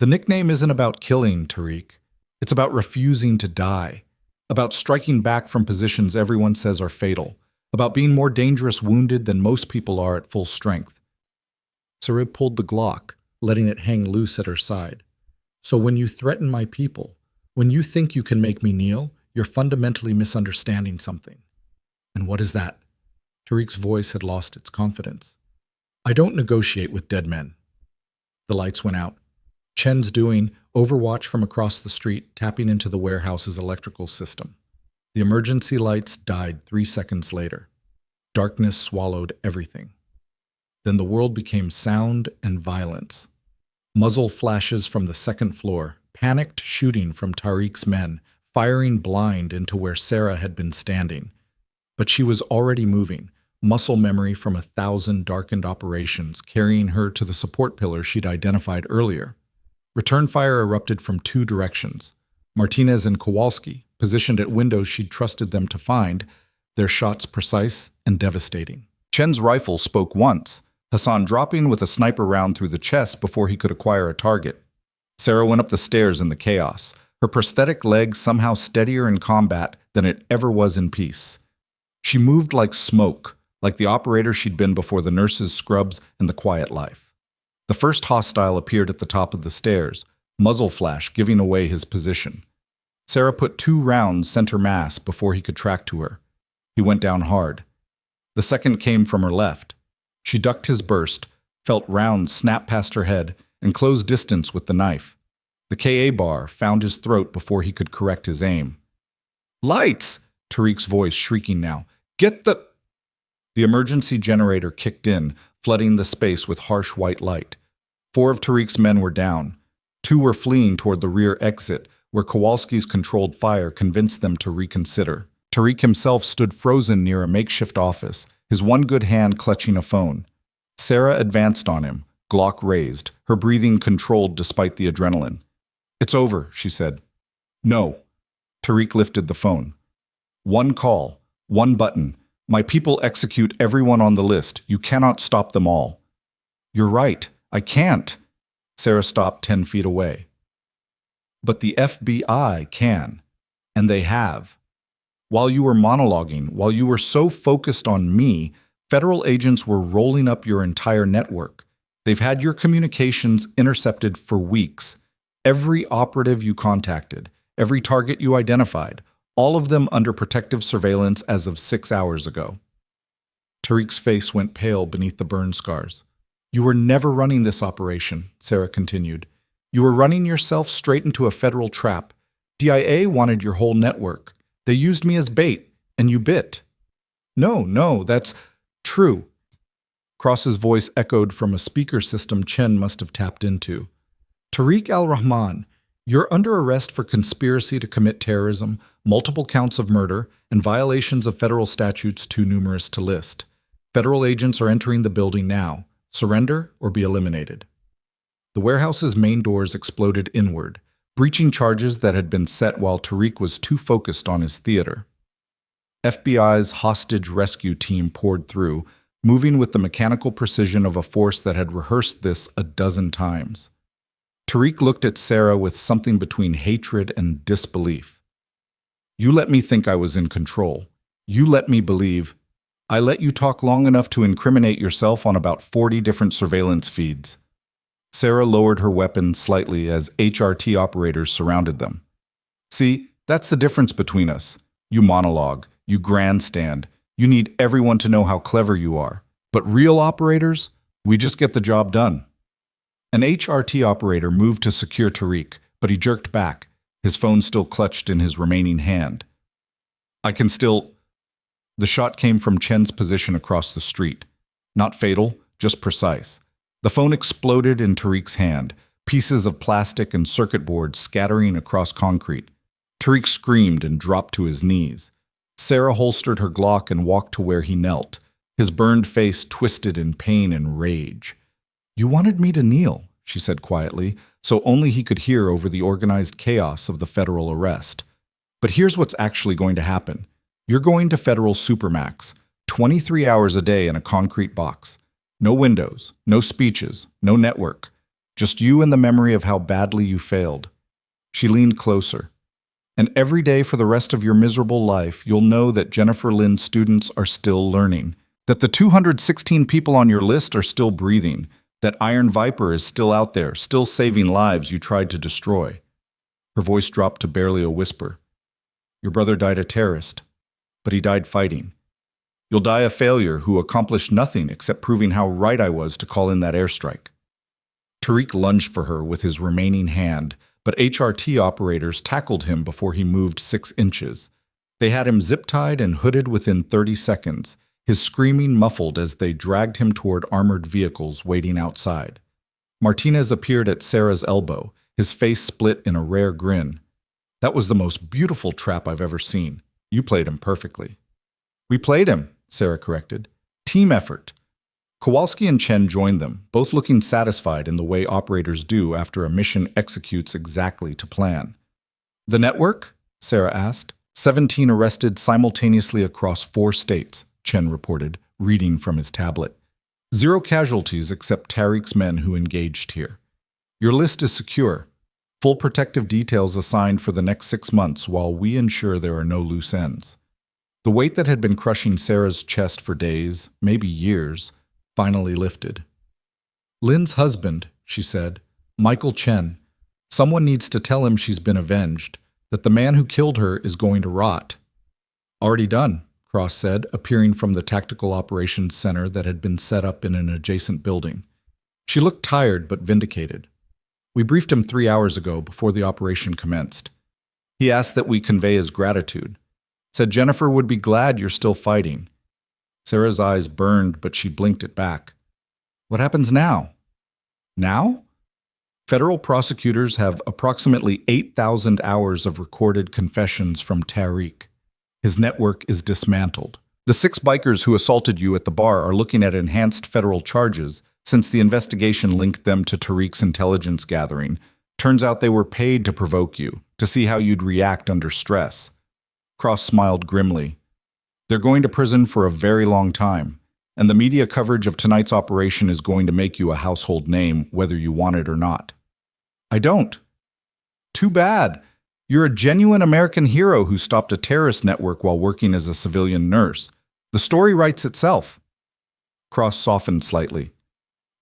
Speaker 1: The nickname isn't about killing, Tariq. It's about refusing to die, about striking back from positions everyone says are fatal, about being more dangerous wounded than most people are at full strength. Sarah pulled the Glock, letting it hang loose at her side. So when you threaten my people, when you think you can make me kneel, you're fundamentally misunderstanding something. And what is that? Tariq's voice had lost its confidence. I don't negotiate with dead men. The lights went out. Chen's doing overwatch from across the street, tapping into the warehouse's electrical system. The emergency lights died 3 seconds later. Darkness swallowed everything. Then the world became sound and violence. Muzzle flashes from the second floor, panicked shooting from Tariq's men, firing blind into where Sarah had been standing. But she was already moving, muscle memory from 1,000 darkened operations, carrying her to the support pillar she'd identified earlier. Return fire erupted from 2 directions. Martinez and Kowalski, positioned at windows she'd trusted them to find, their shots precise and devastating. Chen's rifle spoke once, Hassan dropping with a sniper round through the chest before he could acquire a target. Sarah went up the stairs in the chaos, her prosthetic leg somehow steadier in combat than it ever was in peace. She moved like smoke, like the operator she'd been before the nurse's scrubs and the quiet life. The first hostile appeared at the top of the stairs, muzzle flash giving away his position. Sarah put 2 rounds center mass before he could track to her. He went down hard. The second came from her left. She ducked his burst, felt rounds snap past her head, and closed distance with the knife. The KA bar found his throat before he could correct his aim. Lights! Tariq's voice shrieking now. Get the... The emergency generator kicked in, flooding the space with harsh white light. 4 of Tariq's men were down. 2 were fleeing toward the rear exit, where Kowalski's controlled fire convinced them to reconsider. Tariq himself stood frozen near a makeshift office, his one good hand clutching a phone. Sarah advanced on him, Glock raised, her breathing controlled despite the adrenaline. It's over, she said. No. Tariq lifted the phone. 1 call, 1 button. My people execute everyone on the list. You cannot stop them all. You're right. I can't. Sarah stopped 10 feet away. But the FBI can. And they have. While you were monologuing, while you were so focused on me, federal agents were rolling up your entire network. They've had your communications intercepted for weeks. Every operative you contacted, every target you identified, all of them under protective surveillance as of 6 hours ago. Tariq's face went pale beneath the burn scars. You were never running this operation, Sarah continued. You were running yourself straight into a federal trap. DIA wanted your whole network. They used me as bait, and you bit. No, that's true. Cross's voice echoed from a speaker system Chen must have tapped into. Tariq al-Rahman, you're under arrest for conspiracy to commit terrorism, multiple counts of murder, and violations of federal statutes too numerous to list. Federal agents are entering the building now. Surrender or be eliminated. The warehouse's main doors exploded inward, breaching charges that had been set while Tariq was too focused on his theater. FBI's hostage rescue team poured through, moving with the mechanical precision of a force that had rehearsed this a dozen times. Tariq looked at Sarah with something between hatred and disbelief. You let me think I was in control. You let me believe. I let you talk long enough to incriminate yourself on about 40 different surveillance feeds. Sarah lowered her weapon slightly as HRT operators surrounded them. See, that's the difference between us. You monologue, you grandstand, you need everyone to know how clever you are. But real operators, we just get the job done. An HRT operator moved to secure Tariq, but he jerked back. his phone still clutched in his remaining hand. I can still... The shot came from Chen's position across the street. Not fatal, just precise. The phone exploded in Tariq's hand, pieces of plastic and circuit boards scattering across concrete. Tariq screamed and dropped to his knees. Sarah holstered her Glock and walked to where he knelt, his burned face twisted in pain and rage. "You wanted me to kneel," she said quietly, so only he could hear over the organized chaos of the federal arrest. "But here's what's actually going to happen. You're going to federal supermax, 23 hours a day in a concrete box. No windows, no speeches, no network. Just you and the memory of how badly you failed." She leaned closer. "And every day for the rest of your miserable life, you'll know that Jennifer Lynn's students are still learning, that the 216 people on your list are still breathing, that Iron Viper is still out there, still saving lives you tried to destroy." Her voice dropped to barely a whisper. "Your brother died a terrorist, but he died fighting. You'll die a failure who accomplished nothing except proving how right I was to call in that airstrike." Tariq lunged for her with his remaining hand, but HRT operators tackled him before he moved 6 inches. They had him zip-tied and hooded within 30 seconds, his screaming muffled as they dragged him toward armored vehicles waiting outside. Martinez appeared at Sarah's elbow, his face split in a rare grin. "That was the most beautiful trap I've ever seen. You played him perfectly." "We played him," Sarah corrected. "Team effort." Kowalski and Chen joined them, both looking satisfied in the way operators do after a mission executes exactly to plan. "The network?" Sarah asked. 17 arrested simultaneously across 4 states, Chen reported, reading from his tablet. 0 casualties except Tariq's men who engaged here. Your list is secure. Full protective details assigned for the next 6 months while we ensure there are no loose ends. The weight that had been crushing Sarah's chest for days, maybe years, finally lifted. "Lynn's husband," she said, "Michael Chen. Someone needs to tell him she's been avenged, that the man who killed her is going to rot." "Already done," Cross said, appearing from the Tactical Operations Center that had been set up in an adjacent building. She looked tired but vindicated. "We briefed him 3 hours ago before the operation commenced. He asked that we convey his gratitude. Said Jennifer would be glad you're still fighting." Sarah's eyes burned, but she blinked it back. "What happens now?" "Now?" Federal prosecutors have approximately 8,000 hours of recorded confessions from Tariq. His network is dismantled. The 6 bikers who assaulted you at the bar are looking at enhanced federal charges since the investigation linked them to Tariq's intelligence gathering. Turns out they were paid to provoke you, to see how you'd react under stress. Cross smiled grimly. "They're going to prison for a very long time, and the media coverage of tonight's operation is going to make you a household name, whether you want it or not." "I don't." "Too bad. You're a genuine American hero who stopped a terrorist network while working as a civilian nurse. The story writes itself." Cross softened slightly.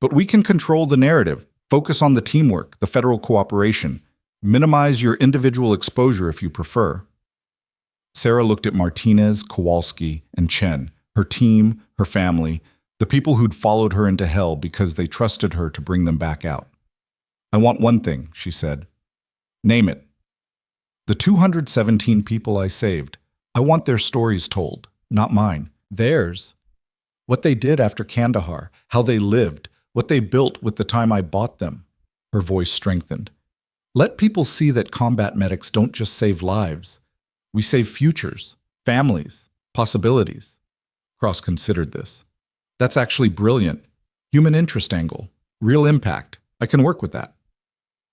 Speaker 1: "But we can control the narrative, focus on the teamwork, the federal cooperation, minimize your individual exposure if you prefer." Sarah looked at Martinez, Kowalski, and Chen, her team, her family, the people who'd followed her into hell because they trusted her to bring them back out. "I want one thing," she said. "Name it." "The 217 people I saved. I want their stories told, not mine. Theirs. What they did after Kandahar, how they lived, what they built with the time I bought them." Her voice strengthened. "Let people see that combat medics don't just save lives. We save futures, families, possibilities." Cross considered this. "That's actually brilliant. Human interest angle. Real impact. I can work with that."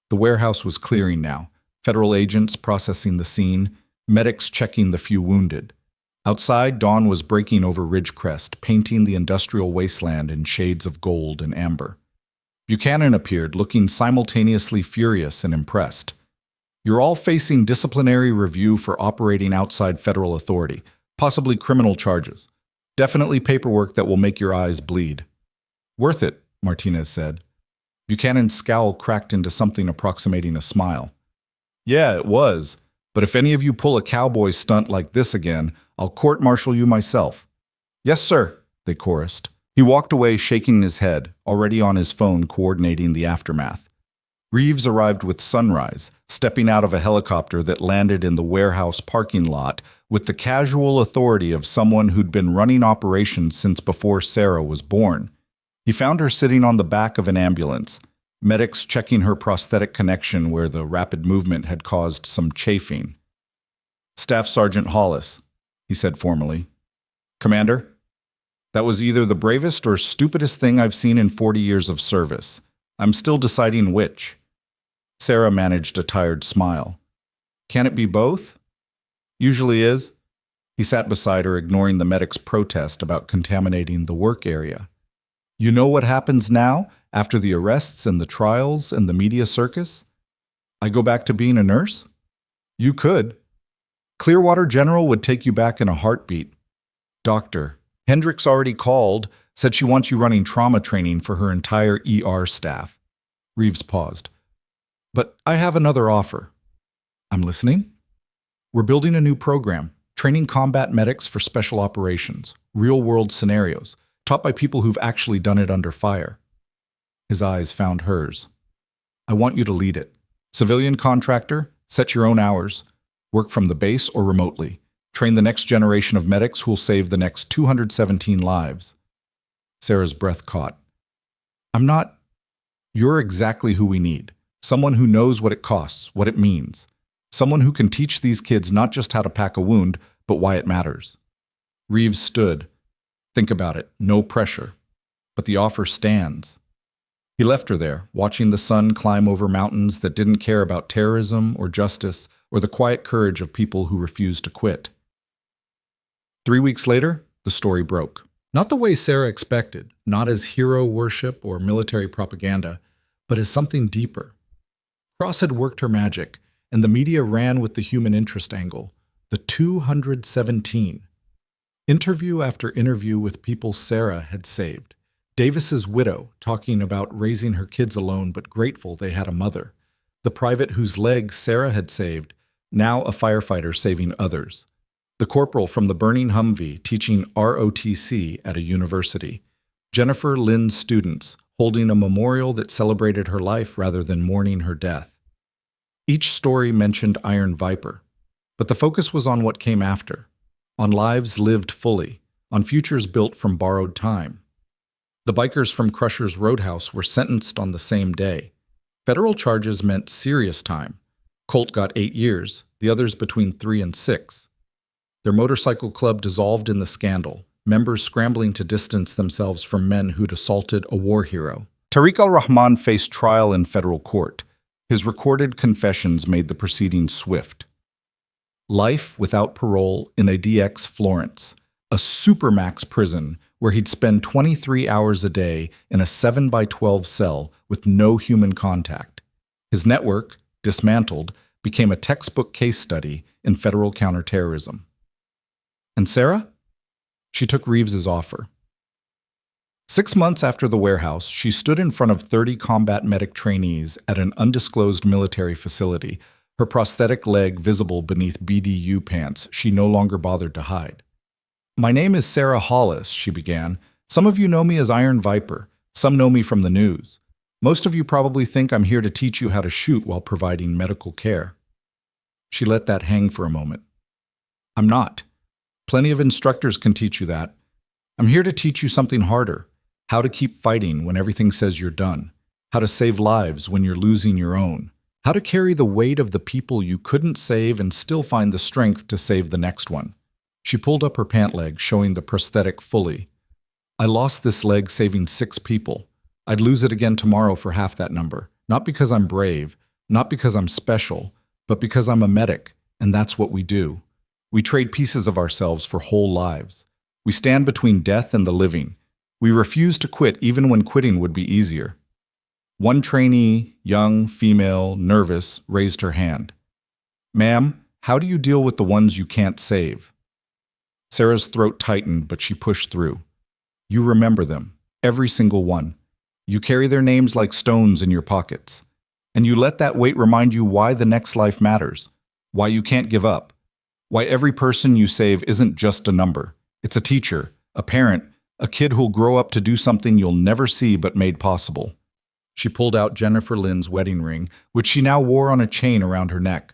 Speaker 1: The warehouse was clearing now. Federal agents processing the scene, medics checking the few wounded. Outside, dawn was breaking over Ridgecrest, painting the industrial wasteland in shades of gold and amber. Buchanan appeared, looking simultaneously furious and impressed. "You're all facing disciplinary review for operating outside federal authority, possibly criminal charges. Definitely paperwork that will make your eyes bleed." "Worth it," Martinez said. Buchanan's scowl cracked into something approximating a smile. "Yeah, it was. But if any of you pull a cowboy stunt like this again, I'll court-martial you myself." "Yes, sir," they chorused. He walked away shaking his head, already on his phone coordinating the aftermath. Reeves arrived with sunrise, stepping out of a helicopter that landed in the warehouse parking lot with the casual authority of someone who'd been running operations since before Sarah was born. He found her sitting on the back of an ambulance, medics checking her prosthetic connection where the rapid movement had caused some chafing. "Staff Sergeant Hollis," he said formally. "Commander, that was either the bravest or stupidest thing I've seen in 40 years of service. I'm still deciding which." Sarah managed a tired smile. "Can it be both?" "Usually is." He sat beside her, ignoring the medic's protest about contaminating the work area. "You know what happens now, after the arrests and the trials and the media circus?" "I go back to being a nurse?" "You could. Clearwater General would take you back in a heartbeat." "Doctor, Hendricks already called, said she wants you running trauma training for her entire ER staff." Reeves paused. "But I have another offer." "I'm listening." "We're building a new program, training combat medics for special operations, real-world scenarios, taught by people who've actually done it under fire." His eyes found hers. "I want you to lead it. Civilian contractor, set your own hours, work from the base or remotely. Train the next generation of medics who'll save the next 217 lives." Sarah's breath caught. "I'm not. You're exactly who we need. Someone who knows what it costs, what it means. Someone who can teach these kids not just how to pack a wound, but why it matters." Reeves stood. "Think about it. No pressure. But the offer stands." He left her there, watching the sun climb over mountains that didn't care about terrorism or justice or the quiet courage of people who refused to quit. 3 weeks later, the story broke. Not the way Sarah expected, not as hero worship or military propaganda, but as something deeper. Cross had worked her magic, and the media ran with the human interest angle. The 217. Interview after interview with people Sarah had saved. Davis's widow talking about raising her kids alone but grateful they had a mother. The private whose leg Sarah had saved, now a firefighter saving others. The corporal from the burning Humvee teaching ROTC at a university. Jennifer Lynn's students holding a memorial that celebrated her life rather than mourning her death. Each story mentioned Iron Viper, but the focus was on what came after, on lives lived fully, on futures built from borrowed time. The bikers from Crusher's Roadhouse were sentenced on the same day. Federal charges meant serious time. Colt got 8 years, the others between 3 and 6. Their motorcycle club dissolved in the scandal, members scrambling to distance themselves from men who'd assaulted a war hero. Tariq al-Rahman faced trial in federal court. His recorded confessions made the proceedings swift. Life without parole in a DX Florence, a supermax prison where he'd spend 23 hours a day in a 7x12 cell with no human contact. His network, dismantled, became a textbook case study in federal counterterrorism. And Sarah? She took Reeves's offer. 6 months after the warehouse, she stood in front of 30 combat medic trainees at an undisclosed military facility, her prosthetic leg visible beneath BDU pants she no longer bothered to hide. "My name is Sarah Hollis," she began. "Some of you know me as Iron Viper. Some know me from the news. Most of you probably think I'm here to teach you how to shoot while providing medical care." She let that hang for a moment. "I'm not. Plenty of instructors can teach you that. I'm here to teach you something harder. How to keep fighting when everything says you're done. How to save lives when you're losing your own. How to carry the weight of the people you couldn't save and still find the strength to save the next one." She pulled up her pant leg, showing the prosthetic fully. "I lost this leg saving 6 people. I'd lose it again tomorrow for half that number. Not because I'm brave, not because I'm special, but because I'm a medic, and that's what we do. We trade pieces of ourselves for whole lives. We stand between death and the living. We refuse to quit even when quitting would be easier." One trainee, young, female, nervous, raised her hand. "Ma'am, how do you deal with the ones you can't save?" Sarah's throat tightened, but she pushed through. "You remember them, every single one. You carry their names like stones in your pockets. And you let that weight remind you why the next life matters, why you can't give up, why every person you save isn't just a number. It's a teacher, a parent, a kid who'll grow up to do something you'll never see but made possible." She pulled out Jennifer Lynn's wedding ring, which she now wore on a chain around her neck.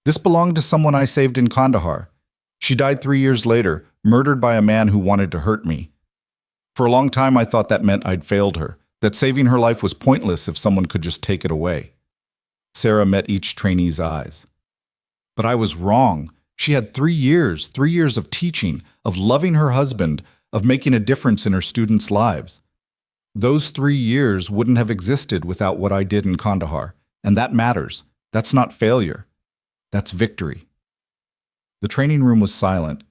Speaker 1: This belonged to someone I saved in Kandahar. She died 3 years later, murdered by a man who wanted to hurt me. For a long time, I thought that meant I'd failed her, that saving her life was pointless if someone could just take it away. Sarah met each trainee's eyes. But I was wrong. She had 3 years of teaching, of loving her husband, of making a difference in her students' lives. Those 3 years wouldn't have existed without what I did in Kandahar, and that matters. That's not failure. That's victory. The training room was silent.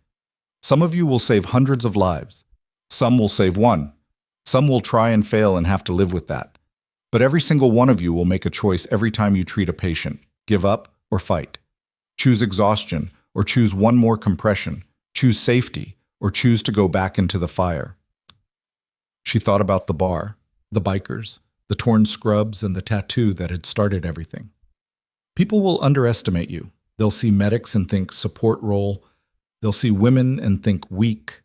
Speaker 1: Some of you will save hundreds of lives. Some will save one. Some will try and fail and have to live with that. But every single one of you will make a choice every time you treat a patient. Give up or fight. Choose exhaustion or choose one more compression. Choose safety or choose to go back into the fire. She thought about the bar, the bikers, the torn scrubs, and the tattoo that had started everything. People will underestimate you. They'll see medics and think support role. They'll see women and think weak.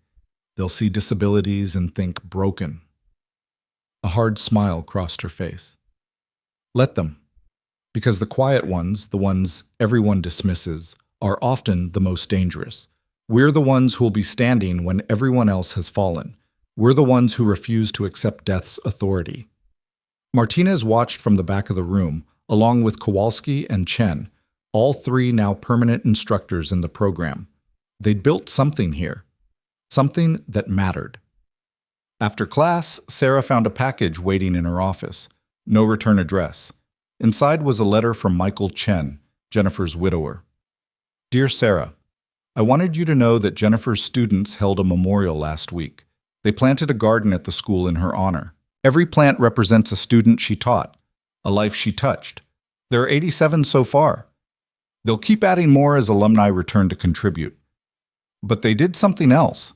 Speaker 1: They'll see disabilities and think broken. A hard smile crossed her face. Let them. Because the quiet ones, the ones everyone dismisses, are often the most dangerous. We're the ones who'll be standing when everyone else has fallen. We're the ones who refuse to accept death's authority. Martinez watched from the back of the room, along with Kowalski and Chen, all three now permanent instructors in the program. They'd built something here, something that mattered. After class, Sarah found a package waiting in her office. No return address. Inside was a letter from Michael Chen, Jennifer's widower. Dear Sarah, I wanted you to know that Jennifer's students held a memorial last week. They planted a garden at the school in her honor. Every plant represents a student she taught, a life she touched. There are 87 so far. They'll keep adding more as alumni return to contribute. But they did something else,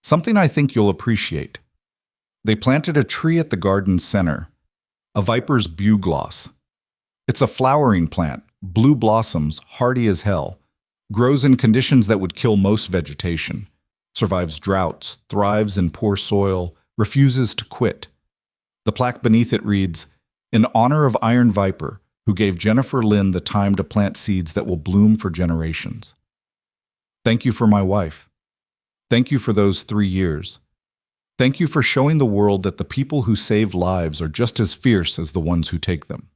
Speaker 1: something I think you'll appreciate. They planted a tree at the garden's center, a viper's bugloss. It's a flowering plant, blue blossoms, hardy as hell, grows in conditions that would kill most vegetation, survives droughts, thrives in poor soil, refuses to quit. The plaque beneath it reads, "In honor of Iron Viper, who gave Jennifer Lynn the time to plant seeds that will bloom for generations. Thank you for my wife. Thank you for those 3 years. Thank you for showing the world that the people who save lives are just as fierce as the ones who take them.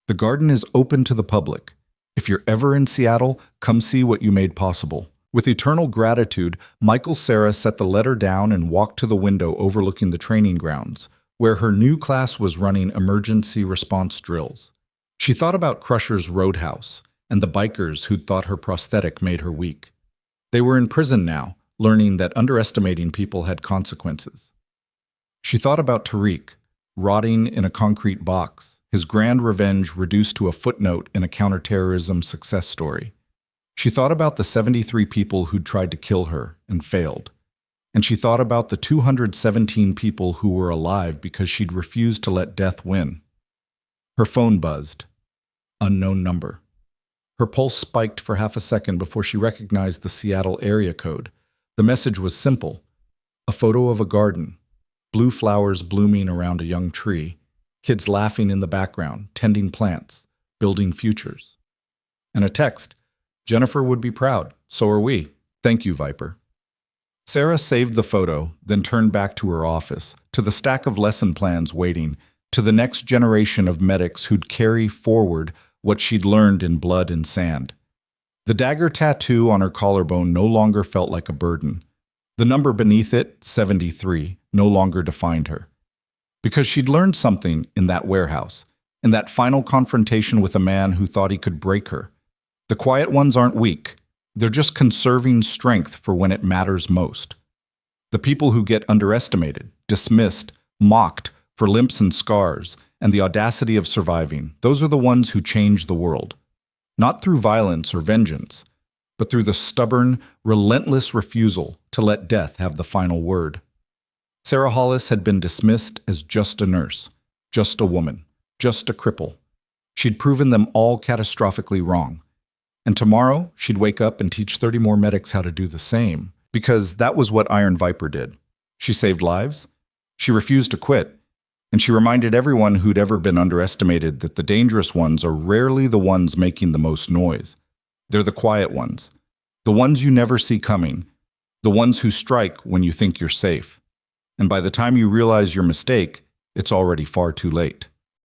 Speaker 1: The garden is open to the public. If you're ever in Seattle, come see what you made possible." With eternal gratitude, Michael Sarah set the letter down and walked to the window overlooking the training grounds, where her new class was running emergency response drills. She thought about Crusher's Roadhouse and the bikers who'd thought her prosthetic made her weak. They were in prison now, learning that underestimating people had consequences. She thought about Tariq, rotting in a concrete box, his grand revenge reduced to a footnote in a counterterrorism success story. She thought about the 73 people who'd tried to kill her and failed. And she thought about the 217 people who were alive because she'd refused to let death win. Her phone buzzed. Unknown number. Her pulse spiked for half a second before she recognized the Seattle area code. The message was simple. A photo of a garden, blue flowers blooming around a young tree, kids laughing in the background, tending plants, building futures. And a text. Jennifer would be proud. So are we. Thank you, Viper. Sarah saved the photo, then turned back to her office, to the stack of lesson plans waiting, to the next generation of medics who'd carry forward what she'd learned in blood and sand. The dagger tattoo on her collarbone no longer felt like a burden. The number beneath it, 73, no longer defined her. Because she'd learned something in that warehouse, in that final confrontation with a man who thought he could break her. The quiet ones aren't weak. They're just conserving strength for when it matters most. The people who get underestimated, dismissed, mocked for limps and scars, and the audacity of surviving, those are the ones who change the world. Not through violence or vengeance, but through the stubborn, relentless refusal to let death have the final word. Sarah Hollis had been dismissed as just a nurse, just a woman, just a cripple. She'd proven them all catastrophically wrong. And tomorrow, she'd wake up and teach 30 more medics how to do the same, because that was what Iron Viper did. She saved lives. She refused to quit. And she reminded everyone who'd ever been underestimated that the dangerous ones are rarely the ones making the most noise. They're the quiet ones, the ones you never see coming, the ones who strike when you think you're safe. And by the time you realize your mistake, it's already far too late.